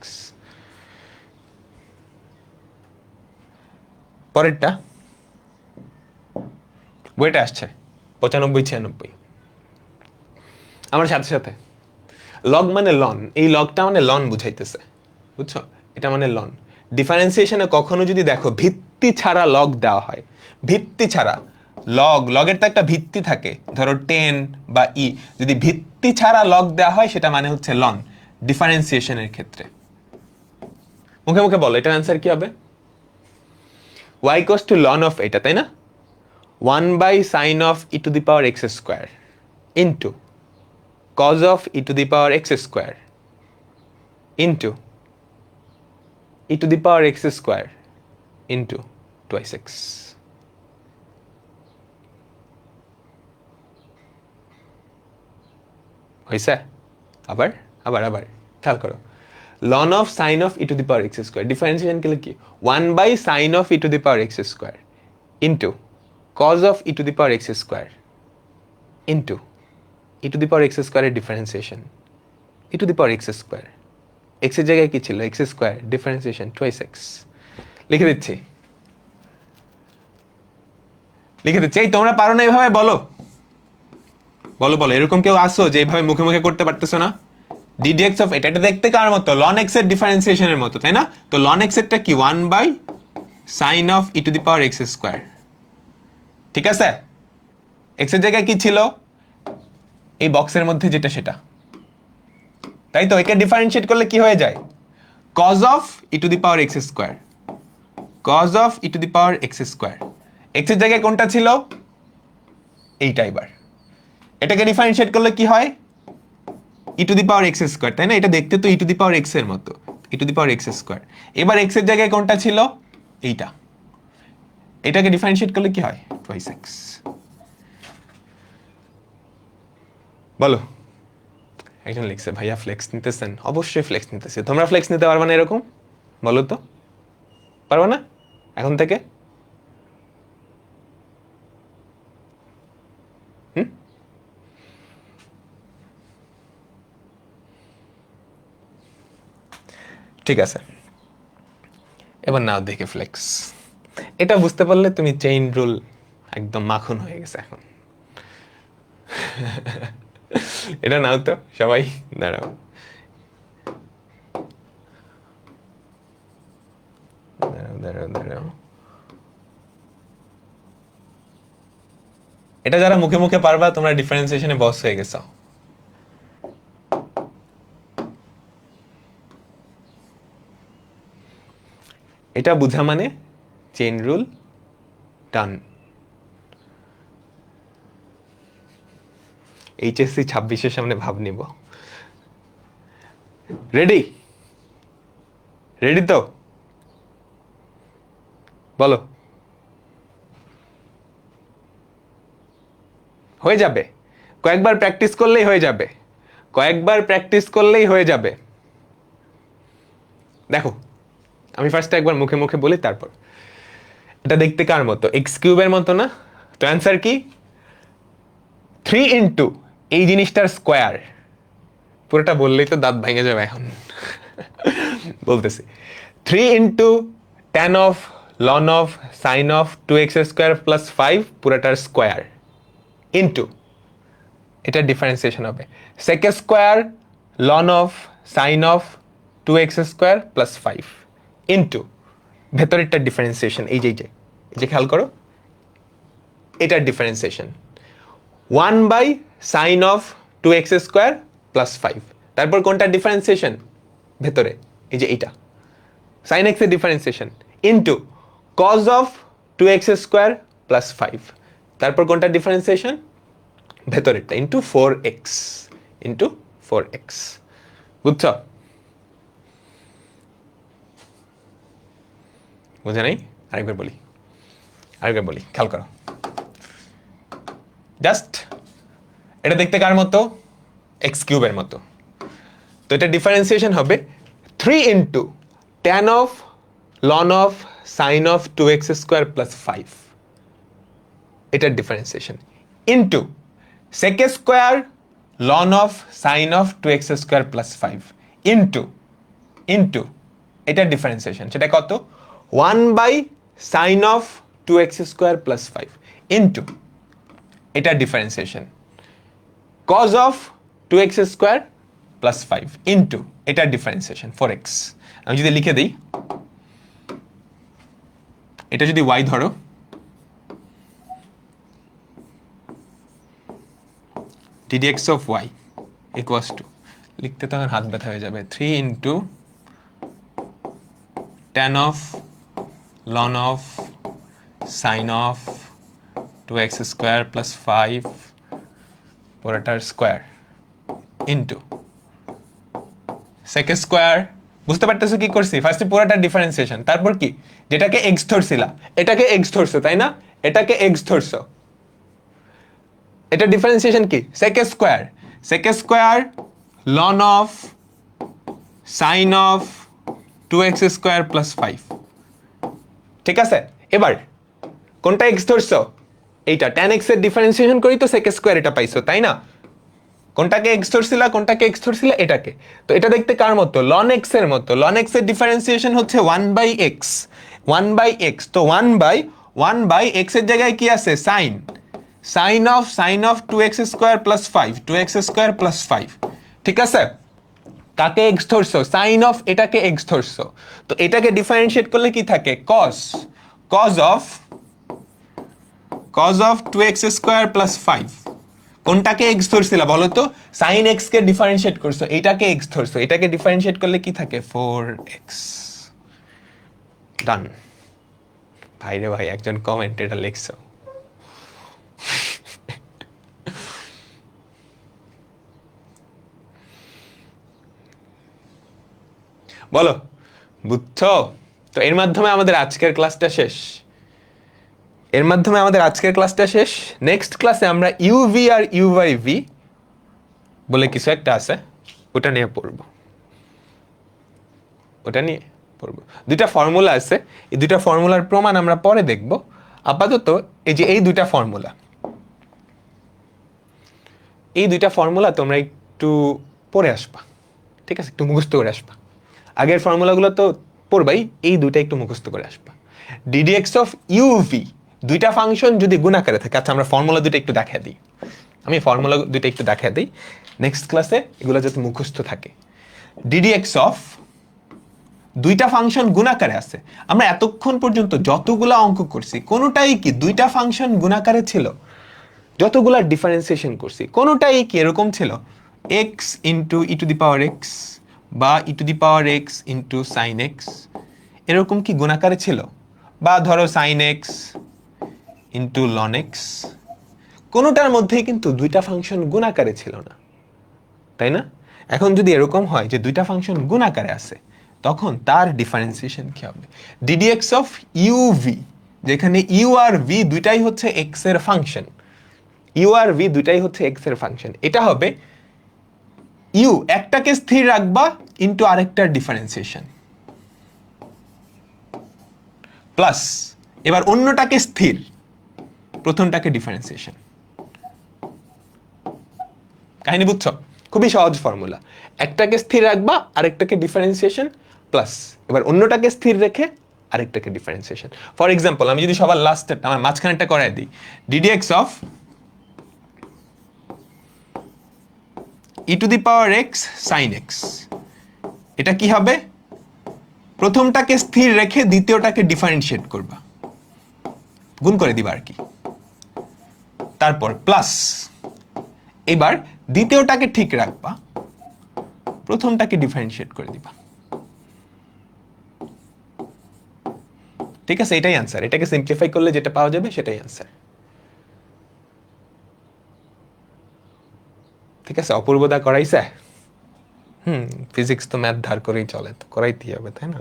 পরেরটা বইটা আসছে 95-96। আমার সাথে সাথে লগ মানে লন, এই লগটা মানে লন বুঝাইতেছে, বুঝছো? এটা মানে লন। ডিফারেন্সিয়েশনে কখনো যদি দেখো ভিত্তি ছাড়া লগ দেওয়া হয়, ভিত্তি ছাড়া লগের তো একটা ভিত্তি থাকে, ধরো 10 বা ই, যদি ভিত্তি যুক্তি ছাড়া লগ দেওয়া হয় সেটা মানে হচ্ছে লন, ডিফারেন্সিয়েশনের ক্ষেত্রে। মুখে মুখে বলো এটার অ্যান্সার কি হবে? y equals to ln of এটা, তাই না? 1/sin of e to the power x square into cos of e to the power x square into e to the power x square into twice x. হয়েছে? আবার আবার আবার খেয়াল করো, ln of sine of e to the power x square, differentiation করলে কি 1/sin of e to the power x square into cos of e to the power x square into e to the power x square এর differentiation, e to the power x square, x এর জায়গায় কি ছিল x square, differentiation twice x। লিখে দিচ্ছি, লিখে দিচ্ছি। এই তোমরা পারো না এইভাবে? বলো বলো বলো, এরকম কেউ আসো যে এইভাবে মুখে মুখে করতে পারতেছো না? ddx অফ এটা, এটা দেখতে কার মতো? ln x এর ডিফারেন্সিয়েশনের মতো, তাই না? তো ln x এরটা কি 1/sin of e to the power x square, ঠিক আছে? x এর জায়গায় কি ছিল? এই বক্সের মধ্যে যেটা সেটা, তাই তো? একে ডিফারেন্সিয়েট করলে কি হয়ে যায়? cos of e to the power x square, cos of e to the power x square। x এর জায়গায় কোনটা ছিল? এইটা। এবার এটাকে ডিফারেন্সিয়েট করলে কি হয়? e to the power x square, তাই না? এটা দেখতে তো e to the power x এর মতো, e to the power x square। এবার x এর জায়গায় কোনটা ছিল? এইটা। এটাকে ডিফারেন্সিয়েট করলে কি হয়? Twice x। বলো। একজন লিখছে ভাইয়া ফ্লেক্স নিতেছেন? অবশ্যই ফ্লেক্স নিতেছি। তোমরা ফ্লেক্স নিতে পারবে না এরকম? বলো তো, পারবে না এখন থেকে? ঠিক আছে, এবার নাও দেখে ফ্লেক্স। এটা বুঝতে পারলে তুমি চেইন রুল একদম মাখন হয়ে গেছে এখন। এটা নাও তো সবাই, দাঁড়াও। দাঁড়াও দাঁড়াও দাঁড়াও, এটা যারা মুখে মুখে পারবা তোমরা ডিফারেন্সিয়েশনে বস হয়ে গেছো। এটা বুঝা মানে চেইন রুল ডান। এইচএসসি 26-এর সামনে ভাব নিব। রেডি? রেডি তো? বলো। হয়ে যাবে, কয়েকবার প্র্যাকটিস করলেই হয়ে যাবে, কয়েকবার প্র্যাকটিস করলেই হয়ে যাবে। দেখো আমি ফার্স্টে একবার মুখে মুখে বলি, তারপর। এটা দেখতে কার মতো? এক্স কিউবের মতো না? তো অ্যান্সার কি? 3 ইন্টু এই জিনিসটার স্কোয়ার। পুরোটা বললেই তো দাঁত ভেঙে যাবে এখন। বলতেছি 3 into tan of ln of sine of 2x square plus 5 পুরোটার স্কোয়ার ইন্টু এটা ডিফারেন্সিয়েশন হবে sec square ln of sine of 2x square plus 5 into ভেতরেরটা ডিফারেন্সিয়েশন। এই যে খেয়াল করো, এটার differentiation 1/sin of 2x square plus 5। তারপর কোনটা ডিফারেন্সিয়েশন? ভেতরে এই যে এইটা sin x এর differentiation into cos of 2x square plus 5। তারপর কোনটা differentiation? ভেতরেরটা into 4x, into 4x। বুঝছ? বুঝে নাই? আরেকবার বলি, খেয়াল করো। জাস্ট এটা দেখতে কার মতো? এক্স কিউবের মতো। তো এটা ডিফারেন্সিয়েশন হবে 3 into tan of ln of sine of 2x square plus 5, এটার differentiation into sec square ln of sine of 2x square plus 5 into এটার ডিফারেন্সিয়েশন, সেটা কত? 1/sin of 2x square plus 5 into এটার differentiation cos of 2x square plus 5 into এটার differentiation 4x। আমি যদি লিখে দিই, এটা যদি y ধরো, ddx of y equals to, লিখতে তখন হাত ব্যথা হয়ে যাবে, 3 into tan of ln of sin of 2x square plus 5 পুরোটার স্কোয়ার ইন্টু sec স্কোয়ার। বুঝতে পারতেছো কি করছি? ফার্স্টে পুরোটা ডিফারেন্সিয়েশন, তারপর কি, যেটাকে এক্স ধরছিলা এটাকে এক্স ধরছো, তাই না? এটাকে এক্স ধরছো, এটা ডিফারেন্সিয়েশন কি, sec square ln of sin of 2x square plus 5। ঠিক আছে, এবার কোনটা এক্স ধরছো? এইটা tan x এর ডিফারেন্সিয়েশন করি তো sec স্কোয়ার এটা পাইছো, তাই না? কোনটাকে এক্স ধরছিলা, কোনটাকে এক্স ধরছিলা? এটাকে। তো এটা দেখতে কার মতো? ln x এর মতো। ln x এর ডিফারেন্সিয়েশন হচ্ছে 1/x, 1/x। তো 1/1 x এর জায়গায় কি আছে? sin of 2x square plus 5, 2x square plus 5। ঠিক আছে, কাকে এক্স ধরছো? সাইন অফ এটাকে এক্স ধরছো, তো এটাকে ডিফারেন্সিয়েট করলে কি থাকে? cos of 2x square plus 5। কোনটাকে এক্স ধরছিলা বলো তো? সাইন এক্স কে ডিফারেন্সিয়েট করছো, এটাকে এক্স ধরছো, এটাকে ডিফারেন্সিয়েট করলে কি থাকে? 4x। ডান। ভাইরে ভাই, একজন কমেন্ট এটা লিখছো। বলো, বুঝছো? তো এর মাধ্যমে আমাদের আজকের ক্লাসটা শেষ। নেক্সট ক্লাসে আমরা ইউভি আর ইউ বাই ভি বলে কিছু একটা আছে, ওটা নিয়ে পড়বো। দুইটা ফর্মুলা আছে, এই দুইটা ফর্মুলার প্রমাণ আমরা পরে দেখব। আপাতত এই যে এই দুইটা ফর্মুলা তোমরা একটু পড়ে আসবা, ঠিক আছে? একটু মুখস্থ করে আসবা। আগের ফর্মুলাগুলো তো পড়বাই, এই দুইটা একটু মুখস্থ করে আসবা। ddx অফ ইউভি, দুইটা ফাংশন যদি গুণাকারে থাকে। আচ্ছা, আমরা ফর্মুলা দুটো একটু দেখাই দিই, নেক্সট ক্লাসে এগুলো যাতে মুখস্থ থাকে। ddx অফ দুইটা ফাংশন গুণাকারে আছে। আমরা এতক্ষণ পর্যন্ত যতগুলা অঙ্ক করছি কোনোটাই কি দুইটা ফাংশন গুণাকারে ছিল? যতগুলা ডিফারেন্সিয়েশন করছি কোনোটাই কি এরকম ছিল x into e to the power x বা e to the power x into sine x, এরকম কি গুণাকারে ছিল? বা ধরো sine x into ln x, কোনোটার মধ্যেই কিন্তু দুইটা ফাংশন গুণাকারে ছিল না, তাই না? এখন যদি এরকম হয় যে দুইটা ফাংশন গুণাকারে আছে, তখন তার ডিফারেন্সিয়েশন কি হবে? ddx অফ ইউভি, যেখানে ইউ আর ভি দুইটাই হচ্ছে এক্স এর ফাংশন, এটা হবে ইউ একটাকে স্থির রাখবা ইন্টু আরেকটার ডিফারেন্সিয়েশন প্লাস এবার অন্যটাকে স্থির, প্রথমটাকে ডিফারেন্সিয়েশন। কাহিনী বুঝছো? খুবই সহজ ফর্মুলা। একটাকে স্থির রাখবা, আরেকটাকে ডিফারেন্সিয়েশন প্লাস এবার অন্যটাকে স্থির রেখে আরেকটাকে ডিফারেন্সিয়েশন। ফর এক্সাম্পল, আমি যদি সবার লাস্টেরটা আমার মাঝখানেরটা করাই দিই, ddx of e to the power x sine x, এটা কি হবে? প্রথমটাকে স্থির রেখে দ্বিতীয়টাকে ডিফারেন্সিয়েট করবা, গুণ করে দিবা আর কি। তারপর প্লাস এবার দ্বিতীয়টাকে ঠিক রাখবা, প্রথমটাকে ডিফারেন্সিয়েট করে দিবা। ঠিক আছে, এটাই অ্যান্সার। এটাকে সিম্পলিফাই করলে যেটা পাওয়া যাবে সেটাই অ্যান্সার। ঠিক আছে, অপূর্বদা করাইছে। ফিজিক্স তো ম্যাথ ধার করেই চলে, তো করাইতেই হবে, তাই না?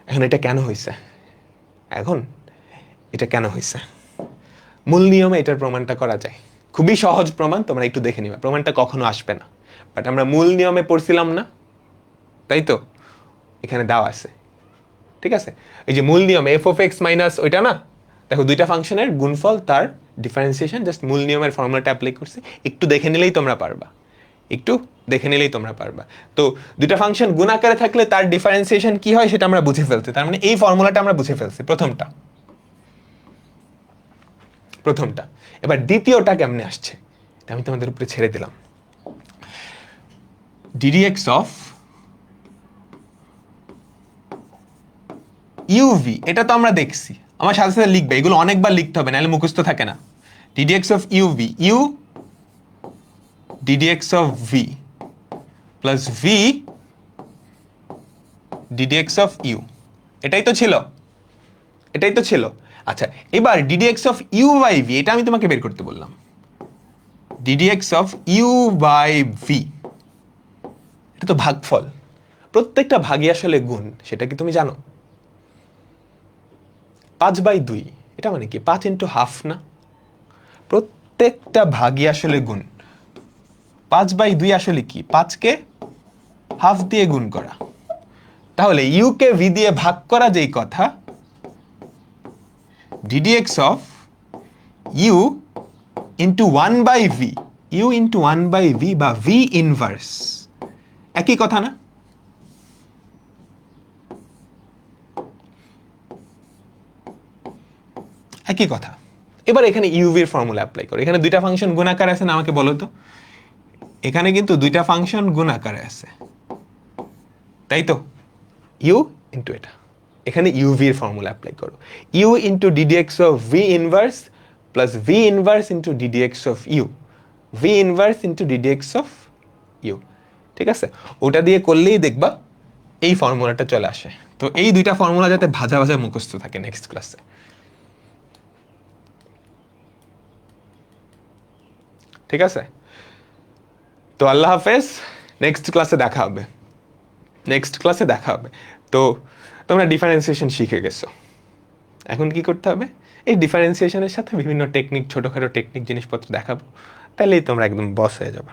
এখন এটা কেন হয়েছে? মূল নিয়মে এটার প্রমাণটা করা যায়, খুবই সহজ প্রমাণ, তোমরা একটু দেখে নিবা। প্রমাণটা কখনো আসবে না, বাট আমরা মূল নিয়মে পড়ছিলাম না, তাই তো? এখানে দেওয়া আছে, ঠিক আছে? এই যে মূল নিয়ম এফ অফ এক্স মাইনাস ওইটা না, দেখো দুইটা ফাংশনের গুণফল তার ডিফারেন্সিয়েশন, জাস্ট মূল নিয়মের ফর্মুলাটা অ্যাপ্লাই করছি, একটু দেখে নিলেই তোমরা পারবা। তো দুইটা ফাংশন গুণ আকারে থাকলে তার ডিফারেন্সিয়েশন কি হয় সেটা আমরা বুঝে ফেলছি। তার মানে এই ফর্মুলাটা আমরা বুঝে ফেলছি, প্রথমটা। এবার দ্বিতীয়টা কেমনে আসছে এটা আমি তোমাদের উপরে ছেড়ে দিলাম। ddx অফ ইউভি, এটা তো আমরা দেখছি, আমার সাথে সাথে লিখবে, এগুলো অনেকবার লিখতে হবে নাহলে মুখস্থ থাকে না। ddx of u v, u ddx of v plus v ddx of u, এটাই তো ছিল। আচ্ছা, এবার ddx of u by v, এটা আমি তোমাকে বের করতে বললাম। ddx of u by v, এটা তো ভাগফল, প্রত্যেকটা ভাগই আসলে গুণ, সেটা কি তুমি জানো? 5/2, এটা মানে কি 5 ইন্টু হাফ না? প্রত্যেকটা ভাগই আসলে গুণ। 5/2 আসলে কি? 5কে হাফ দিয়ে গুণ করা। তাহলে ইউ কে ভি দিয়ে ভাগ করা যেই কথা, ddx of u into 1/v, u into 1/v বা v ইনভার্স, একই কথা না? একই কথা। এবার এখানে ইউভির ফর্মুলা অ্যাপ্লাই করো। এখানে দুইটা ফাংশন গুণ আকারে আছে না, আমাকে বলো তো? এখানে কিন্তু দুইটা ফাংশন গুণ আকারে আছে, তাই তো? ইউ ইন্টু এটা, এখানে ইউভির ফর্মুলা অ্যাপ্লাই করো। U into ddx of v inverse plus v inverse into ddx of u, v inverse into ddx of u, ঠিক আছে? ওটা দিয়ে করলেই দেখবা এই ফর্মুলাটা চলে আসে। তো এই দুইটা ফর্মুলা যাতে ভাজা ভাজা মুখস্থ থাকে নেক্সট ক্লাসে। ঠিক আছে? তো আল্লাহ হাফেজ, নেক্সট ক্লাসে দেখা হবে। তো তোমরা ডিফারেন্সিয়েশন শিখে গেছো, এখন কি করতে হবে? এই ডিফারেন্সিয়েশনের সাথে বিভিন্ন টেকনিক, ছোটোখাটো টেকনিক জিনিসপত্র দেখাবো, তাহলেই তোমরা একদম বস হয়ে যাবে।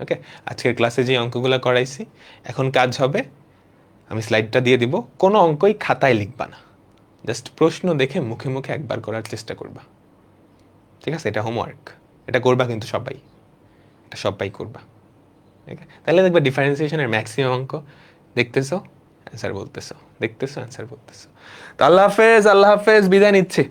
ওকে, আজকের ক্লাসে যে অঙ্কগুলো করাইছি, এখন কাজ হবে, আমি স্লাইডটা দিয়ে দিব, কোনো অঙ্কই খাতায় লিখবা না, জাস্ট প্রশ্ন দেখে মুখে মুখে একবার করার চেষ্টা করবা। ঠিক আছে? এটা হোমওয়ার্ক, এটা করবা কিন্তু সবাই করবা। ঠিক আছে? তাহলে দেখবা ডিফারেন্সিয়েশনের ম্যাক্সিমাম অঙ্ক দেখতেছো, অ্যান্সার বলতেছো, দেখতেছো, অ্যান্সার বলতেছো। তো আল্লাহ হাফেজ, বিদায় নিচ্ছি।